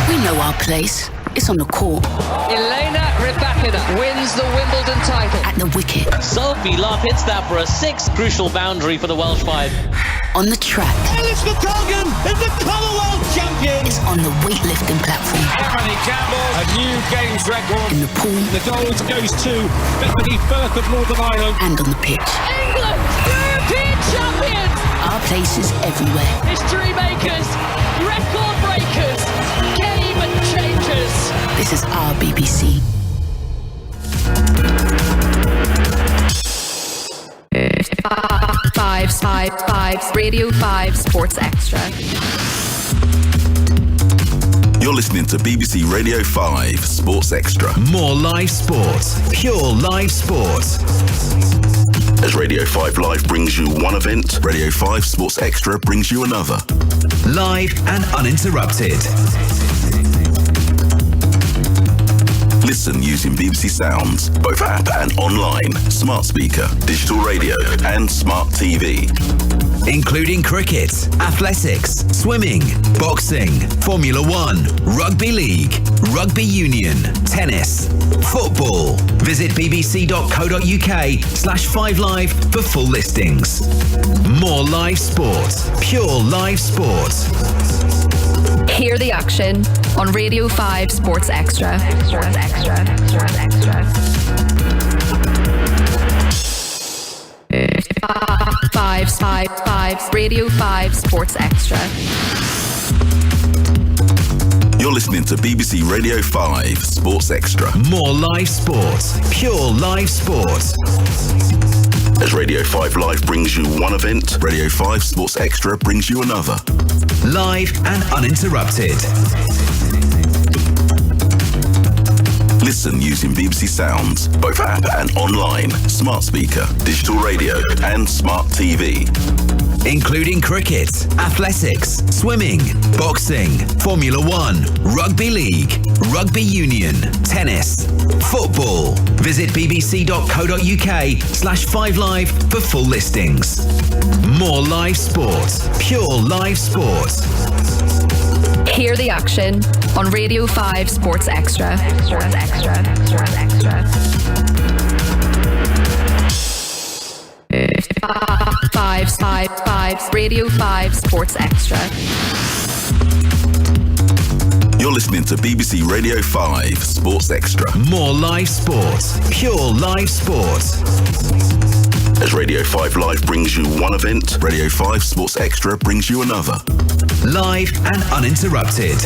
We know our place. It's on the court. Elena Rybakina wins the Wimbledon title. At the wicket. Sophie Love hits that for a sixth crucial boundary for the Welsh five. On the track. Ellis McColgan is the Commonwealth champion. It's on the weightlifting platform. Emily Campbell, a new games record. In the pool. The gold goes to Bethany Firth of Northern Ireland. And on the pitch. England, European champions. Our place is everywhere. History makers, record breakers, game changers. This is our BBC. Five, Radio 5 Sports Extra. You're listening to BBC Radio 5 Sports Extra. More live sports, pure live sports. As Radio 5 Live brings you one event, Radio 5 Sports Extra brings you another. Live and uninterrupted. Listen using BBC Sounds, both app and online, smart speaker, digital radio and smart TV. Including cricket, athletics, swimming, boxing, Formula 1, rugby league, rugby union, tennis, football. Visit bbc.co.uk/5live for full listings. More live sport, pure live sport. Hear the action on Radio 5 Sports Extra. Sports Extra. Sports Extra. Five. Radio 5 Sports Extra. You're listening to BBC Radio 5 Sports Extra. More live sports, pure live sports. As Radio 5 Live brings you one event, Radio 5 Sports Extra brings you another. Live and uninterrupted. Listen using BBC Sounds, both app and online, smart speaker, digital radio and smart TV. Including cricket, athletics, swimming, boxing, Formula 1, rugby league, rugby union, tennis, football. Visit bbc.co.uk/5live for full listings. More live sport, pure live sport. Hear the action on Radio 5 Sports Extra. Sports Extra. Sports Extra. Five. Radio 5 Sports Extra. You're listening to BBC Radio 5 Sports Extra. More live sports, pure live sports. As Radio 5 Live brings you one event, Radio 5 Sports Extra brings you another. Live and uninterrupted.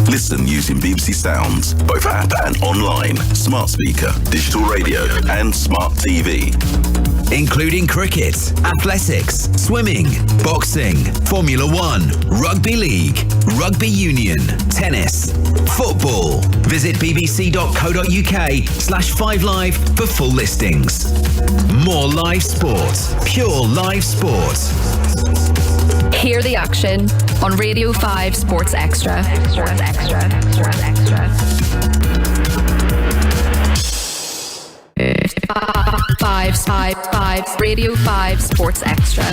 Listen using BBC Sounds, both app and online, smart speaker, digital radio and smart TV. including cricket, athletics, swimming, boxing, Formula 1, rugby league, rugby union, tennis, football. Visit bbc.co.uk/5live for full listings. More live sport, pure live sport. Hear the action on Radio 5 Sports Extra. Sports Extra. Sports Extra. 5 Radio 5 Sports Extra.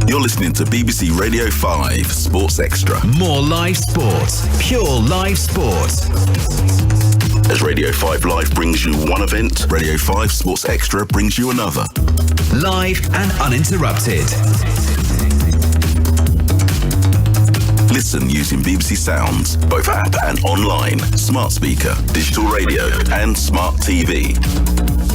You're listening to BBC Radio 5 Sports Extra. More live sport, pure live sport. As Radio 5 Live brings you one event, Radio 5 Sports Extra brings you another. Live and uninterrupted. Listen using BBC Sounds, both app and online, smart speaker, digital radio and smart TV.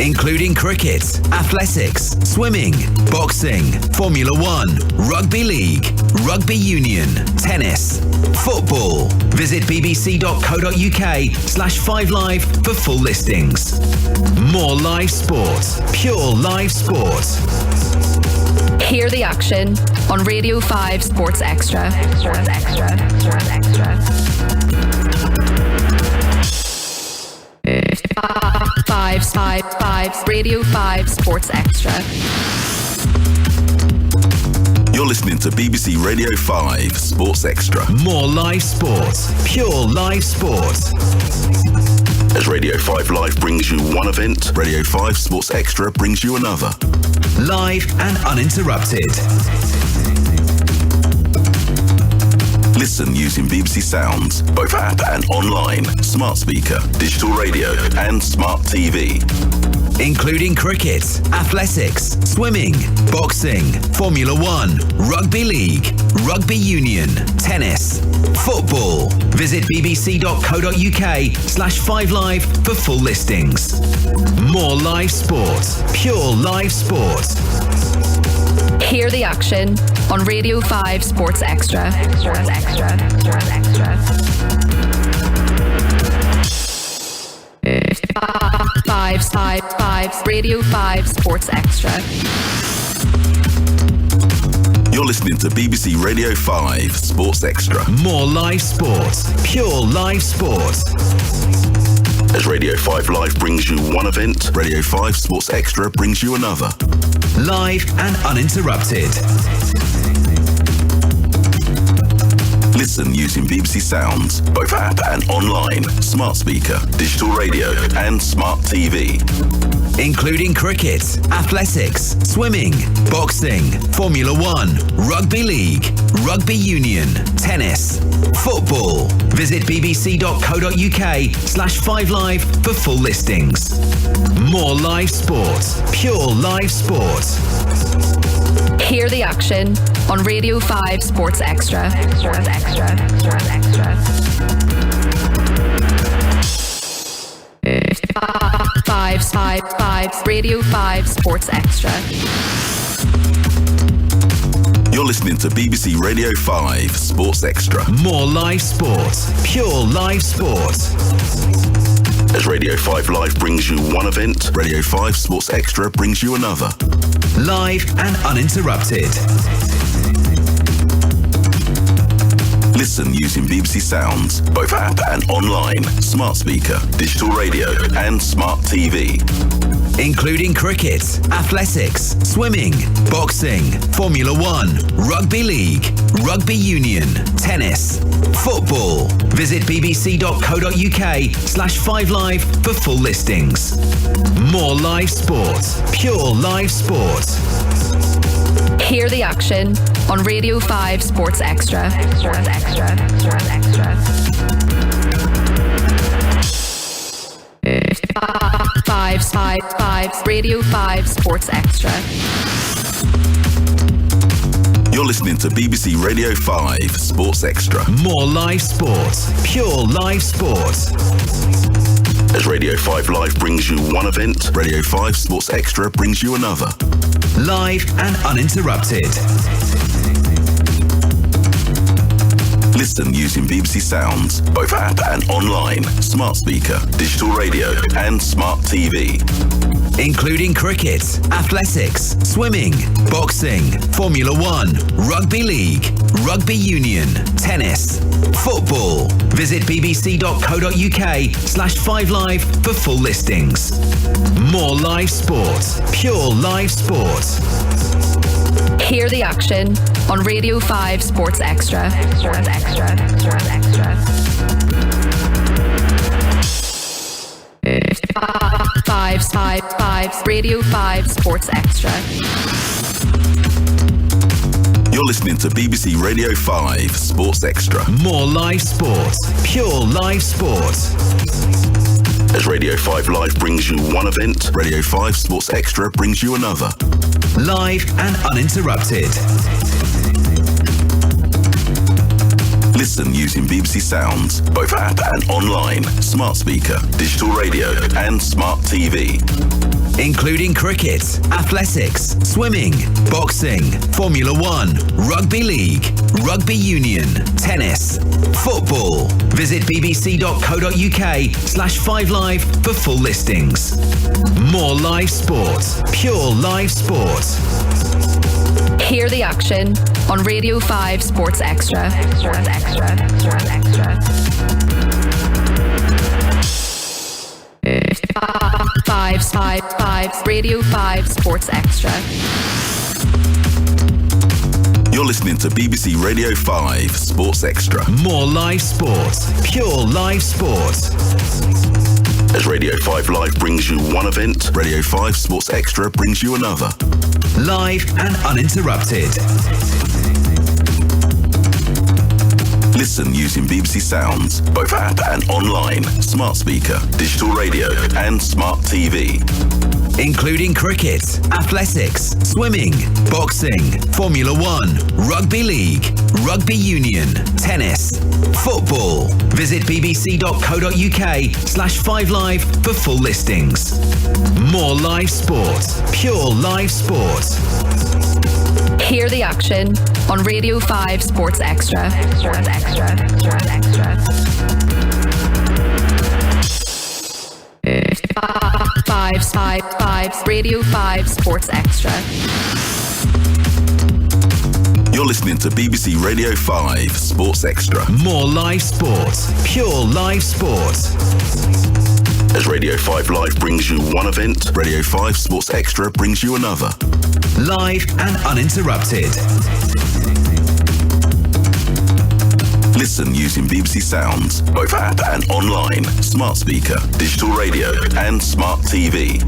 Including cricket, athletics, swimming, boxing, Formula 1, rugby league, rugby union, tennis, football. Visit bbc.co.uk/5live for full listings. More live sport, pure live sport. Hear the action on Radio 5 Sports Extra. Sports Extra. Sports Extra. 5 Radio 5 Sports Extra. You're listening to BBC Radio 5 Sports Extra. More live sport, pure live sport. As Radio 5 Live brings you one event, Radio 5 Sports Extra brings you another. Live and uninterrupted. Listen using BBC Sounds, both app and online, smart speaker, digital radio and smart TV. Including cricket, athletics, swimming, boxing, Formula 1, rugby league, rugby union, tennis, football. Visit bbc.co.uk/5live for full listings. More live sport, pure live sport. Hear the action on Radio 5 Sports Extra. Sports Extra. Sports Extra. 5 Radio 5 Sports Extra. You're listening to BBC Radio 5 Sports Extra. More live sport, pure live sport. As Radio 5 Live brings you one event, Radio 5 Sports Extra brings you another. Live and uninterrupted. Listen using BBC Sounds, both app and online, smart speaker, digital radio and smart TV. Including cricket, athletics, swimming, boxing, Formula 1, rugby league, rugby union, tennis, football. Visit bbc.co.uk/5live for full listings. More live sport, pure live sport. Hear the action on Radio 5 Sports Extra. Sports Extra. Sports Extra. 5 Radio 5 Sports Extra. You're listening to BBC Radio 5 Sports Extra. More live sport, pure live sport. As Radio 5 Live brings you one event, Radio 5 Sports Extra brings you another. Live and uninterrupted. Listen using BBC Sounds, both app and online, smart speaker, digital radio and smart TV. Including cricket, athletics, swimming, boxing, Formula 1, rugby league, rugby union, tennis, football. Visit bbc.co.uk/5live for full listings. More live sport, pure live sport. Hear the action on Radio 5 Sports Extra. Sports Extra. Sports Extra. 5 Radio 5 Sports Extra. You're listening to BBC Radio 5 Sports Extra. More live sport, pure live sport. As Radio 5 Live brings you one event, Radio 5 Sports Extra brings you another. Live and uninterrupted. Listen using BBC Sounds, both app and online, smart speaker, digital radio and smart TV. Including cricket, athletics, swimming, boxing, Formula 1, rugby league, rugby union, tennis, football. Visit bbc.co.uk/5live for full listings. More live sport, pure live sport. Hear the action on Radio 5 Sports Extra. Five, Radio 5 Sports Extra. You're listening to BBC Radio 5 Sports Extra. More live sport, pure live sport. As Radio 5 Live brings you one event, Radio 5 Sports Extra brings you another. Live and uninterrupted. Listen using BBC Sounds, both app and online, smart speaker, digital radio and smart TV. Including cricket, athletics, swimming, boxing, Formula 1, rugby league, rugby union, tennis, football. Visit bbc.co.uk/5live for full listings. More live sport, pure live sport. Hear the action on Radio 5 Sports Extra. Five, Radio 5 Sports Extra. You're listening to BBC Radio 5 Sports Extra. More live sport, pure live sport. As Radio 5 Live brings you one event, Radio 5 Sports Extra brings you another. Live and uninterrupted. Listen using BBC Sounds, both app and online, smart speaker, digital radio and smart TV. Including cricket, athletics, swimming, boxing, Formula 1, rugby league, rugby union, tennis, football. Visit bbc.co.uk/5live for full listings. More live sport, pure live sport. Hear the action on Radio 5 Sports Extra. Five, Radio 5 Sports Extra. You're listening to BBC Radio 5 Sports Extra. More live sport, pure live sport. As Radio 5 Live brings you one event, Radio 5 Sports Extra brings you another. Live and uninterrupted. Listen using BBC Sounds, both app and online, smart speaker, digital radio and smart TV.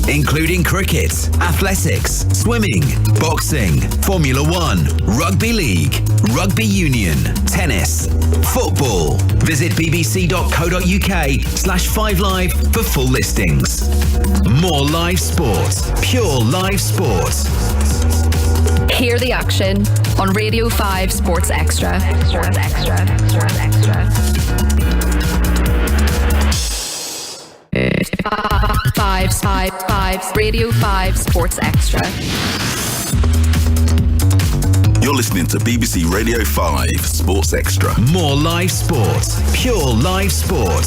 Including cricket, athletics, swimming, boxing, Formula 1, rugby league, rugby union, tennis, football. Visit bbc.co.uk/5live for full listings. More live sport, pure live sport. Hear the action on Radio 5 Sports Extra. Five, Radio 5 Sports Extra. You're listening to BBC Radio 5 Sports Extra. More live sport, pure live sport.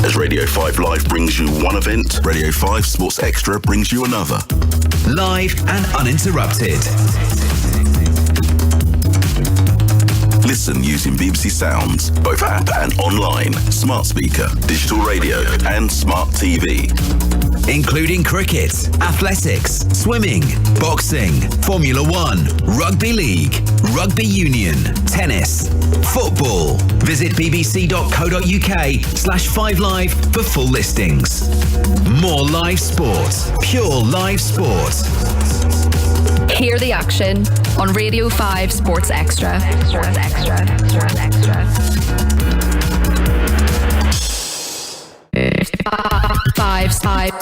As Radio 5 Live brings you one event, Radio 5 Sports Extra brings you another. Live and uninterrupted. Listen using BBC Sounds, both app and online, smart speaker, digital radio and smart TV. Including cricket, athletics, swimming, boxing, Formula 1, rugby league, rugby union, tennis, football. Visit bbc.co.uk/5live for full listings. More live sport, pure live sport. Hear the action on Radio 5 Sports Extra.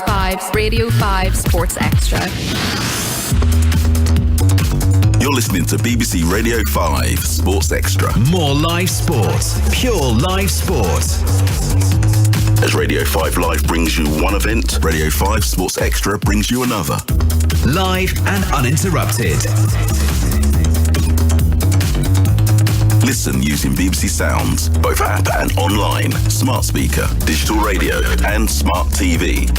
Five, Radio 5 Sports Extra. You're listening to BBC Radio 5 Sports Extra. More live sport, pure live sport. As Radio 5 Live brings you one event, Radio 5 Sports Extra brings you another. Live and uninterrupted. Listen using BBC Sounds, both app and online, smart speaker, digital radio and smart TV.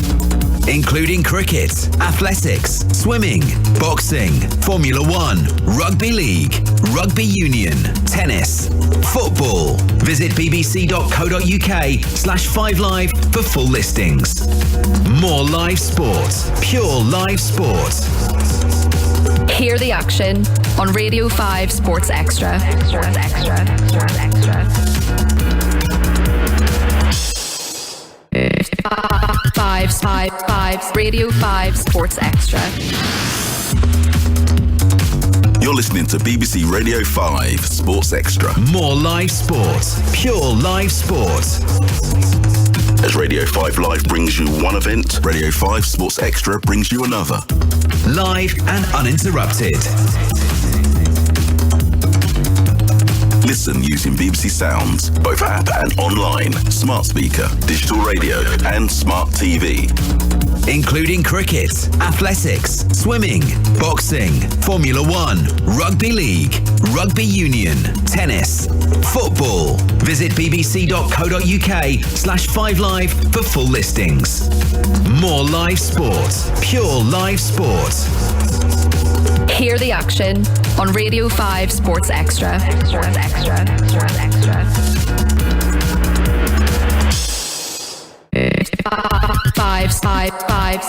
Including cricket, athletics, swimming, boxing, Formula 1, rugby league, rugby union, tennis, football. Visit bbc.co.uk/5live for full listings. More live sport, pure live sport. Hear the action on Radio 5 Sports Extra. Radio 5 Sports Extra. You're listening to BBC Radio 5 Sports Extra. More live sport, pure live sport. As Radio 5 Live brings you one event, Radio 5 Sports Extra brings you another. Live and uninterrupted. Listen using BBC Sounds, both app and online, smart speaker, digital radio and smart TV. Including cricket, athletics, swimming, boxing, Formula 1, rugby league, rugby union, tennis, football. Visit bbc.co.uk/5live for full listings. More live sport, pure live sport. Hear the action on Radio 5 Sports Extra.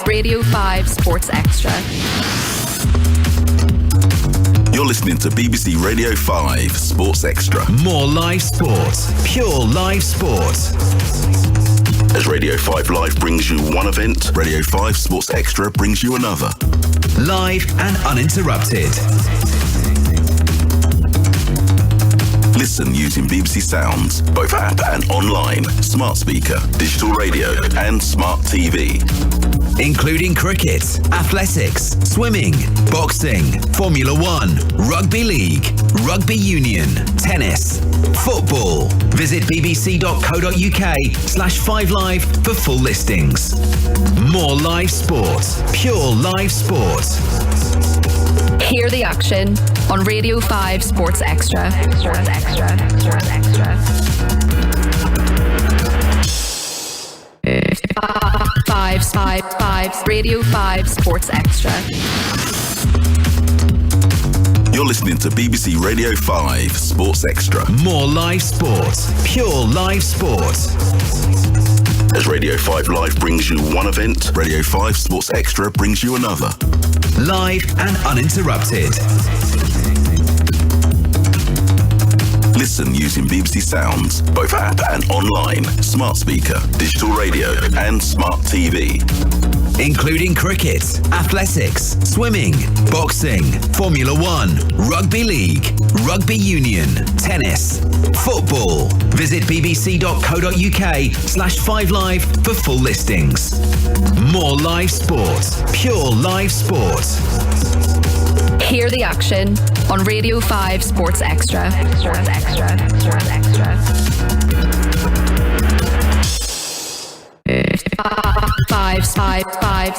Radio 5 Sports Extra. You're listening to BBC Radio 5 Sports Extra. More live sport, pure live sport. As Radio 5 Live brings you one event, Radio 5 Sports Extra brings you another. Live and uninterrupted. Listen using BBC Sounds, both app and online, smart speaker, digital radio and smart TV. Including cricket, athletics, swimming, boxing, Formula 1, rugby league, rugby union, tennis, football. Visit bbc.co.uk/5live for full listings. More live sport, pure live sport. Hear the action on Radio 5 Sports Extra. Radio 5 Sports Extra. You're listening to BBC Radio 5 Sports Extra. More live sport, pure live sport. As Radio 5 Live brings you one event, Radio 5 Sports Extra brings you another. Live and uninterrupted. Listen using BBC Sounds, both app and online, smart speaker, digital radio and smart TV. Including cricket, athletics, swimming, boxing, Formula 1, rugby league, rugby union, tennis, football. Visit bbc.co.uk/5live for full listings. More live sport, pure live sport. Hear the action on Radio 5 Sports Extra.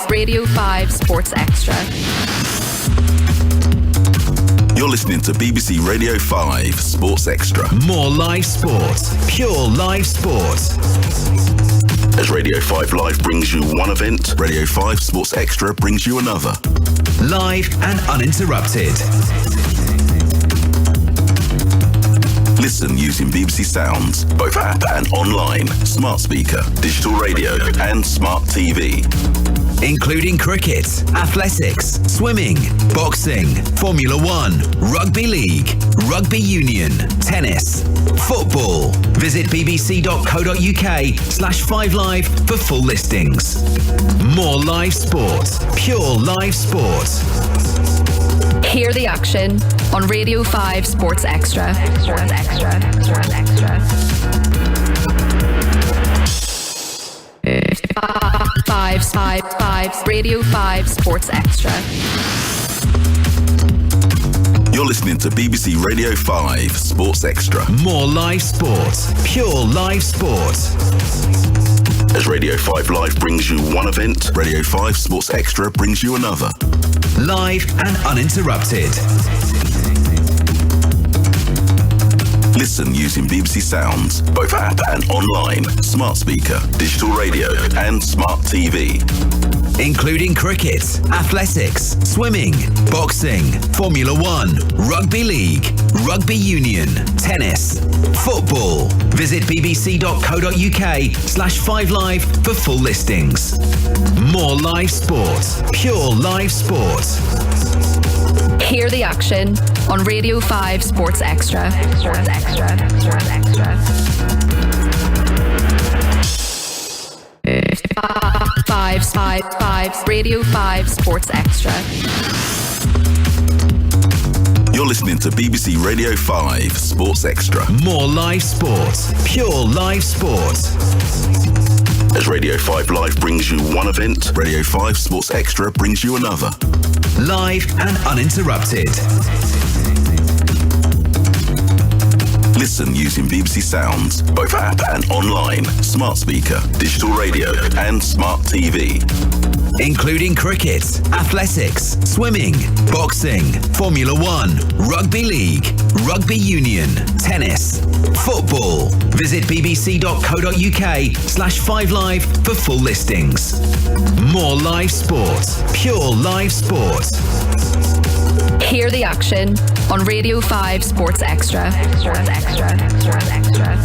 Radio 5 Sports Extra. You're listening to BBC Radio 5 Sports Extra. More live sport, pure live sport. As Radio 5 Live brings you one event, Radio 5 Sports Extra brings you another. Live and uninterrupted. Listen using BBC Sounds, both app and online, smart speaker, digital radio and smart TV. Including cricket, athletics, swimming, boxing, Formula 1, rugby league, rugby union, tennis, football. Visit bbc.co.uk/5live for full listings. More live sport, pure live sport. Hear the action on Radio 5 Sports Extra. Radio 5 Sports Extra. You're listening to BBC Radio 5 Sports Extra. More live sport, pure live sport. As Radio 5 Live brings you one event, Radio 5 Sports Extra brings you another. Live and uninterrupted. Listen using BBC Sounds, both app and online, smart speaker, digital radio and smart TV. Including cricket, athletics, swimming, boxing, Formula 1, rugby league, rugby union, tennis, football. Visit bbc.co.uk/5live for full listings. More live sport, pure live sport. Hear the action on Radio 5 Sports Extra. Sports Extra. Sports Extra. 5 Radio 5 Sports Extra. You're listening to BBC Radio 5 Sports Extra. More live sport, pure live sport. As Radio 5 Live brings you one event, Radio 5 Sports Extra brings you another. Live and uninterrupted. Listen using BBC Sounds, both app and online, smart speaker, digital radio and smart TV. Including cricket, athletics, swimming, boxing, Formula 1, rugby league, rugby union, tennis, football. Visit bbc.co.uk/5live for full listings. More live sport, pure live sport. Hear the action on Radio 5 Sports Extra. Sports Extra. Sports Extra.